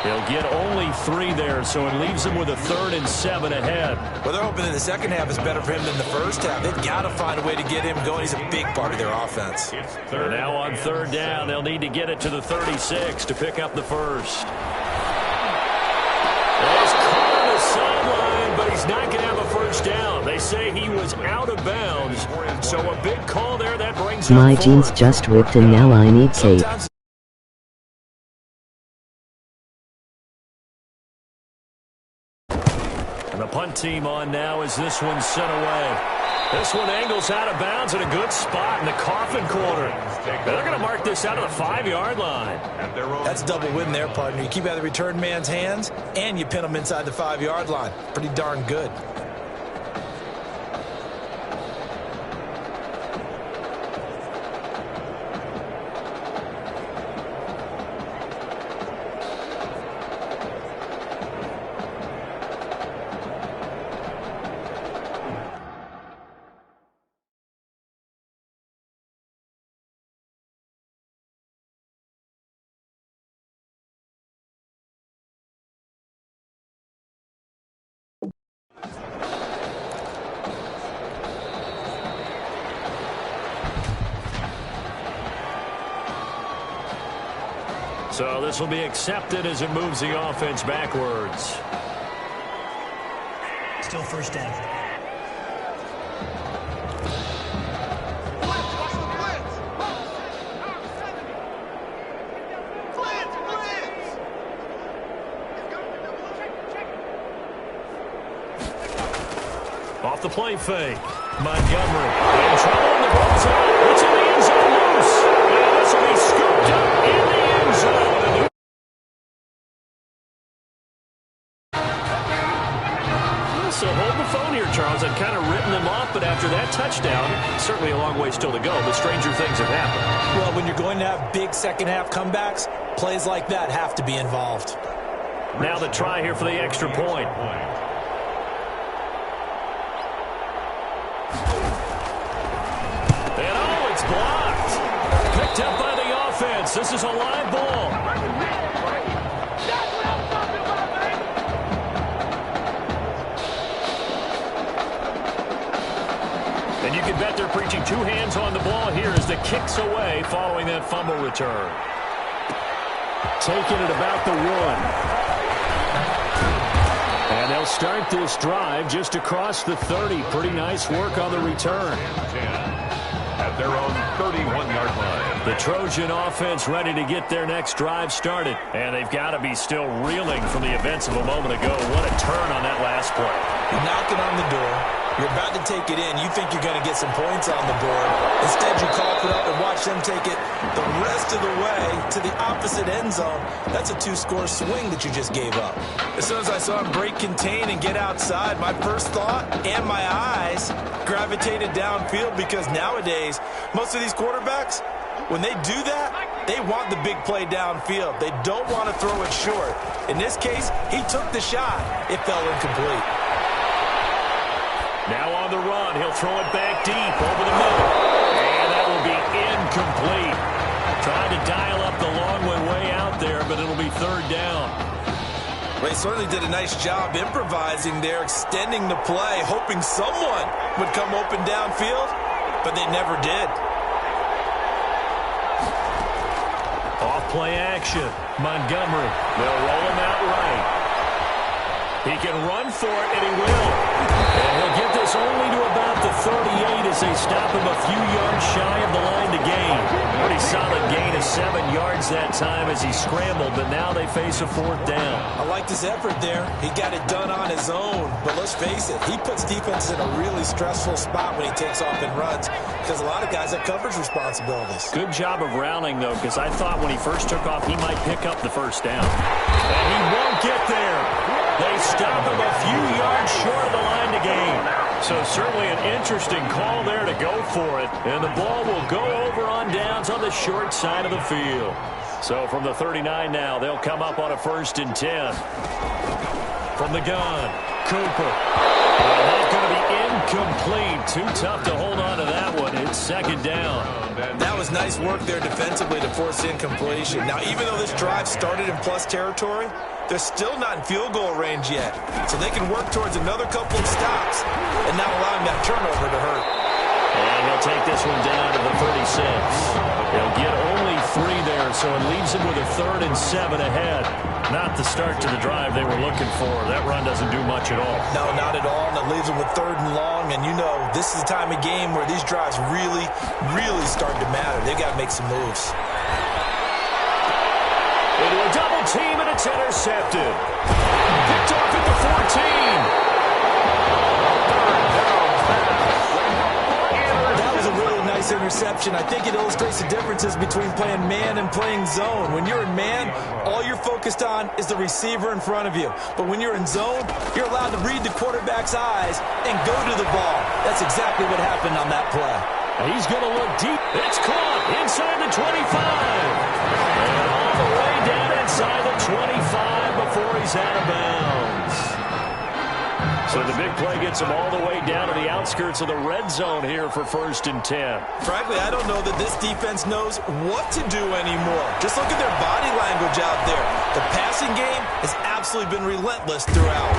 He'll get only 3 there, so it leaves him with a 3rd and 7 ahead. Well, they're hoping that the second half is better for him than the first half. They've got to find a way to get him going. He's a big part of their offense. And now on 3rd down, they'll need to get it to the 36 to pick up the first. He's caught on the sideline, but he's not going to have a first down. They say he was out of bounds, so a big call there that brings up My 4th. jeans just ripped and now I need tape. And the punt team on now as this one's sent away. This one angles out of bounds in a good spot in the coffin corner. They're going to mark this out of the 5-yard line. That's double win there, partner. You keep out of the return man's hands, and you pin him inside the 5-yard line. Pretty darn good. So this will be accepted as it moves the offense backwards. Still first down. Off the play fake. Montgomery in trouble, and the ball's out. It's in the end zone loose. And this will be scooped up in the end zone. So hold the phone here, Charles. I'd kind of written them off, but after that touchdown, certainly a long way still to go, but stranger things have happened. Well, when you're going to have big second-half comebacks, plays like that have to be involved. Now the try here for the extra point. And oh, it's blocked. Picked up by the offense. This is a live ball. And you can bet they're preaching 2 hands on the ball here as the kick's away following that fumble return. Taking it about the 1. And they'll start this drive just across the 30. Pretty nice work on the return. At their own 31-yard line. The Trojan offense ready to get their next drive started. And they've got to be still reeling from the events of a moment ago. What a turn on that last play. You're knocking on the door. You're about to take it in. You think you're going to get some points on the board. Instead, you cough it up and watch them take it the rest of the way to the opposite end zone. That's a 2-score swing that you just gave up. As soon as I saw him break contain and get outside, my first thought and my eyes gravitated downfield because nowadays, most of these quarterbacks, when they do that, they want the big play downfield. They don't want to throw it short. In this case, he took the shot. It fell incomplete. Now on the run, he'll throw it back deep over the middle. And that will be incomplete. Trying to dial up the long way out there, but it'll be 3rd down. Well, he certainly did a nice job improvising there, extending the play, hoping someone would come open downfield, but they never did. Off play action. Montgomery. They'll roll him out right. He can run for it, and he will. And he'll get this only to about the 38 as they stop him a few yards shy of the line to gain. Pretty solid gain of 7 yards that time as he scrambled, but now they face a 4th down. I liked his effort there. He got it done on his own. But let's face it, he puts defense in a really stressful spot when he takes off and runs because a lot of guys have coverage responsibilities. Good job of rounding, though, because I thought when he first took off, he might pick up the first down. And he won't get there. They stop him a few yards short of the line to gain. So certainly an interesting call there to go for it. And the ball will go over on downs on the short side of the field. So from the 39 now, they'll come up on a 1st and 10. From the gun, Cooper. Well, that's going to be incomplete. Too tough to hold on to that one. It's 2nd down. That was nice work there defensively to force the incompletion. Now, even though this drive started in plus territory, they're still not in field goal range yet. So they can work towards another couple of stops and not allowing that turnover to hurt. And he'll take this one down to the 36. He'll get only 3 there, so it leaves him with a 3rd and 7 ahead. Not the start to the drive they were looking for. That run doesn't do much at all. No, not at all, and it leaves them with 3rd and long. And you know, this is the time of game where these drives really, really start to matter. They've got to make some moves. Into a double team, and it's intercepted. Picked off at the 14. Interception. I think it illustrates the differences between playing man and playing zone. When you're in man, all you're focused on is the receiver in front of you. But when you're in zone, you're allowed to read the quarterback's eyes and go to the ball. That's exactly what happened on that play. He's going to look deep. It's caught inside the 25. And all the way down inside the 25 before he's out of bounds. So the big play gets him all the way down to the outskirts of the red zone here for 1st and 10. Frankly, I don't know that this defense knows what to do anymore. Just look at their body language out there. The passing game has absolutely been relentless throughout.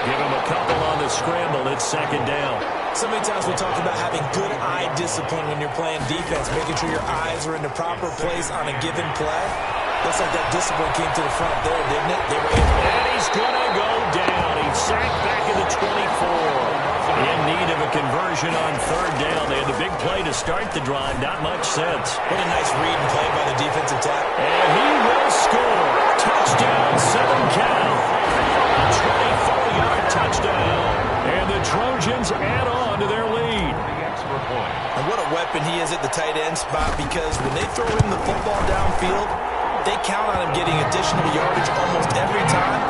Give him a couple on the scramble. It's 2nd down. So many times we talk about having good eye discipline when you're playing defense, making sure your eyes are in the proper place on a given play. Looks like that discipline came to the front there, didn't it? They were able to... And he's going to go down. He's sacked back at the 24. In need of a conversion on 3rd down. They had the big play to start the drive. Not much sense. What a nice read and play by the defensive tackle. And he will score. Touchdown, 7 count. A 24-yard touchdown. And the Trojans add on to their lead. And what a weapon he is at the tight end spot, because when they throw him the football downfield, they count on him getting additional yardage almost every time.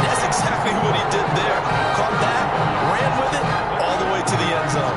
And that's exactly what he did there. Caught that, ran with it, all the way to the end zone.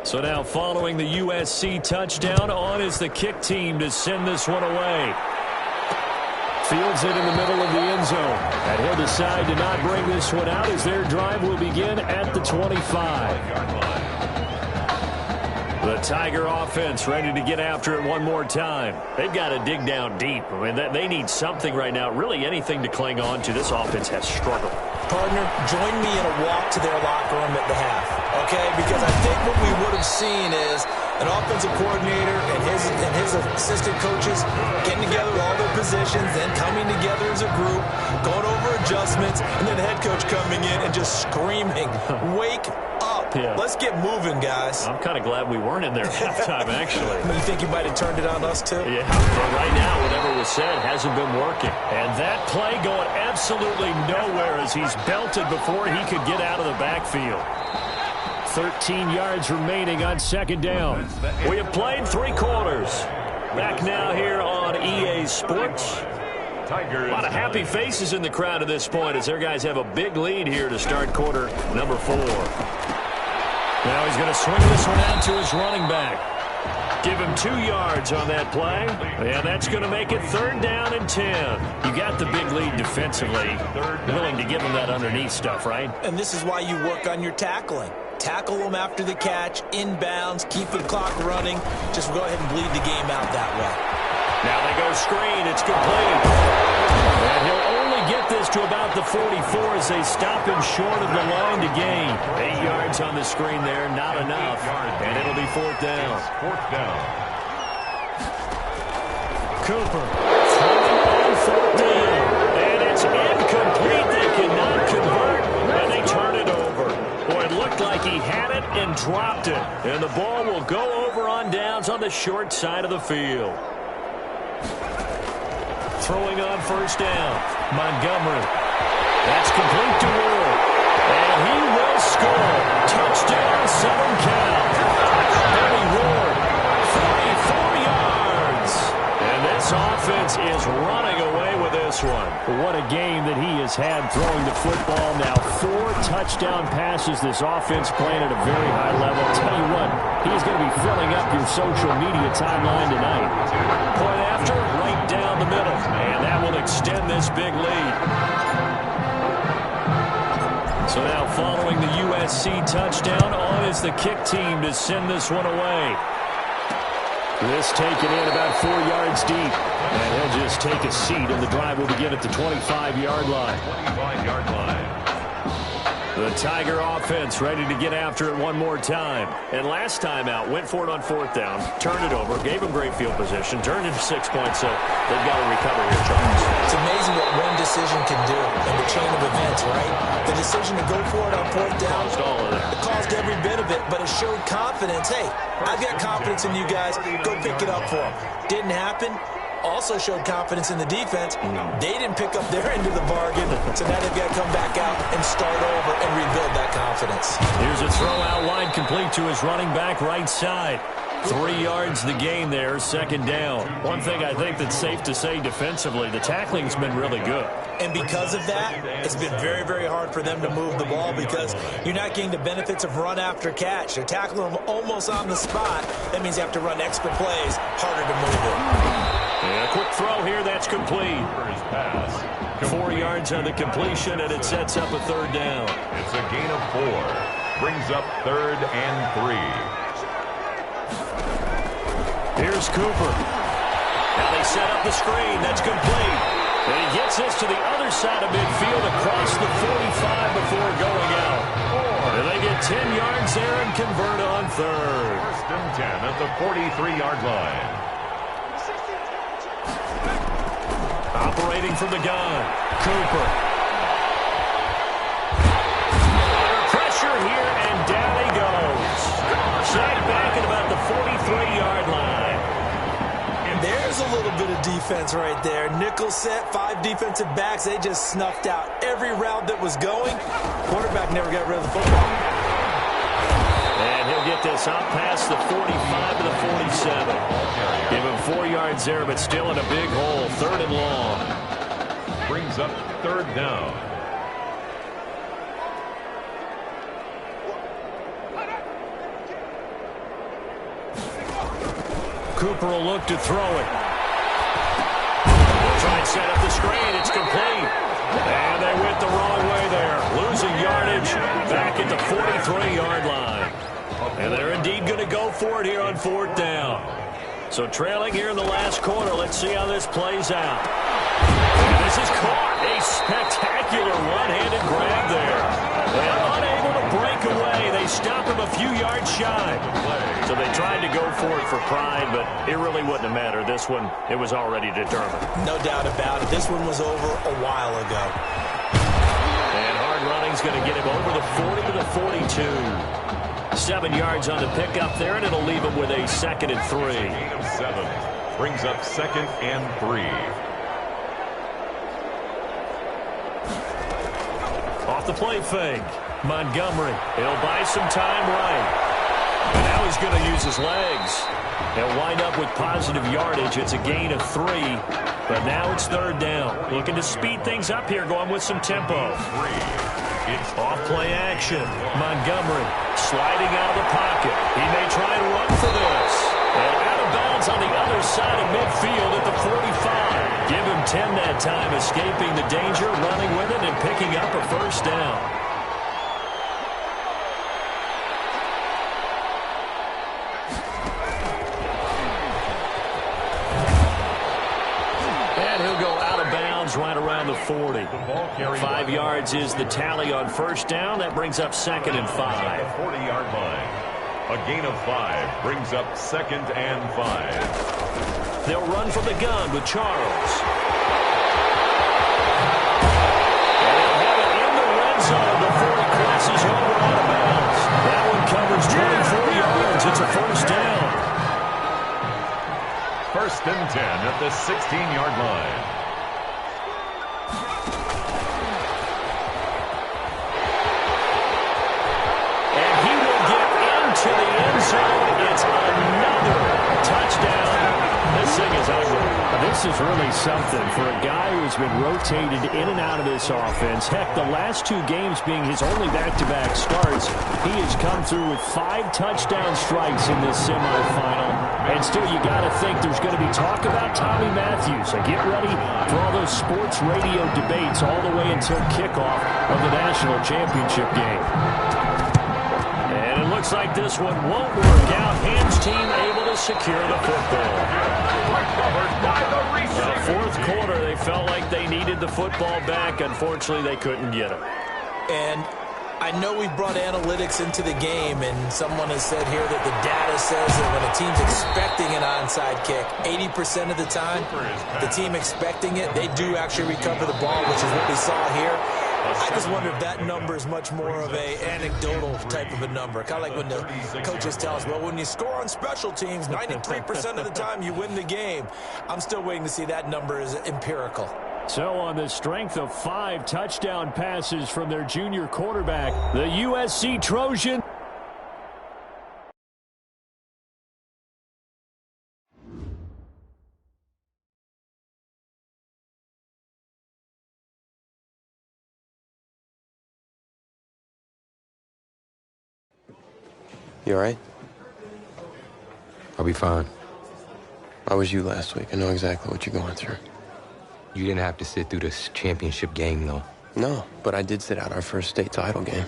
So now following the USC touchdown, on is the kick team to send this one away. Fields it in the middle of the end zone. And he'll decide to not bring this one out as their drive will begin at the 25. The Tiger offense ready to get after it one more time. They've got to dig down deep. I mean, they need something right now, really anything to cling on to. This offense has struggled. Partner, join me in a walk to their locker room at the half, okay? Because I think what we would have seen is an offensive coordinator and his assistant coaches getting together with all their positions, then coming together as a group, going over adjustments, and then the head coach coming in and just screaming, wake up. Yeah. Let's get moving, guys. I'm kind of glad we weren't in there at halftime, actually. You think you might have turned it on us, too? Yeah, but right now, whatever was said hasn't been working. And that play going absolutely nowhere as he's belted before he could get out of the backfield. 13 yards remaining on second down. We have played 3 quarters. Back now here on EA Sports. A lot of happy faces in the crowd at this point as their guys have a big lead here to start quarter number 4. Now he's going to swing this one out to his running back. Give him 2 yards on that play, and that's going to make it 3rd down and 10. You got the big lead defensively. Willing to give him that underneath stuff, right? And this is why you work on your tackling. Tackle them after the catch, inbounds, keep the clock running. Just go ahead and bleed the game out that way. Now they go screen. It's complete. And he'll only get this to about the 44 as they stop him short of the line to gain. 8 yards on the screen there, not enough. And it'll be 4th down. 4th down. Cooper throwing on 4th down. And it's incomplete. They cannot convert, and they turn it over. Boy, it looked like he had it and dropped it. And the ball will go over on downs on the short side of the field. Throwing on 1st down. Montgomery. That's complete to Ward. And he will score. Touchdown, Southern Cal. Eddie Ward, 44 yards. And this offense is running away with this one. What a game that he has had throwing the football. Now 4 touchdown passes. This offense playing at a very high level. Tell you what, he's going to be filling up your social media timeline tonight. Point after, right down the middle. And that will extend this big lead. So now following the USC touchdown, on is the kick team to send this one away. This taken in about 4 yards deep. And he'll just take a seat, and the drive will begin at the 25-yard line. 25-yard line. The Tiger offense ready to get after it one more time. And last time out, went for it on 4th down, turned it over, gave them great field position, turned into 6 points, so they've got to recover here, Charles. It's amazing what one decision can do in the chain of events, right? The decision to go for it on 4th down, it caused every bit of it, but it showed confidence. Hey, I've got confidence in you guys. Go pick it up for them. Didn't happen. Also showed confidence in the defense. They didn't pick up their end of the bargain, so now they've got to come back out and start over and rebuild that confidence. Here's a throw out wide, complete to his running back right side. 3 yards the gain there, 2nd down. One thing I think that's safe to say defensively, the tackling's been really good. And because of that, it's been very, very hard for them to move the ball because you're not getting the benefits of run after catch. They're tackling them almost on the spot. That means you have to run extra plays, harder to move it. And a quick throw here, that's complete. 4 yards on the completion, and it sets up a 3rd down. It's a gain of 4. Brings up 3rd and 3. Here's Cooper. Now they set up the screen. That's complete. And he gets this to the other side of midfield across the 45 before going out. And they get 10 yards there and convert on 3rd. 1st and 10 at the 43-yard line. Operating from the gun, Cooper. Pressure here, and down he goes. Sacked back at about the 43-yard line. And there's a little bit of defense right there. Nickel set, 5 defensive backs. They just snuffed out every route that was going. Quarterback never got rid of the football. And he'll get this up past the 45 to the 47. Give him 4 yards there, but still in a big hole. 3rd and long. Brings up 3rd down. Cooper will look to throw it. Try and set up the screen. It's complete. And they went the wrong way there. Losing yardage back at the 43-yard line. And they're indeed going to go for it here on 4th down. So trailing here in the last quarter. Let's see how this plays out. And this is caught. A spectacular one-handed grab there. And unable to break away. They stop him a few yards shy. So they tried to go for it for pride, but it really wouldn't have mattered. This one, it was already determined. No doubt about it. This one was over a while ago. And hard running's going to get him over the 40 to the 42. 7 yards on the pickup there, and it'll leave him with a 2nd and 3. Gain of 7. Brings up 2nd and 3. Off the play fake. Montgomery, he'll buy some time right. And now he's going to use his legs. They'll wind up with positive yardage. It's a gain of 3, but now it's 3rd down. Looking to speed things up here, going with some tempo. It's off play action. Montgomery sliding out of the pocket. He may try and run for this. And out of bounds on the other side of midfield at the 45. Give him 10 that time, escaping the danger, running with it, and picking up a 1st down. Right around the 40. 5 yards is the tally on 1st down. That brings up 2nd and 5. 40-yard line. A gain of 5 brings up 2nd and 5. They'll run from the gun with Charles. And they'll have it in the red zone before he crosses over out of bounds. That one covers 24 yards. It's a 1st down. 1st and 10 at the 16-yard line. To the end zone, it's another touchdown. This thing is ugly. This is really something for a guy who's been rotated in and out of this offense. Heck, the last 2 games being his only back-to-back starts, he has come through with 5 touchdown strikes in this semifinal. And still, you got to think there's going to be talk about Tommy Matthews. So get ready for all those sports radio debates all the way until kickoff of the national championship game. And it looks like this one won't work out. Hams team able to secure the football. The 4th quarter, they felt like they needed the football back. Unfortunately, they couldn't get it. And I know we brought analytics into the game, and someone has said here that the data says that when a team's expecting an onside kick, 80% of the time, the team expecting it, they do actually recover the ball, which is what we saw here. I just wonder if that number is much more of a anecdotal type of a number. Kind of like when the coaches tell us, well, when you score on special teams, 93% of the time you win the game. I'm still waiting to see that number is empirical. So on the strength of 5 touchdown passes from their junior quarterback, the USC Trojan. You all right? I'll be fine. How was you last week? I know exactly what you're going through. You didn't have to sit through this championship game, though. No, but I did sit out our first state title game.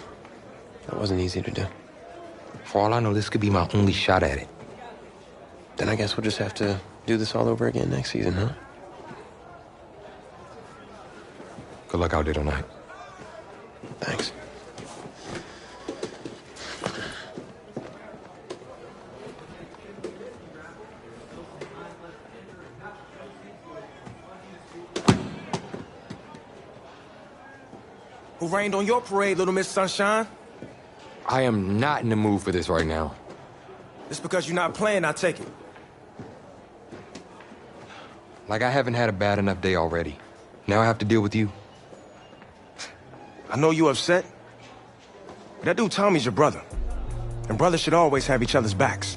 That wasn't easy to do. For all I know, this could be my only shot at it. Then I guess we'll just have to do this all over again next season, huh? Good luck out there tonight. Thanks. Who rained on your parade, Little Miss Sunshine? I am not in the mood for this right now. Just because you're not playing, I take it. Like I haven't had a bad enough day already. Now I have to deal with you. I know you're upset, but that dude Tommy's your brother. And brothers should always have each other's backs.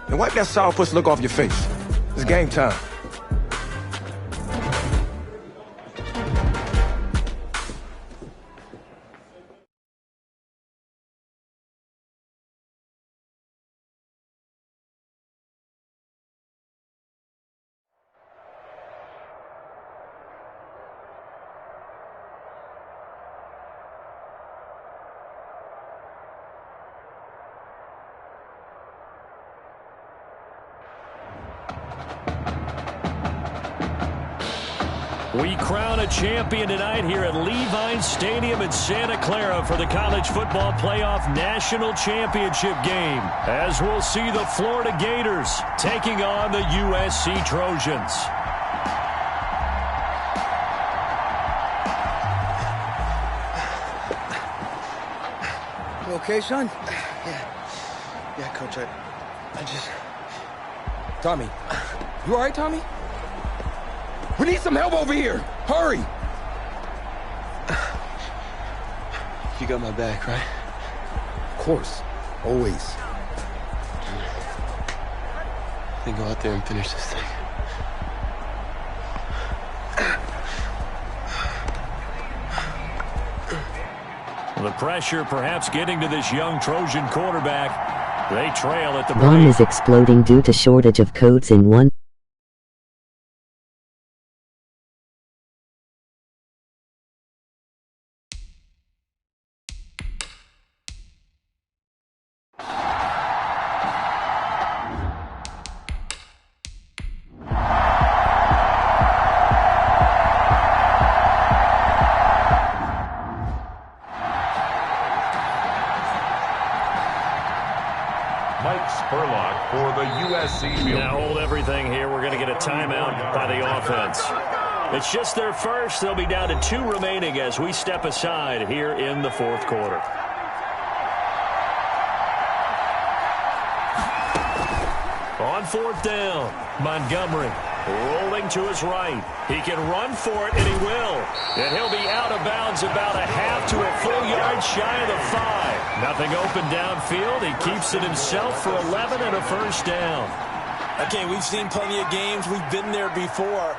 And wipe that sourpuss look off your face. It's game time. We crown a champion tonight here at Levine Stadium in Santa Clara for the College Football Playoff National Championship game, as we'll see the Florida Gators taking on the USC Trojans. You okay, son? Yeah, Coach, I just... Tommy. You all right, Tommy? We need some help over here! Hurry! You got my back, right? Of course. Always. Then go out there and finish this thing. The pressure perhaps getting to this young Trojan quarterback. They trail at the break. Bomb is exploding due to shortage of codes in one. For the USC. Now hold everything here. We're going to get a timeout by the offense. It's just their first. They'll be down to 2 remaining as we step aside here in the fourth quarter. On fourth down, Montgomery rolling to his right. He can run for it, and he will. And he'll be out of bounds about a half to a full yard shy of the 5. Nothing open downfield. He keeps it himself for 11 and a first down. Okay, we've seen plenty of games. We've been there before.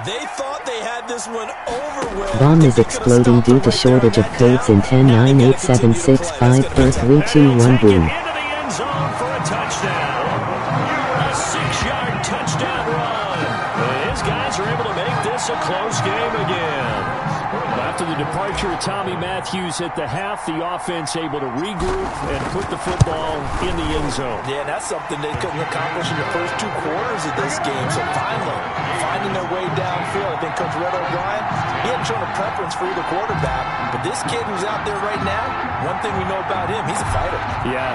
They thought they had this one over with. Bomb is exploding due to shortage of codes in 10, 9, 8, 7, 6, 5, 4, 3, 2, 1, boom. Into the end zone for a touchdown. A 6-yard touchdown run. His guys are able to make this a close game again. After the departure of Tommy Matthews at the half, the offense able to regroup and put the football in the end zone. Yeah, that's something they couldn't accomplish in the first 2 quarters of this game. So finally, finding their way downfield. I think Coach Red O'Brien, he hadn't shown a preference for either quarterback. But this kid who's out there right now, one thing we know about him, he's a fighter. Yeah,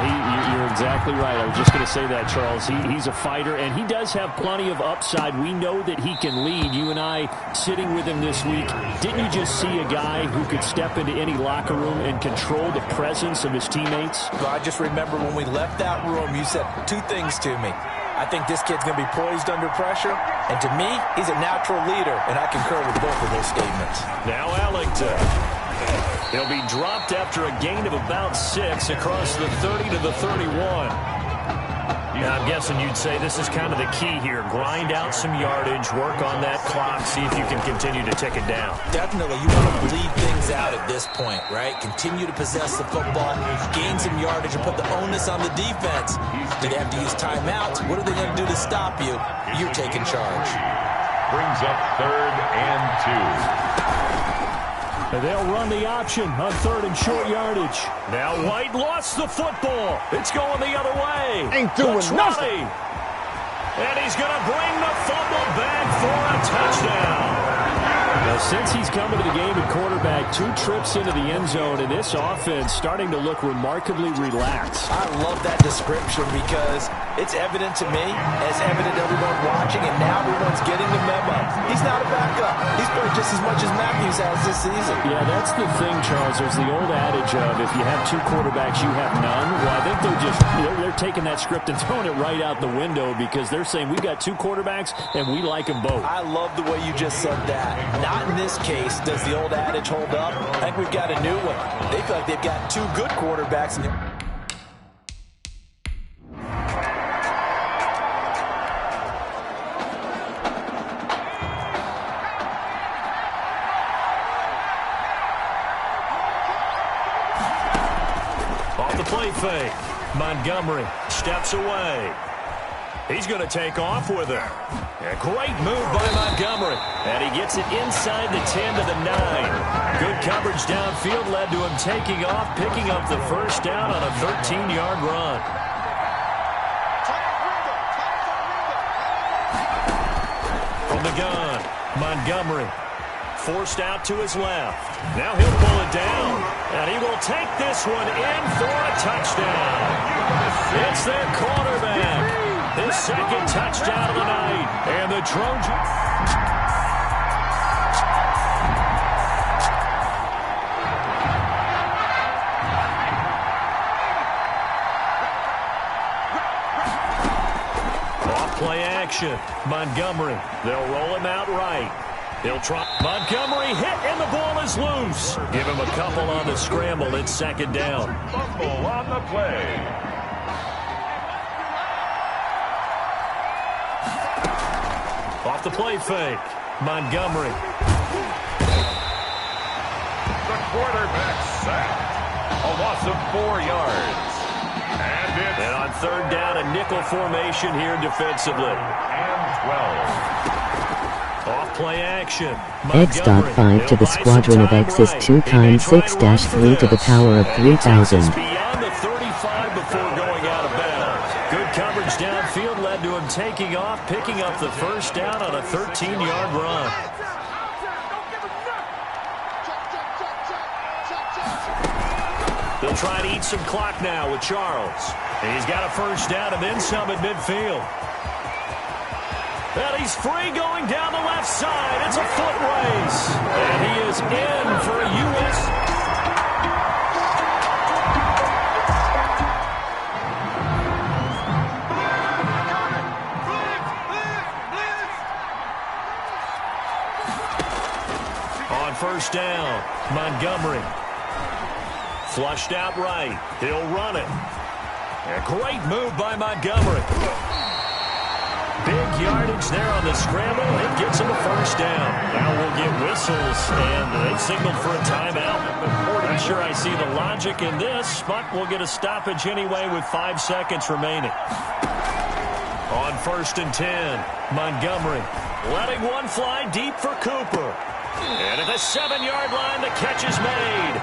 you're exactly right. I was just going to say that, Charles. He's a fighter, and he does have plenty of upside. We know that he can lead. You and I sitting with him this week, didn't you just see a guy who could step into any locker room and control the presence of his teammates? Well, I just remember when we left that room, you said 2 things to me. I think this kid's going to be poised under pressure, and to me, he's a natural leader, and I concur with both of those statements. Now Ellington. He'll be dropped after a gain of about 6 across the 30 to the 31. Now, I'm guessing you'd say this is kind of the key here. Grind out some yardage, work on that clock, see if you can continue to tick it down. Definitely. You want to bleed things out at this point, right? Continue to possess the football, gain some yardage, and put the onus on the defense. Do they have to use timeouts? What are they going to do to stop you? You're taking charge. Brings up 3rd and 2. They'll run the option on 3rd and short yardage. Now White lost the football. It's going the other way. Ain't doing nothing. And he's going to bring the fumble back for a touchdown. Now, since he's come into the game at quarterback, 2 trips into the end zone, and this offense starting to look remarkably relaxed. I love that description because it's evident to me, as evident to everyone watching, and now everyone's getting the memo. He's not a backup. He's played just as much as Matthews has this season. Yeah, that's the thing, Charles. There's the old adage of if you have 2 quarterbacks, you have none. Well, I think they're taking that script and throwing it right out the window because they're saying we've got 2 quarterbacks and we like them both. I love the way you just said that. Not in this case does the old adage hold up. I think we've got a new one. They feel like they've got 2 good quarterbacks. play fake. Montgomery steps away. He's going to take off with it. A great move by Montgomery. And he gets it inside the 10 to the 9. Good coverage downfield led to him taking off, picking up the first down on a 13-yard run. From the gun, Montgomery forced out to his left. Now he'll pull it down. And he will take this one in for a touchdown. It's their quarterback. His second touchdown of the night. And the Trojans. Off-play action. Montgomery. They'll roll him out right. He'll try. Montgomery hit, and the ball is loose. Give him a couple on the scramble. It's second down. Fumble on the play. Off the play fake. Montgomery. The quarterback sacked. A loss of 4 yards. And on third down, a nickel formation here defensively. And 12. Off play action. X.5 to the squadron of X is 2 times 6-3 to the power of 3,000. Beyond the 35 before going out of bounds. Good coverage downfield led to him taking off, picking up the first down on a 13-yard run. They'll try to eat some clock now with Charles. And he's got a first down and then some at midfield. And he's free going down the left side. It's a foot race. And he is in for a U.S. On first down, Montgomery. Flushed out right. He'll run it. A great move by Montgomery. Big yardage there on the scramble. It gets him a first down. Now we'll get whistles, and they signaled for a timeout. I'm not sure I see the logic in this, but we'll get a stoppage anyway with 5 seconds remaining. On first and 10, Montgomery letting one fly deep for Cooper. And at the 7-yard line, the catch is made.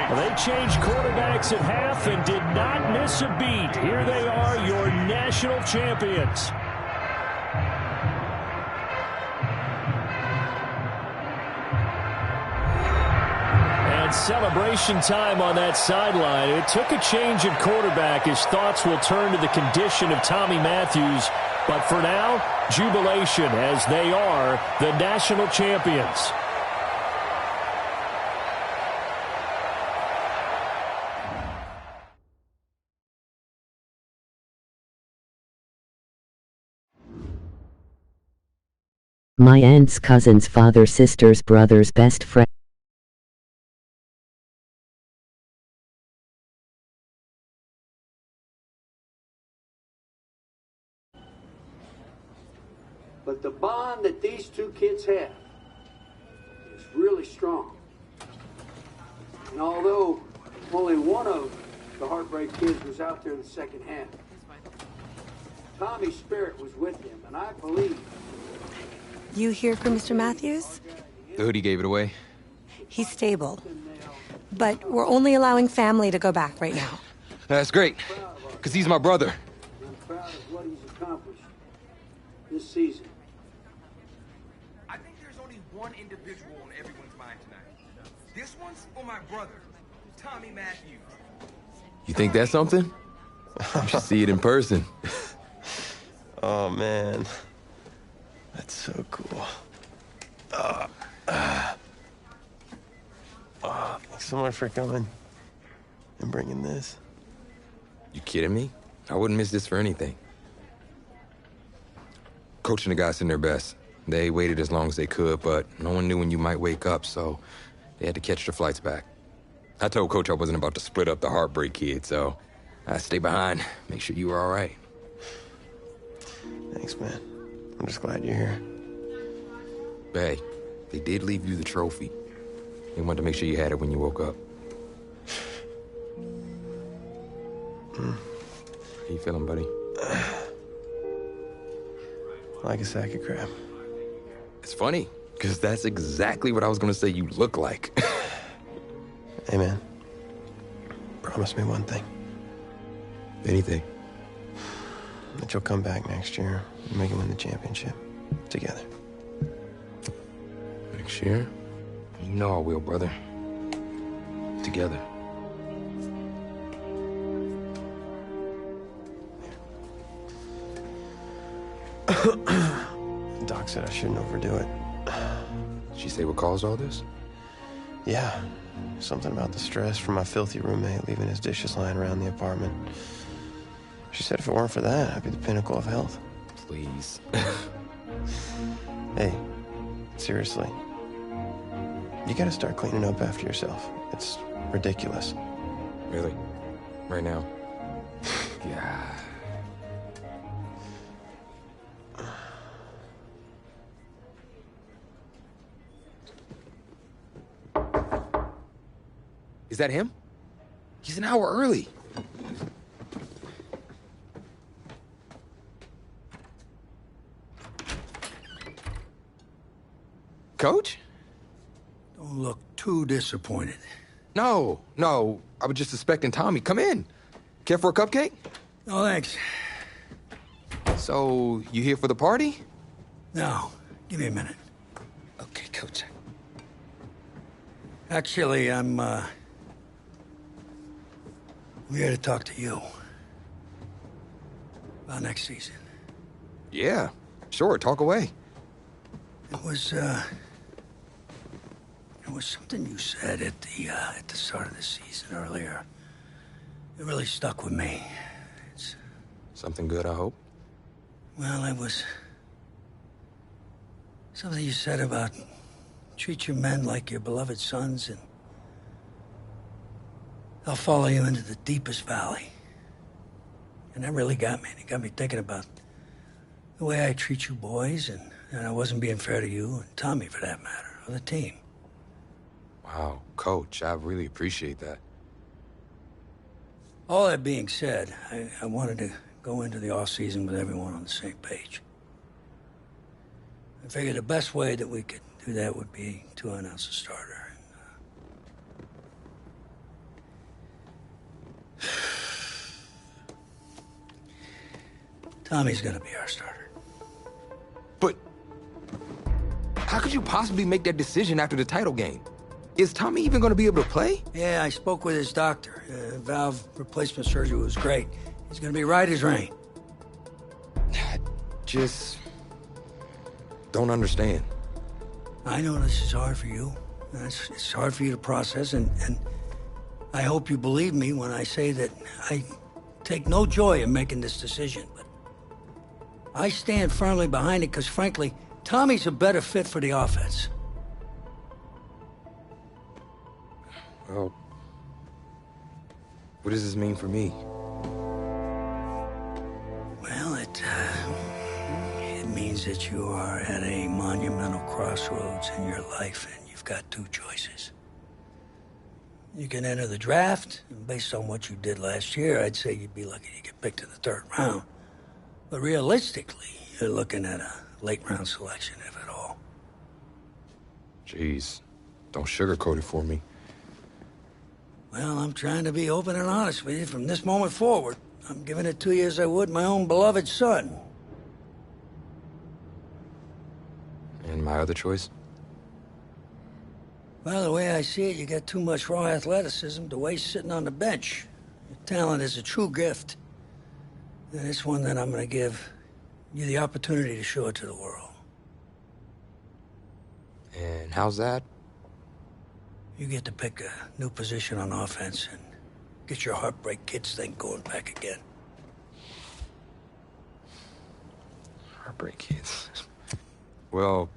They changed quarterbacks at half and did not miss a beat. Here they are, your national champions. And celebration time on that sideline. It took a change at quarterback. His thoughts will turn to the condition of Tommy Matthews. But for now, jubilation as they are the national champions. My aunt's cousin's father, sister's brother's best friend. But the bond that these two kids have is really strong. And although only one of the Heartbreak Kids was out there in the second half, Tommy's spirit was with him, and I believe. You here for Mr. Matthews? The hoodie gave it away. He's stable. But we're only allowing family to go back right now. That's great, because he's my brother. I'm proud of what he's accomplished this season. I think there's only one individual on everyone's mind tonight. This one's for my brother, Tommy Matthews. You think that's something? You should see it in person. Oh, man. That's so cool. Thanks so much for coming and bringing this. You kidding me? I wouldn't miss this for anything. Coach and the guys did their best. They waited as long as they could, but no one knew when you might wake up, so they had to catch their flights back. I told Coach I wasn't about to split up the Heartbreak Kid, so I stayed behind, make sure you were all right. Thanks, man. I'm just glad you're here. Hey, they did leave you the trophy. They wanted to make sure you had it when you woke up. How you feeling, buddy? Like a sack of crap. It's funny, because that's exactly what I was going to say you look like. Hey, man. Promise me one thing. Anything. That you'll come back next year and make it win the championship. Together. Next year? You know I will, brother. Together. Doc said I shouldn't overdo it. Did she say what caused all this? Yeah. Something about the stress from my filthy roommate leaving his dishes lying around the apartment. She said if it weren't for that, I'd be the pinnacle of health. Please. Hey, seriously. You gotta start cleaning up after yourself. It's ridiculous. Really? Right now? Yeah. Is that him? He's an hour early. Coach? Don't look too disappointed. No. I was just suspecting Tommy. Come in. Care for a cupcake? No, thanks. So, you here for the party? No. Give me a minute. Okay, Coach. Actually, I'm here to talk to you about next season. Yeah, sure. Talk away. It was something you said at the start of the season earlier. It really stuck with me. It's something good, I hope. Well, it was something you said about treat your men like your beloved sons, and they'll follow you into the deepest valley. And that really got me. It got me thinking about the way I treat you boys, and I wasn't being fair to you, and Tommy for that matter, or the team. Wow, Coach, I really appreciate that. All that being said, I wanted to go into the off-season with everyone on the same page. I figured the best way that we could do that would be to announce a starter. Tommy's gonna be our starter. But how could you possibly make that decision after the title game? Is Tommy even gonna be able to play? Yeah, I spoke with his doctor. Valve replacement surgery was great. He's gonna be right as rain. Just don't understand. I know this is hard for you. It's hard for you to process, and I hope you believe me when I say that I take no joy in making this decision, but I stand firmly behind it because, frankly, Tommy's a better fit for the offense. Well, what does this mean for me? Well, it means that you are at a monumental crossroads in your life, and you've got two choices. You can enter the draft, and based on what you did last year, I'd say you'd be lucky to get picked in the third round. But realistically, you're looking at a late-round selection, if at all. Jeez, don't sugarcoat it for me. Well, I'm trying to be open and honest with you from this moment forward. I'm giving it to you as I would my own beloved son. And my other choice? Well, the way I see it, you got too much raw athleticism to waste sitting on the bench. Your talent is a true gift. And it's one that I'm going to give you the opportunity to show it to the world. And how's that? You get to pick a new position on offense and get your Heartbreak Kids thing going back again. Heartbreak Kids. Well,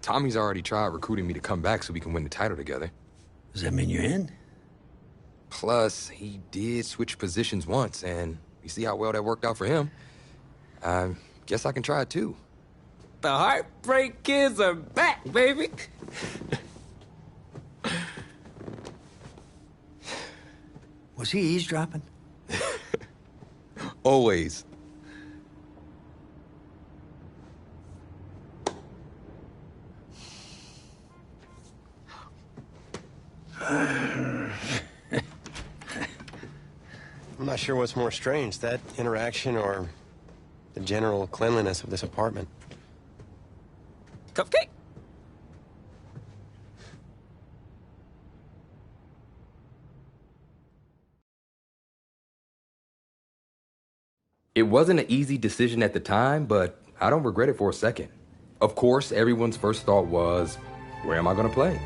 Tommy's already tried recruiting me to come back so we can win the title together. Does that mean you're in? Plus, he did switch positions once, and you see how well that worked out for him. I guess I can try it too. The Heartbreak Kids are back, baby. Was he eavesdropping? Always. I'm not sure what's more strange, that interaction or the general cleanliness of this apartment. Cupcake? It wasn't an easy decision at the time, but I don't regret it for a second. Of course, everyone's first thought was, where am I going to play?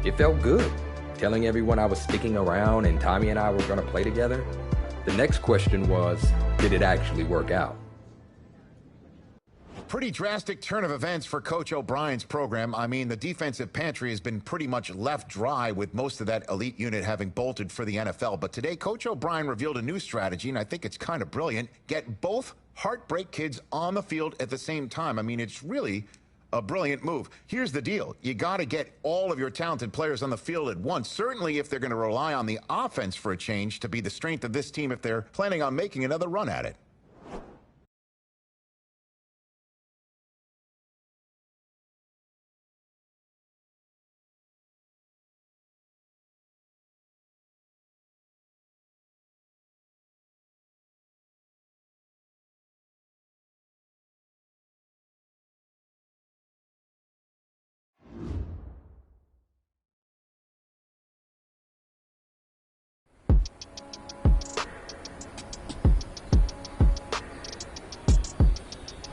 It felt good, telling everyone I was sticking around and Tommy and I were going to play together. The next question was, did it actually work out? Pretty drastic turn of events for Coach O'Brien's program. I mean, the defensive pantry has been pretty much left dry with most of that elite unit having bolted for the NFL. But today, Coach O'Brien revealed a new strategy, and I think it's kind of brilliant. Get both Heartbreak Kids on the field at the same time. I mean, it's really a brilliant move. Here's the deal. You got to get all of your talented players on the field at once, certainly if they're going to rely on the offense for a change to be the strength of this team if they're planning on making another run at it.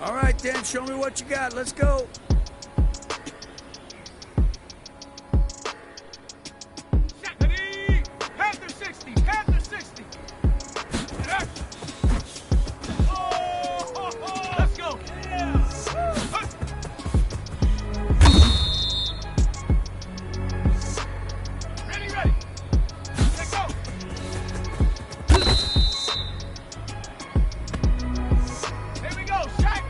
All right, then, show me what you got. Let's go. Panther 60, Panther 60. Let's go. Ready, ready. Let's go. Here we go, Shaq.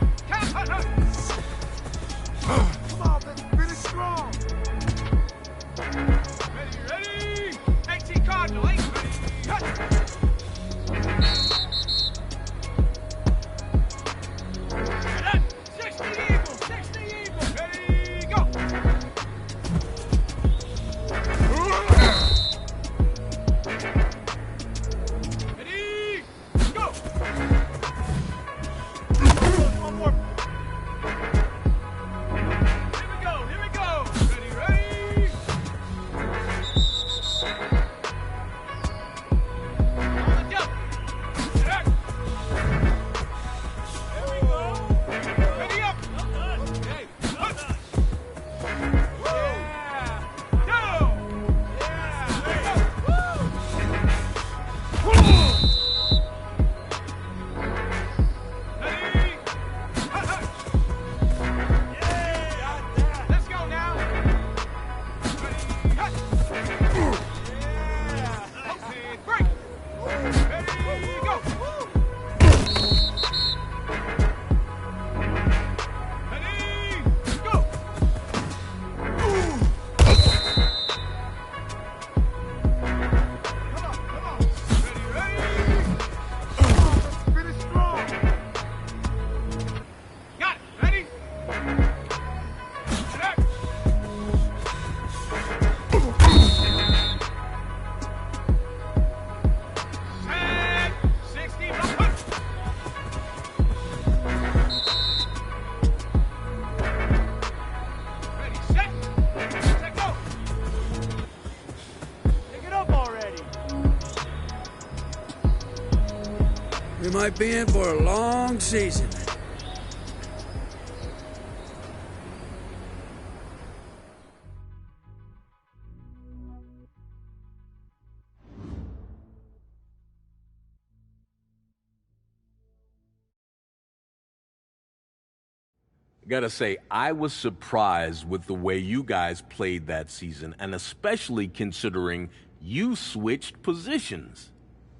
might be in for a long season. Gotta say, I was surprised with the way you guys played that season, and especially considering you switched positions.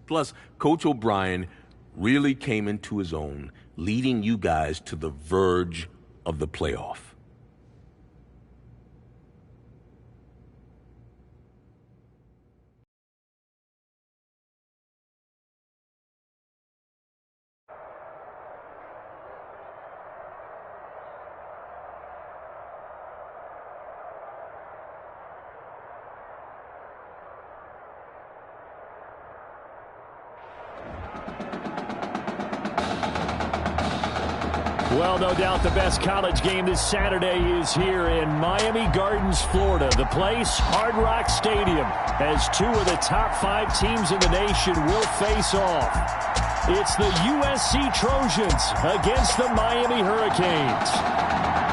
Plus, Coach O'Brien really came into his own, leading you guys to the verge of the playoff. Well, no doubt the best college game this Saturday is here in Miami Gardens, Florida. The place, Hard Rock Stadium, as two of the top 5 teams in the nation will face off. It's the USC Trojans against the Miami Hurricanes.